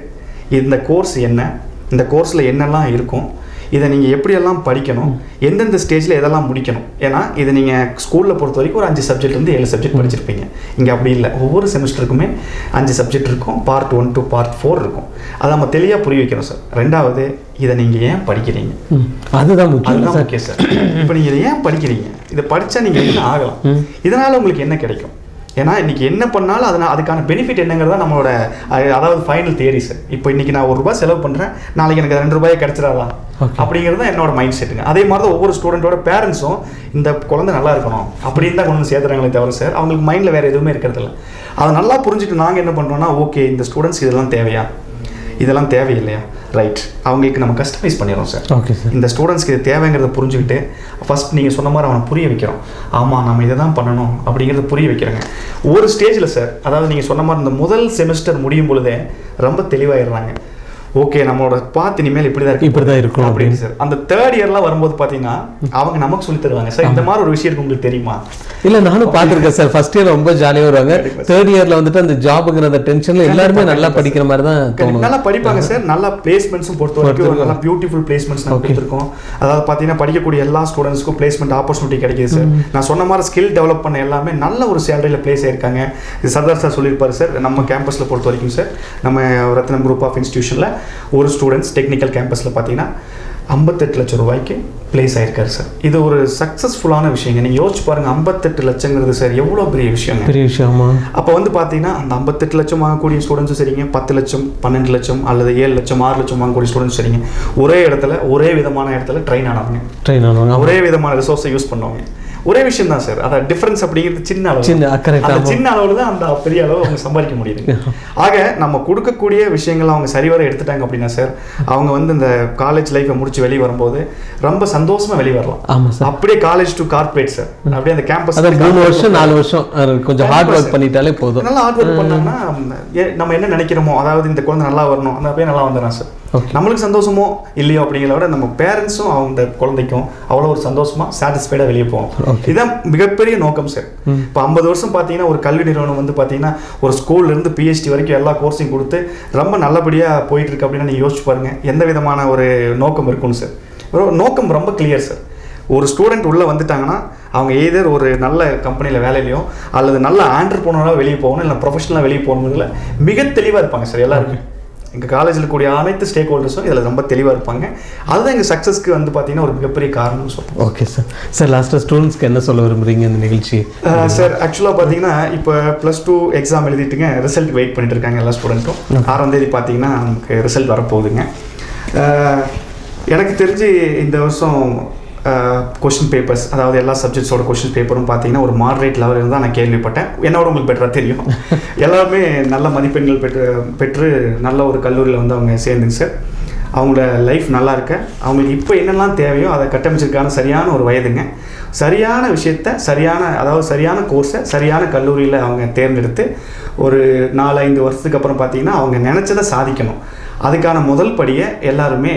இந்த கோர்ஸ் என்ன, இந்த கோர்ஸில் என்னெல்லாம் இருக்கும், இதை நீங்கள் எப்படியெல்லாம் படிக்கணும், எந்தெந்த ஸ்டேஜில் எதெல்லாம் முடிக்கணும். ஏன்னா இது நீங்கள் ஸ்கூலில் பொறுத்த வரைக்கும் ஒரு 5 சப்ஜெக்ட்லேருந்து 7 சப்ஜெக்ட் படிச்சிருப்பீங்க. இங்கே அப்படி இல்லை, ஒவ்வொரு செமஸ்டருக்குமே 5 சப்ஜெக்ட் இருக்கும், பார்ட் 1 to பார்ட் 4 இருக்கும். அதை நம்ம தெளிவாக புரிய வைக்கணும் சார். 2வது, இதை நீங்கள் ஏன் படிக்கிறீங்க, அதுதான் முக்கியம் சார். இப்போ நீங்கள் இதை ஏன் படிக்கிறீங்க, இதை படித்தா நீங்கள் என்ன ஆகலாம், இதனால் உங்களுக்கு என்ன கிடைக்கும், ஏன்னா இன்றைக்கி என்ன பண்ணாலும் அதுக்கான பெனிஃபிட் என்னங்கிறதா நம்மளோட அதாவது ஃபைனல் தியரி சார். இப்போ இன்றைக்கி நான் ₹1 செலவு பண்ணுறேன், நாளைக்கு எனக்கு ₹2 கிடைச்சிடாதா அப்படிங்கிறது தான் என்னோட மைண்ட் செட்டுங்க. அதே மாதிரி தான் ஒவ்வொரு ஸ்டூடெண்ட்டோட பேரண்ட்ஸும் இந்த குழந்தை நல்லா இருக்கணும் அப்படின்னு தான் கொண்டு சேர்த்துறாங்களே தவிர சார், அவங்களுக்கு மைண்டில் வேறு எதுவுமே இருக்கிறதில்ல. அதை நல்லா புரிஞ்சுட்டு நாங்கள் என்ன பண்ணுறோன்னா, ஓகே இந்த ஸ்டூடெண்ட்ஸ் இதெல்லாம் தேவையா, இதெல்லாம் தேவையில்லையா, ரைட், அவங்களுக்கு நம்ம கஸ்டமைஸ் பண்ணிடுறோம் சார். Okay sir. இந்த ஸ்டூடெண்ட்ஸ்க்கு இது தேவைங்கிறத புரிஞ்சுக்கிட்டு ஃபஸ்ட் நீங்கள் சொன்ன மாதிரி அவனை புரிய வைக்கிறோம். ஆமாம் நம்ம இதை தான் பண்ணணும் அப்படிங்கிறத புரிய வைக்கிறேங்க ஒரு ஸ்டேஜில் சார். அதாவது நீங்கள் சொன்ன மாதிரி இந்த முதல் செமஸ்டர் முடியும் பொழுதே ரொம்ப தெளிவாயிடுறாங்க. ஓகே நம்மளோட பாத்து இனிமேல் இப்படி தான் இருக்கும் அப்படின்னு சார். அந்த 3rd இயர்லாம் வரும்போது பார்த்தீங்கன்னா அவங்க நமக்கு சொல்லி தருவாங்க சார், இந்த மாதிரி ஒரு விஷயம் உங்களுக்கு தெரியுமா? இல்லை நானும் பார்த்துருக்கேன் சார். ஃபர்ஸ்ட் இயர் ரொம்ப ஜாலியாக வருவாங்க, 3rd இயர்ல வந்துட்டு அந்த ஜாபுங்கிற அந்த டென்ஷன்ல எல்லாருமே நல்லா படிக்கிற மாதிரி தான் தோணும். நல்லா படிப்பாங்க சார். நல்லா பிளேஸ்மெண்ட்ஸும் பொறுத்த வரைக்கும் நல்லா பியூட்டிஃபுல் பிளேஸ்மெண்ட்ஸ் நம்ம கொடுத்துருக்கோம். அதாவது பார்த்தீங்கன்னா படிக்கக்கூடிய எல்லா ஸ்டூடெண்ட்ஸ்க்கும் பிளேஸ்மெண்ட் ஆப்பர்ச்சுனிட்டி கிடைக்குது சார். நான் சொன்ன மாதிரி ஸ்கில் டெவலப் பண்ண எல்லாமே நல்ல ஒரு சேலரியில் பிளேஸ் ஆயிருக்காங்க. இது சர்தார் சார் சொல்லியிருப்பாரு சார். நம்ம கேம்பஸில் பொறுத்த வரைக்கும் சார், நம்ம ரத்னம் குரூப் ஆஃப் இன்ஸ்டியூஷனில் ஒரு ஸ்டூடெண்ட்ஸ் டெக்னிக்கல் கேம்பஸில் பார்த்தீங்கன்னா 58 லட்சம் ரூபாய்க்கு பிளேஸ் ஆயிருக்காரு சார். இது ஒரு சக்ஸஸ்ஃபுல்லான விஷயங்க. நீங்கள் யோசிச்சு பாருங்க, 58 லட்சங்கிறது சார் எவ்வளோ பெரிய விஷயமா. அப்போ வந்து பார்த்தீங்கன்னா அந்த 58 லட்சம் வாங்கக்கூடிய ஸ்டூடெண்ட்ஸும் சரிங்க, 10 லட்சம் 12 லட்சம் அல்லது 7 லட்சம் 6 லட்சம் வாங்கக்கூடிய ஸ்டூடெண்ட்ஸ் சரிங்க, ஒரே இடத்துல ஒரே விதமான இடத்துல ட்ரெயின் ஆனவங்க, ஒரே விதமான ரிசோர்ஸை யூஸ் பண்ணுவாங்க. ஒரே விஷயம் தான் சார். அதான் டிஃபரன்ஸ் அப்படிங்கிறது சின்ன அளவு, சின்ன அளவில் தான் அந்த பெரிய அளவு அவங்க சம்பாதிக்க முடியுது. ஆக நம்ம கொடுக்கக்கூடிய விஷயங்கள் அவங்க சரிவர எடுத்துட்டாங்க அப்படின்னா சார், அவங்க வந்து இந்த காலேஜ் லைஃப்பை முடிச்சு வெளியே வரும்போது ரொம்ப சந்தோஷமா வெளியே வரலாம். அப்படியே காலேஜ் டு கார்பரேட் சார், அப்படியே அந்த கேம்பஸ் 3 வருஷம் 4 வருஷம் கொஞ்சம் ஹார்ட் ஒர்க் பண்ணிட்டாலே போதும். நல்லா ஹார்ட் ஒர்க் பண்ணாங்கன்னா நம்ம என்ன நினைக்கிறோமோ, அதாவது இந்த குழந்தை நல்லா வரணும், அந்த அப்படியே நல்லா வந்துடுறான் சார். நம்மளுக்கு சந்தோஷமோ இல்லையோ அப்படிங்கிறத விட நம்ம பேரண்ட்ஸும் அவங்க குழந்தைக்கும் அவ்வளோ ஒரு சந்தோஷமா சாட்டிஸ்ஃபைடாக வெளியே போவோம். இதுதான் மிகப்பெரிய நோக்கம் சார். இப்போ 50 வருஷம் பார்த்தீங்கன்னா ஒரு கல்வி நிறுவனம் வந்து பார்த்தீங்கன்னா ஒரு ஸ்கூல்லேருந்து PhD வரைக்கும் எல்லா கோர்ஸையும் கொடுத்து ரொம்ப நல்லபடியாக போயிட்டு இருக்கு அப்படின்னா நீங்கள் யோசிச்சு பாருங்க எந்த விதமான ஒரு நோக்கம் இருக்குன்னு சார். ஒரு நோக்கம் ரொம்ப கிளியர் சார். ஒரு ஸ்டூடெண்ட் உள்ளே வந்துட்டாங்கன்னா அவங்க எதர் ஒரு நல்ல கம்பெனியில் வேலையிலையோ அல்லது நல்ல ஆண்டர்ப்ரனராக வெளியே போகணும், இல்லை ப்ரொஃபஷனலாக வெளியே போகணுங்கிறதுல மிக தெளிவாக இருப்பாங்க சார். எல்லாருமே எங்கள் காலேஜில் கூடிய அனைத்து ஸ்டேக் ஹோல்டர்ஸும் இதில் ரொம்ப தெளிவாக இருப்பாங்க. அதுதான் எங்கள் சக்ஸஸ்க்கு வந்து பார்த்தீங்கன்னா ஒரு மிகப்பெரிய காரணம்னு சொல்லுவோம். Okay sir. சார் லாஸ்ட்டாக ஸ்டூடெண்ட்ஸ்க்கு என்ன சொல்ல விரும்புகிறீங்க இந்த நிகழ்ச்சி? சார் ஆக்சுவலாக பார்த்தீங்கன்னா இப்போ +2 எக்ஸாம் எழுதிட்டுங்க, ரிசல்ட் வெயிட் பண்ணிட்டு இருக்காங்க எல்லா ஸ்டூடெண்ட்டும். 6ஆம் தேதி பார்த்தீங்கன்னா நமக்கு ரிசல்ட் வரப்போகுதுங்க. எனக்கு தெரிஞ்சு இந்த வருஷம் கொஷின் பேப்பர்ஸ், அதாவது எல்லா சப்ஜெக்ட்ஸோட கொஷின் பேப்பரும் பார்த்தீங்கன்னா ஒரு மாடரேட் லெவல் இருந்தால் நான் கேள்விப்பட்டேன். என்னோட உங்களுக்கு பெட்டராக தெரியும். எல்லாருமே நல்ல மதிப்பெண்கள் பெற்று நல்ல ஒரு கல்லூரியில் வந்து அவங்க சேர்ந்துங்க சார். அவங்களோட லைஃப் நல்லா இருக்க, அவங்களுக்கு இப்போ என்னெல்லாம் தேவையோ அதை கட்டமைச்சிருக்கான சரியான ஒரு வயதுங்க. சரியான விஷயத்த சரியான கோர்ஸை சரியான கல்லூரியில் அவங்க தேர்ந்தெடுத்து ஒரு 4-5 வருஷத்துக்கு அப்புறம் பார்த்தீங்கன்னா அவங்க நினச்சதை சாதிக்கணும். அதுக்கான முதல் படியை எல்லாருமே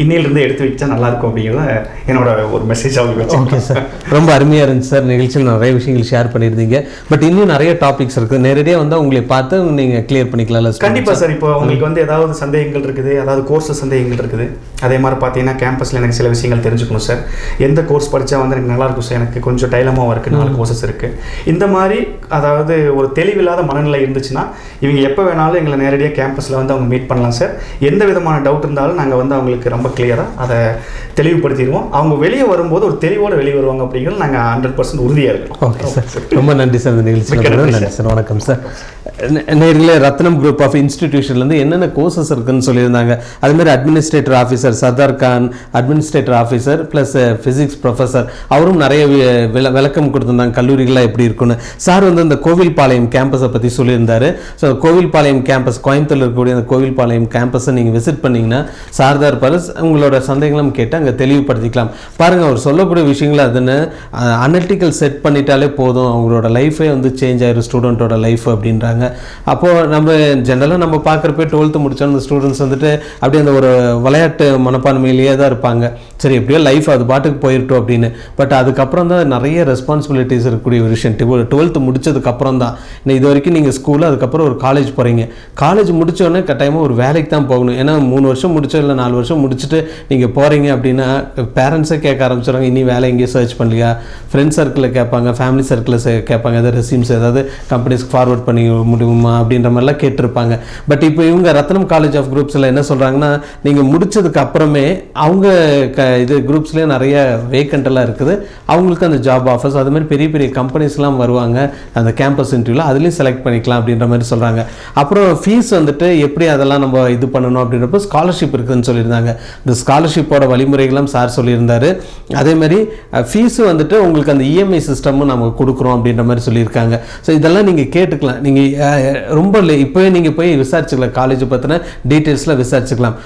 இன்னிலிருந்து எடுத்து வச்சா நல்லாயிருக்கும் அப்படிங்கிறத என்னோட ஒரு மெசேஜ் அவங்களுக்கு. ஓகே சார், ரொம்ப அருமையாக இருந்துச்சு சார். நிகழ்ச்சியில் நிறைய விஷயங்கள் ஷேர் பண்ணியிருந்தீங்க. பட் இன்னும் நிறைய டாபிக்ஸ் இருக்குது, நேரடியாக வந்து உங்களை பார்த்து நீங்கள் கிளியர் பண்ணிக்கலாம்ல? கண்டிப்பாக சார். இப்போ உங்களுக்கு வந்து ஏதாவது சந்தேகங்கள் இருக்குது, அதாவது கோர்ஸ் சந்தேகங்கள் இருக்குது, அதே மாதிரி பார்த்தீங்கன்னா கேம்பஸில் எனக்கு சில விஷயங்கள் தெரிஞ்சுக்கணும் சார், எந்த கோர்ஸ் படித்தா வந்து எனக்கு நல்லாயிருக்கும் சார், எனக்கு கொஞ்சம் டைலமாகவும் இருக்குது, 4 கோர்சஸ் இருக்குது, இந்த மாதிரி அதாவது ஒரு தெளிவில்லாத மனநிலை இருந்துச்சுன்னா இவங்க எப்போ வேணாலும் எங்களை நேரடியாக கேம்பஸில் வந்து அவங்க மீட் பண்ணலாம் சார். எந்த விதமான டவுட் இருந்தாலும் நாங்கள் வந்து அவங்களுக்கு ரொம்ப கிளியராக அதை தெளிவுபடுத்திடுவோம். அவங்க வெளியே வரும்போது ஒரு தெளிவோடு வெளியே வருவாங்க அப்படிங்கிறது நாங்கள் 100% உறுதியாக இருக்கோம். ஓகே சார், ரொம்ப நன்றி சார். இந்த நிகழ்ச்சியில் நன்றி சார். வணக்கம் சார். நேர்களே, ரத்னம் குரூப் ஆஃப் இன்ஸ்டிடியூஷன்லேருந்து என்னென்ன கோர்சஸ் இருக்குன்னு சொல்லியிருந்தாங்க. அதுமாதிரி administrator officer Sardar Khan, administrator officer plus physics professor, அவரும் நிறைய விளக்கம் கொடுத்துருந்தாங்க கல்லூரிகளாக எப்படி இருக்குன்னு. சார் வந்து இந்த கோவில்பாளையம் கேம்பஸை பற்றி சொல்லியிருந்தார். ஸோ கோவில்பாளையம் கேம்பஸ், கோயம்புத்தூரில் இருக்கக்கூடிய அந்த கோவில்பாளையம் கேம்பஸை நீங்கள் விசிட் பண்ணிங்கன்னா சார் தான் இருப்பார். உங்களோட சந்தேகங்களும் கேட்டு அங்கே தெளிவுபடுத்திக்கலாம். பாருங்கள், அவர் சொல்லக்கூடிய விஷயங்கள் அதுன்னு அனலிட்டிக்கல் செட் பண்ணிட்டாலே போதும், அவங்களோட லைஃபே வந்து சேஞ்ச் ஆயிரும், ஸ்டூடெண்ட்டோட லைஃப் அப்படின்றாங்க. அப்போது நம்ம ஜென்ரலாக நம்ம பார்க்குறப்ப 12th முடித்தோம் அந்த ஸ்டூடெண்ட்ஸ் வந்துட்டு அப்படியே அந்த ஒரு விளையாட்டு மனப்பான்மையிலேயே தான் இருப்பாங்க. சரி, எப்படியோ லைஃப் அது பாட்டுக்கு போயிட்டோம் அப்படின்னு. பட் அதுக்கப்புறம் தான் நிறைய ரெஸ்பான்சிபிலிட்டிஸ் இருக்கக்கூடிய ஒரு விஷயம். 12th முடிச்சதுக்கப்புறம் தான், இது வரைக்கும் நீங்கள் ஸ்கூலில் அதுக்கப்புறம் ஒரு காலேஜ் போகிறீங்க. காலேஜ் முடித்தோடனே கட்டாயமாக ஒரு வேலைக்கு தான் போகணும். ஏன்னா 3 வருஷம் முடிச்சோம் இல்லை 4 வருஷம் முடிச்சுட்டு நீங்கள் போகிறீங்க அப்படின்னா பேரண்ட்ஸே கேட்க ஆரம்பிச்சிடுறாங்க, இனி வேலை எங்கேயும் சர்ச் பண்ணலையா, ஃப்ரெண்ட்ஸ் சர்க்கிளில் கேட்பாங்க, ஃபேமிலி சர்க்கிளில் கேட்பாங்க, ஏதாவது ரெசியூம்ஸ் ஏதாவது கம்பெனிஸ்க்கு ஃபார்வர்ட் பண்ணி முடியுமா அப்படின்ற மாதிரிலாம் கேட்டிருப்பாங்க. பட் இப்போ இவங்க ரத்னம் காலேஜ் ஆஃப் குரூப்ஸில் என்ன சொல்கிறாங்கன்னா, நீங்கள் முடிச்சதுக்கு அப்புறமே அவங்க இது குரூப்ஸ்லேயே நிறைய வேக்கண்டெல்லாம் இருக்குது, அவங்களுக்கு அந்த ஜாப் ஆஃபர்ஸ் அது மாதிரி பெரிய பெரிய கம்பெனிஸ்லாம் வருவாங்க அந்த கேம்பஸ் இன்டர்வியூவில், அதுலேயும் செலக்ட் பண்ணிக்கலாம் அப்படின்ற மாதிரி சொல்கிறாங்க. அப்புறம் ஃபீஸ் வந்துட்டு எப்படி அதெல்லாம் நம்ம இது பண்ணணும் அப்படின்றப்போ ஸ்காலர்ஷிப் இருக்குதுன்னு சொல்லியிருந்தாங்க. இந்த ஸ்காலர்ஷிப்போட வழிமுறைகளும் சார் சொல்லியிருந்தார். அதே மாதிரி ஃபீஸு வந்துட்டு உங்களுக்கு அந்த இஎம்ஐ சிஸ்டமும் நம்ம கொடுக்குறோம் அப்படின்ற மாதிரி சொல்லியிருக்காங்க. ஸோ இதெல்லாம் நீங்கள் கேட்டுக்கலாம். நீங்கள் ரொம்ப இப்போவே நீங்கள் போய் விசாரிச்சுக்கலாம், காலேஜை பற்றின டீட்டெயில்ஸில் விசாரிச்சுக்கலாம்.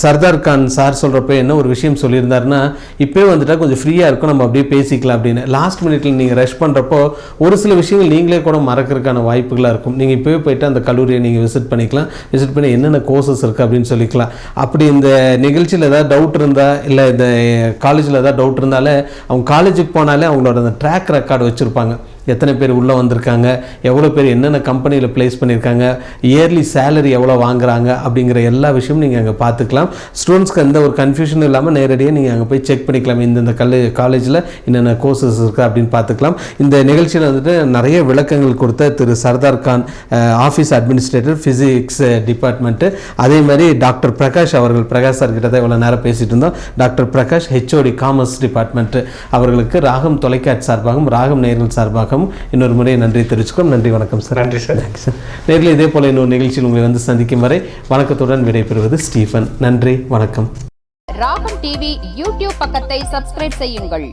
சர்தார் கான் சார் சொல்கிறப்ப என்ன ஒரு விஷயம் சொல்லியிருந்தாருன்னா, இப்போவே வந்துட்டால் கொஞ்சம் ஃப்ரீயாக இருக்கும், நம்ம அப்படியே பேசிக்கலாம் அப்படின்னு. லாஸ்ட் மினிட்ல நீங்கள் ரஷ் பண்ணுறப்போ ஒரு சில விஷயங்கள் நீங்களே கூட மறக்கிறதுக்கான வாய்ப்புகளாக இருக்கும். நீங்கள் இப்போவே போய்ட்டு அந்த கல்லூரியை நீங்கள் விசிட் பண்ணிக்கலாம், விசிட் பண்ணி என்னென்ன கோர்சஸ் இருக்குது அப்படின்னு சொல்லிக்கலாம். அப்படி இந்த நிகழ்ச்சியில் ஏதாவது டவுட் இருந்தால், இல்லை இந்த காலேஜில் ஏதாவது டவுட் இருந்தாலே அவங்க காலேஜுக்கு போனாலே அவங்களோட அந்த ட்ராக் ரெக்கார்டு வச்சுருப்பாங்க. எத்தனை பேர் உள்ளே வந்திருக்காங்க, எவ்வளோ பேர் என்னென்ன கம்பெனியில் ப்ளேஸ் பண்ணியிருக்காங்க, இயர்லி சேலரி எவ்வளோ வாங்குறாங்க அப்படிங்கிற எல்லா விஷயமும் நீங்கள் அங்கே பார்த்துக்கலாம். ஸ்டூடெண்ட்ஸ்க்கு எந்த ஒரு கன்ஃபியூஷனும் இல்லாமல் நேரடியாக நீங்கள் அங்கே போய் செக் பண்ணிக்கலாம், இந்த காலேஜில் என்னென்ன கோர்சஸ் இருக்குது அப்படின்னு பார்த்துக்கலாம். இந்த நிகழ்ச்சியில் வந்துட்டு நிறைய விளக்கங்கள் கொடுத்த திரு Sardar Khan, office administrator, physics department, அதே மாதிரி டாக்டர் பிரகாஷ் அவர்கள், பிரகாஷ் சார் கிட்ட தான் இவ்வளோ நேரம் பேசிகிட்டு இருந்தோம். Doctor Prakash HOD commerce department, அவர்களுக்கு ராகம் தொலைக்காட்சி சார்பாகவும் ராகம் நேயர்கள் சார்பாகவும் இன்னொரு முறை நன்றி தெரிவிச்சுக்கிறோம். நன்றி, வணக்கம் சார். நன்றி சார். நேரில் இதே போல இன்னொரு நிகழ்ச்சியில் உங்களை வந்து சந்திக்கும் வரை வணக்கத்துடன் விடைபெறுவது ஸ்டீஃபன். நன்றி, வணக்கம். ராகம் டிவி யூடியூப் பக்கத்தை சப்ஸ்கிரைப் செய்யுங்கள்.